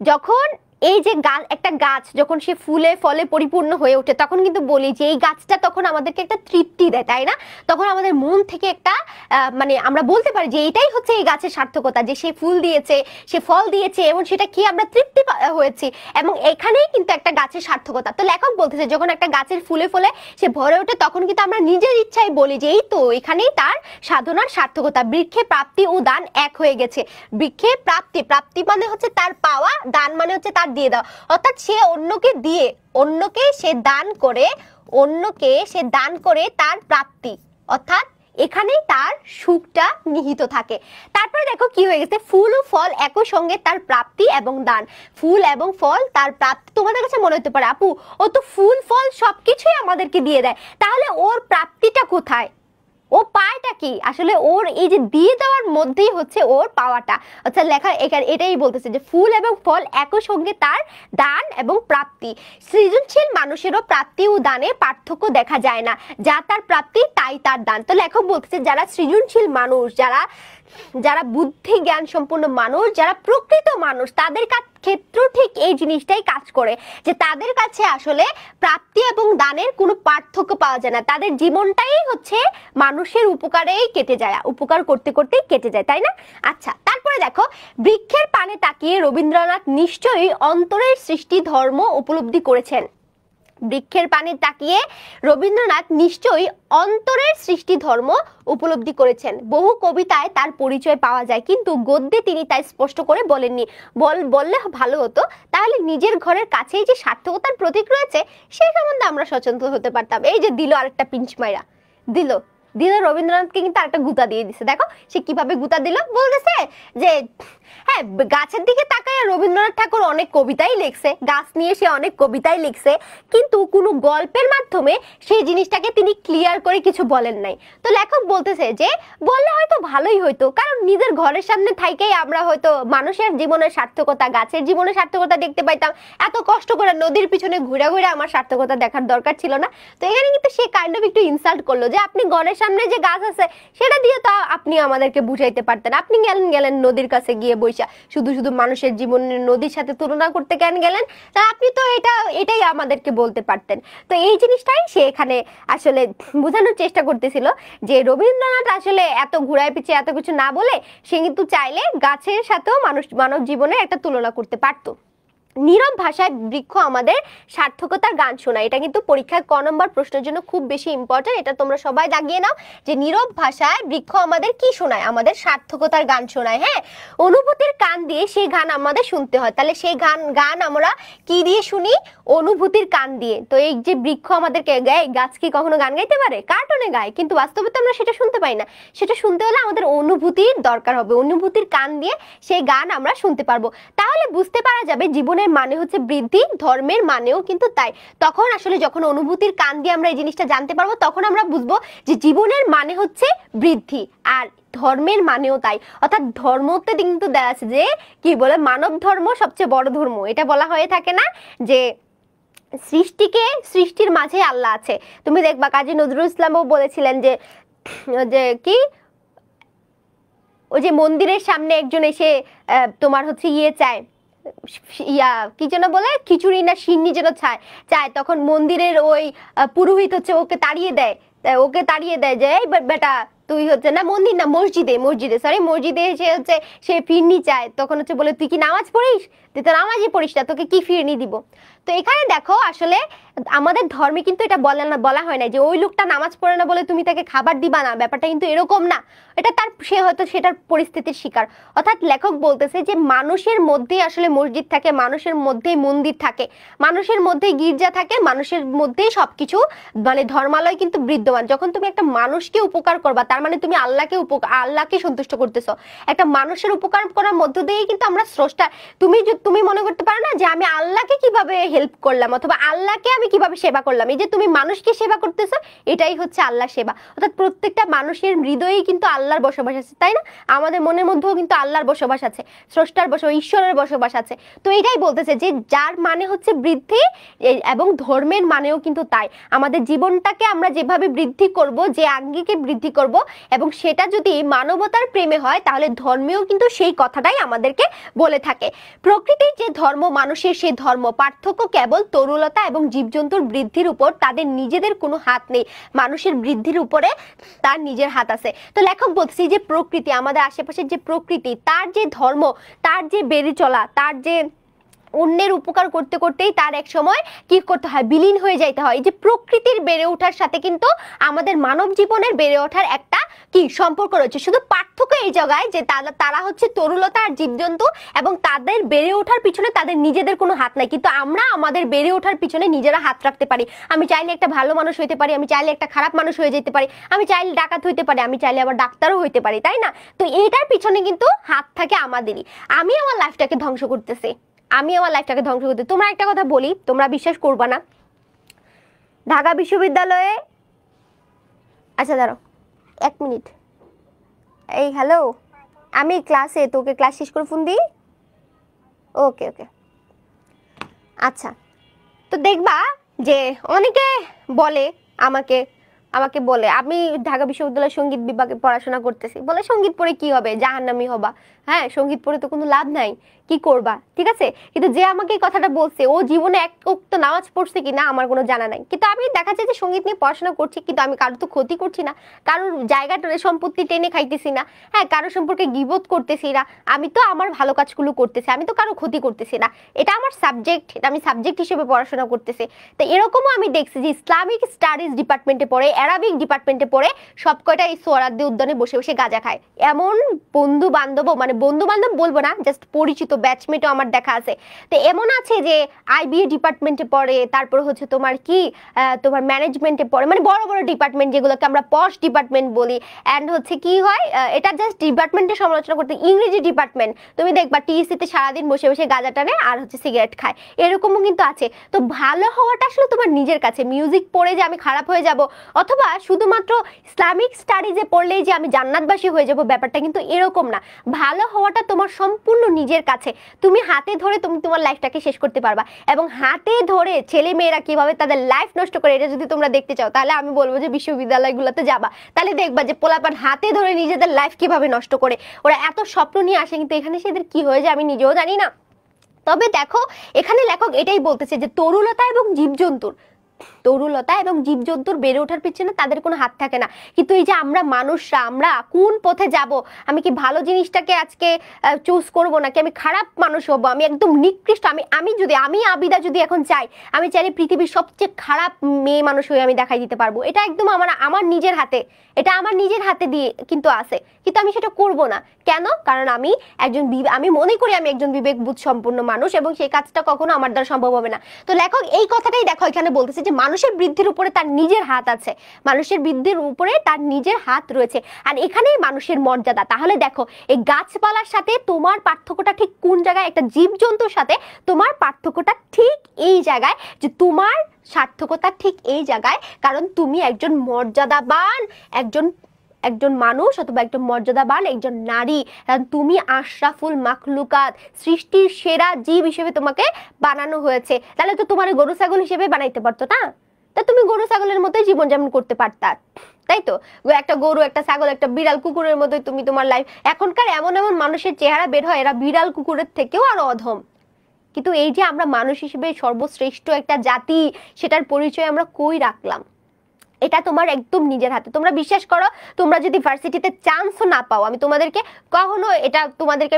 যখন এই যে একটা গাছ যখন সে ফুলে ফলে পরিপূর্ণ হয়ে ওঠে, তখন কিন্তু বলি যে এই গাছটা তখন আমাদেরকে একটা তৃপ্তি দেয়, তাই না? তখন আমাদের মন থেকে একটা মানে আমরা বলতে পারি যে এটাই হচ্ছে এই গাছের সার্থকতা, যে সে ফুল দিয়েছে, সে ফল দিয়েছে, এবং সেটা খেয়ে আমরা তৃপ্তি হয়েছি, এবং এখানেই কিন্তু একটা গাছের সার্থকতা। তো লেখক বলতেছে যখন একটা গাছের ফুলে ফলে সে ভরে ওঠে, তখন কিন্তু আমরা নিজের ইচ্ছায় বলি যে এই তো এখানেই তার সাধনার সার্থকতা। বৃক্ষে প্রাপ্তি ও দান এক হয়ে গেছে। বৃক্ষে প্রাপ্তি মানে হচ্ছে তার পাওয়া, দান মানে হচ্ছে তার দিয়ে দাও, অর্থাৎ সে অন্যকে সে দান করে তার প্রাপ্তি, অর্থাৎ এখানেই তার সুখটা নিহিত থাকে। তারপরে দেখো কি হয়ে গেছে, ফুল ও ফল একই সঙ্গে তার প্রাপ্তি এবং দান। ফুল এবং ফল তার প্রাপ্তি। তোমাদের কাছে মনে হতে পারে আপু ও তো ফুল ফল সবকিছুই আমাদেরকে দিয়ে দেয়, তাহলে ওর প্রাপ্তিটা কোথায়? ও পায়টা কি? আসলে ওর এই যে দিয়ে দেওয়ার মধ্যেই হচ্ছে ওর পাওয়াটা। অর্থাৎ লেখা এটাই বলতেছে যে ফুল এবং ফল একই সঙ্গে তার দান এবং প্রাপ্তি। সৃজনশীল মানুষেরও প্রাপ্তি ও দানে পার্থক্য দেখা যায় না, যা তার প্রাপ্তি তাই তার দান। তো লেখক বলতেছে যারা সৃজনশীল মানুষ, যারা যারা বুদ্ধি জ্ঞান সম্পন্ন মানুষ, যারা প্রকৃত মানুষ, তাদের ক্ষেত্র ঠিক এই জিনিসটাই কাজ করে যে তাদের কাছে আসলে প্রাপ্তি এবং দানের কোনো পার্থক্য পাওয়া যায় না। তাদের জীবনটাই হচ্ছে মানুষের উপকারেই কেটে যায়, উপকার করতে করতেই কেটে যায়, তাই না? আচ্ছা, তারপরে দেখো, বৃক্ষের পানে তাকিয়ে রবীন্দ্রনাথ নিশ্চয়ই অন্তরের সৃষ্টি ধর্ম উপলব্ধি করেছেন। বৃক্ষের পানে তাকিয়ে রবীন্দ্রনাথ নিশ্চয়ই অন্তরের সৃষ্টি ধর্ম উপলব্ধি করেছেন। বহু কবিতায় তার পরিচয় পাওয়া যায়, কিন্তু গদ্যে তিনি তাই স্পষ্ট করে বলেননি। বললে ভালো হতো, তাহলে নিজের ঘরের কাছেই যে সার্থকতার প্রতীক রয়েছে সেই সম্বন্ধে আমরা সচেতন হতে পারতাম। এই যে দিল আরেকটা পিঞ্চ মাইরা, দিল রবীন্দ্রনাথকে কিন্তু আরেকটা গুতা দিয়ে দিছে। দেখো সে কিভাবে গুতা দিল, বলতেছে যে হ্যাঁ, গাছের দিকে তাকায় রবীন্দ্রনাথ ঠাকুর অনেক কবিতাই লিখছে, গাছ নিয়ে সে অনেক কবিতাই লিখছে, কিন্তু কোনো গল্পের মাধ্যমে সেই জিনিসটাকে তিনি ক্লিয়ার করে কিছু বলেন নাই। তো লেখক বলতেছে যে বললে হয়তো ভালোই হইতো, কারণ নিজের ঘরের সামনে থাইকেই আমরা হয়তো মানুষের জীবনের সার্থকতা, গাছের জীবনের সার্থকতা দেখতে পাইতাম। এত কষ্ট করে নদীর পিছনে ঘুরে ঘুরে আমার সার্থকতা দেখার দরকার ছিল না। তো এখানে কিন্তু সে কাইন্ড অফ একটু ইনসাল্ট করলো যে আপনি ঘরের সামনে যে গাছ আছে সেটা দিয়ে তো আপনি আমাদেরকে বুঝাইতে পারতেন, আপনি গেলেন নদীর কাছে গিয়ে বইসা শুধু শুধু মানুষের জীবনের নদীর সাথে তুলনা করতে কেন গেলেন? তা আপনি তো এটাই আমাদেরকে বলতে পারতেন। তো এই জিনিসটাই সে এখানে আসলে বোঝানোর চেষ্টা করতেছিল যে রবীন্দ্রনাথ আসলে এত ঘুরায় পিছিয়ে এত কিছু না বলে সে কিন্তু চাইলে গাছের সাথেও মানব জীবনের একটা তুলনা করতে পারতো। নীরব ভাষায় বৃক্ষ আমাদের সার্থকতার গান শোনায়। এটা কিন্তু পরীক্ষায় ক নম্বর প্রশ্নের জন্য খুব বেশি ইম্পর্টেন্ট, এটা তোমরা সবাই দাগিয়ে নাও যে নীরব ভাষায় বৃক্ষ আমাদের কি শোনায়? আমাদের সার্থকতার গান শোনায়। হ্যাঁ, অনুভূতির কান দিয়ে সেই গান আমাদের শুনতে হয়। তাহলে সেই গান আমরা কি দিয়ে শুনি? অনুভূতির কান দিয়ে। তো এই যে বৃক্ষ আমাদেরকে গায়, গাছ কি কখনো গান গাইতে পারে? কার্টুনে গায়, কিন্তু বাস্তবে তো আমরা সেটা শুনতে পাই না। সেটা শুনতে হলে আমাদের অনুভূতির দরকার হবে, অনুভূতির কান দিয়ে সেই গান আমরা শুনতে পারবো। তাহলে বুঝতে পারা যাবে জীবনের মানে হচ্ছে বৃদ্ধি, ধর্মের মানেও কিন্তু তাই। তখন আসলে যখন অনুভূতির কান দিয়ে আমরা এই জিনিসটা জানতে পারবো, তখন আমরা বুঝবো যে জীবনের মানে হচ্ছে বৃদ্ধি, আর ধর্মের মানেও তাই। অর্থাৎ ধর্মতে কিন্তু দেয়া আছে যে কি বলে, মানব ধর্ম সবচেয়ে বড় ধর্ম। এটা বলা হয়ে থাকে না যে সৃষ্টির মাঝে আল্লাহ আছে। তুমি দেখবা কাজী নজরুল ইসলামও বলেছিলেন যে কি, ওই যে মন্দিরের সামনে একজন এসে তোমার হচ্ছে চায়, কি যেন বলে, খিচুড়ি না সিন্নি যেন চায়, তখন মন্দিরের ওই পুরোহিত হচ্ছে ওকে তাড়িয়ে দেয় যে এই বেটা তুই হচ্ছে না মন্দির না মসজিদে এসে হচ্ছে সে ফিরনি চায়। তখন হচ্ছে বলে তুই কি নামাজ পড়িস? তুই তো নামাজই পড়িস না, তোকে কি ফিরনি দিব? তো এখানে দেখো আসলে আমাদের ধর্মে কিন্তু এটা বলা হয় না যে ওই লোকটা নামাজ পড়ে না বলে তুমি তাকে খাবার দিবা না, ব্যাপারটা কিন্তু এরকম না। এটা সে হয়তো সেটার পরিস্থিতির শিকার। অর্থাৎ লেখক বলতেছে যে মানুষের মধ্যেই আসলে মসজিদ থাকে, মানুষের মধ্যেই মন্দির থাকে, মানুষের মধ্যেই গির্জা থাকে, মানুষের মধ্যেই সবকিছু মানে ধর্মালয় কিন্তু বিদ্যমান। যখন তুমি একটা মানুষকে উপকার করবা, তার মানে তুমি আল্লাহকে সন্তুষ্ট করতেছো। একটা মানুষের উপকার করার মধ্য দিয়েই কিন্তু আমরা স্রষ্টা। তুমি মনে করতে পারো না যে আমি আল্লাহকে কিভাবে হেল্প করলাম, অথবা আল্লাহকে আমি কিভাবে সেবা করলাম? এই যে তুমি মানুষকে সেবা করতেছো, এটাই হচ্ছে আল্লাহ সেবা। অর্থাৎ প্রত্যেকটা মানুষের হৃদয়েই কিন্তু আল্লাহর বসবাস আছে, তাই না? আমাদের মনের মধ্যেও কিন্তু আল্লাহর বসবাস আছে, স্রষ্টার বসবাস, ঈশ্বরের বসবাস আছে। তো এটাই বলতেছে যে যার মানে হচ্ছে বৃদ্ধি, এবং ধর্মের মানেও কিন্তু তাই। আমাদের জীবনটাকে আমরা যেভাবে বৃদ্ধি করব, যে আঙ্গিকে বৃদ্ধি করব, এবং সেটা যদি মানবতার প্রেমে হয়, তাহলে ধর্মেও কিন্তু সেই কথাটাই আমাদেরকে বলে থাকে। প্রকৃতির যে ধর্ম, মানুষের সেই ধর্ম, পার্থক্য কেবল তরুলতা এবং জীবজন্তুর বৃদ্ধির উপর। তাদের নিজেদের কোনো হাত নেই, মানুষের বৃদ্ধির উপরে তার নিজের হাত আছে। তো লেখক বলছে যে প্রকৃতি, আমাদের আশেপাশের যে প্রকৃতি, তার যে ধর্ম, তার যে বেড়ে চলা, তার যে অন্যের উপকার করতে করতেই তার এক সময় কি করতে হয়, বিলীন হয়ে যাইতে হয়। এই যে প্রকৃতির বেড়ে ওঠার সাথে কিন্তু আমাদের মানব জীবনের বেড়ে ওঠার একটা কি সম্পর্ক রয়েছে। শুধু পার্থক্য এই জায়গায় যে তারা হচ্ছে তরুলতা আর জীবজন্তু, এবং তাদের বেড়ে ওঠার পিছনে তাদের নিজেদের কোনো হাত নাই, কিন্তু আমরা আমাদের বেড়ে ওঠার পিছনে নিজেরা হাত রাখতে পারি। আমি চাইলে একটা ভালো মানুষ হইতে পারি, আমি চাইলে একটা খারাপ মানুষ হয়ে যেতে পারি, আমি চাইলে ডাকাত হইতে পারি, আমি চাইলে আবার ডাক্তারও হইতে পারি, তাই না? তো এইটার পিছনে কিন্তু হাত থাকে আমাদেরই। আমি আমার লাইফটাকে ধ্বংস করতেছি, তোমরা একটা কথা বলি, তোমরা বিশ্বাস করবা না, ঢাকা বিশ্ববিদ্যালয়ে, আচ্ছা দাঁড়াও 1 মিনিট, এই হ্যালো, আমি ক্লাসে, তোকে ক্লাস শেষ করে ফোন দিই। ওকে, আচ্ছা। তো দেখবা যে অনেকে বলে আমাকে, আমাকে বলে আমি ঢাকা বিশ্ববিদ্যালয়ের সঙ্গীত বিভাগে পড়াশোনা করতেছি, বলে সঙ্গীত পড়ে কি হবে, জাহান্নামী হবা। হ্যাঁ, সঙ্গীত পড়ে তো কোনো লাভ নাই, কি করবা, ঠিক আছে। কিন্তু যে আমাকে এই কথাটা বলছে ও জীবনে এক ওয়াক্ত নামাজ পড়ছে কিনা আমার কোনো জানা নাই, কিন্তু আমি দেখা যায় যে সঙ্গীত নিয়ে পড়াশোনা করছি, কিন্তু আমি কারোর তো ক্ষতি করছি না, কারোর জায়গাটা সম্পত্তি টেনে খাইতেছি না, হ্যাঁ, কারোর সম্পর্কে গিবত করতেছি না, আমি তো আমার ভালো কাজগুলো করতেছি, আমি তো কারো ক্ষতি করতেছি না, এটা আমার সাবজেক্ট, এটা আমি সাবজেক্ট হিসেবে পড়াশোনা করতেছি। তো এরকমও আমি দেখছি যে ইসলামিক স্টাডিজ ডিপার্টমেন্টে পড়ে, অ্যারাবিক ডিপার্টমেন্টে পড়ে সব কয়টা এই সোহরাওয়ার্দী উদ্যানে বসে বসে গাঁজা খায়। এমন বন্ধু বান্ধবও, মানে বন্ধু বান্ধব বলবো না, জাস্ট পরিচিত ব্যাচমেটও আমার দেখা আছে। তো এমন আছে যে আইবিএ ডিপার্টমেন্টে পড়ে, তারপর হচ্ছে তোমার কি তোমার ম্যানেজমেন্টে পড়ে, মানে বড় বড় ডিপার্টমেন্ট যেগুলোকে আমরা পশ ডিপার্টমেন্ট বলি। অ্যান্ড হচ্ছে কি হয়, এটা জাস্ট ডিপার্টমেন্টের সমালোচনা করতে, ইংরেজি ডিপার্টমেন্ট তুমি দেখবা টিএসসিতে সারাদিন বসে বসে গাঁজা টানে আর হচ্ছে সিগারেট খায়, এরকমও কিন্তু আছে। তো ভালো হওয়াটা আসলে তোমার নিজের কাছে। মিউজিক পড়ে যে আমি খারাপ হয়ে যাব, অথবা শুধুমাত্র ইসলামিক স্টাডিজে পড়লেই যে আমি জান্নাতবাসী হয়ে যাব, ব্যাপারটা কিন্তু এরকম না। ভালো হওয়াটা তোমার সম্পূর্ণ নিজের কাছে। তুমি হাতে ধরে তুমি তোমার লাইফটাকে শেষ করতে পারবা, এবং হাতে ধরে ছেলে মেয়েরা কিভাবে তাদের লাইফ নষ্ট করে, এটা যদি তোমরা দেখতে চাও তাহলে আমি বলবো যে বিশ্ববিদ্যালয়গুলোতে যাবা, তাহলে দেখবা যে পোলাপান হাতে ধরে নিজেদের লাইফ কিভাবে নষ্ট করে। ওরা এত স্বপ্ন নিয়ে আসে, কিন্তু এখানে সেদের কি হয়ে যায় আমি নিজেও জানি না। তবে দেখো, এখানে লেখক এটাই বলতেছে যে তরুলতা এবং জীবজন্তুর বেড়ে ওঠার পিছনে তাদের কোনো হাত থাকে না, কিন্তু এই যে আমরা মানুষরা, আমরা কোন পথে যাব, আমি কি ভালো জিনিসটাকে আজকে চুজ করব, নাকি আমি খারাপ মানুষ হব, আমি একদম নিকৃষ্ট, আমি আবিদা যদি এখন চাই, আমি চাইলে পৃথিবীর সবচেয়ে খারাপ মেয়ে মানুষ হয়ে আমি দেখাই দিতে পারবো। এটা একদম আমার নিজের হাতে, এটা আমার নিজের হাতে দিয়ে কিন্তু আছে, কিন্তু আমি সেটা করব না। কেন? কারণ আমি মনে করি আমি একজন বিবেকবোধ সম্পন্ন মানুষ, এবং সেই কাজটা কখনো আমার দ্বারা সম্ভব হবে না। তো লেখক এই কথাটাই দেখো এখানে বলতেছে যে মানুষের বৃদ্ধির উপরে তার নিজের হাত আছে, মানুষের বৃদ্ধির উপরে তার নিজের হাত রয়েছে, আর এখানেই মানুষের মর্যাদা। তাহলে দেখো, এই গাছপালার সাথে তোমার পার্থক্যটা ঠিক কোন জায়গায়, একটা জীবজন্তুর সাথে তোমার পার্থক্যটা ঠিক এই জায়গায়, যে তোমার সার্থকতা ঠিক এই জায়গায়, কারণ তুমি একজন মর্যাদাবান একজন মানুষ, অথবা একজন মর্যাদাবান একজন নারী, কারণ তুমি আশরাফুল মাখলুকাত, সৃষ্টির সেরা জীব হিসেবে তোমাকে বানানো হয়েছে। তাহলে তো তোমার গরু ছাগল হিসেবে বানাইতে পারতো না? তা তুমি গরু ছাগলের মতোই জীবন যেমন করতে পারতা, তাই তো? একটা গরু, একটা ছাগল, একটা বিড়াল, কুকুরের মতোই তুমি তোমার লাইফ। এখনকার এমন এমন মানুষের চেহারা বের হয়, এরা বিড়াল কুকুরের থেকেও আরো অধম। কিন্তু এই যে আমরা মানুষ হিসেবে সর্বশ্রেষ্ঠ একটা জাতি, সেটার পরিচয় আমরা কই রাখলাম? এটা তোমার একদম নিজের হাতে। তোমরা বিশ্বাস করো, তোমরা যদি ভার্সিটিতে চান্সও না পাও, আমি তোমাদেরকে কখনো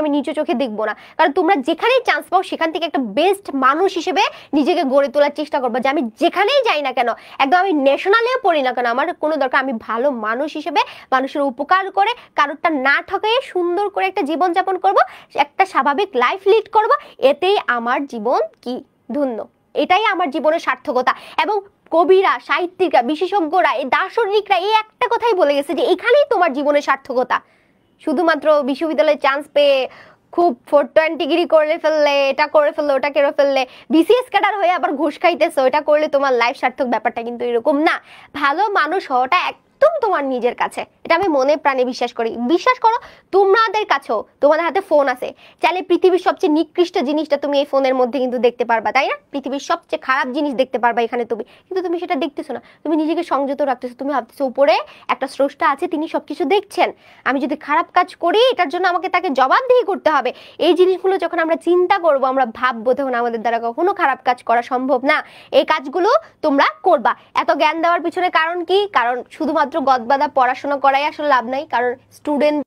আমি নিচু চোখে দেখবো না, কারণ তোমরা যেখানেই চান্স পাও সেখান থেকে একটা বেস্ট মানুষ হিসেবে নিজেকে গড়ে তোলার চেষ্টা করবো, যে আমি যেখানেই যাই না কেন, একদম আমি ন্যাশনালেও পড়ি না কেন, আমার কোনো দরকার, আমি ভালো মানুষ হিসেবে মানুষের উপকার করে, কারোরটা না ঠকাইয়ে সুন্দর করে একটা জীবনযাপন করব, একটা স্বাভাবিক লাইফ লিড করব, এতেই আমার জীবন কি ধন্য, এটাই আমার জীবনের সার্থকতা। এবং কবিরা, সাহিত্যিকরা, বিশেষজ্ঞরা, এই দার্শনিকরা এই একটা কথাই বলে গেছে যে এখানেই তোমার জীবনের সার্থকতা। শুধুমাত্র বিশ্ববিদ্যালয়ে চান্স পেয়ে খুব 420 ডিগ্রি করে ফেললে, এটা করে ফেললে, ওটা করে ফেললে, বিসিএস ক্যাডার হয়ে আবার ঘুষ খাইতেছো, এটা করলে তোমার লাইফ সার্থক, ব্যাপারটা কিন্তু এরকম না। ভালো মানুষ হওয়াটা একদম তোমার নিজের কাছে, এটা আমি মনে প্রাণে বিশ্বাস করি। বিশ্বাস করো, তোমাদের কাছেও, তোমাদের হাতে ফোন আছে, চাইলে পৃথিবীর সবচেয়ে নিকৃষ্ট জিনিসটা তুমি এই ফোনের মধ্যে কিন্তু দেখতে পারবা, তাই না? পৃথিবীর সবচেয়ে খারাপ জিনিস দেখতে পারবা এখানে তুমি, কিন্তু তুমি সেটা দেখতেছো না, তুমি নিজেকে সংযত রাখতেছো, তুমি ভাবতেছো উপরে একটা স্রষ্টা আছে, তিনি সবকিছু দেখছেন, আমি যদি খারাপ কাজ করি এটার জন্য আমাকে তাকে জবাবদিহি করতে হবে। এই জিনিসগুলো যখন আমরা চিন্তা করবো, আমরা ভাববো, তখন আমাদের দ্বারা কখনো খারাপ কাজ করা সম্ভব না। এই কাজগুলো তোমরা করবা। এত জ্ঞান দেওয়ার পিছনে কারণ কি? কারণ শুধুমাত্র গদবাঁধা পড়াশোনা করাই আসলে লাভ নাই, কারণ স্টুডেন্ট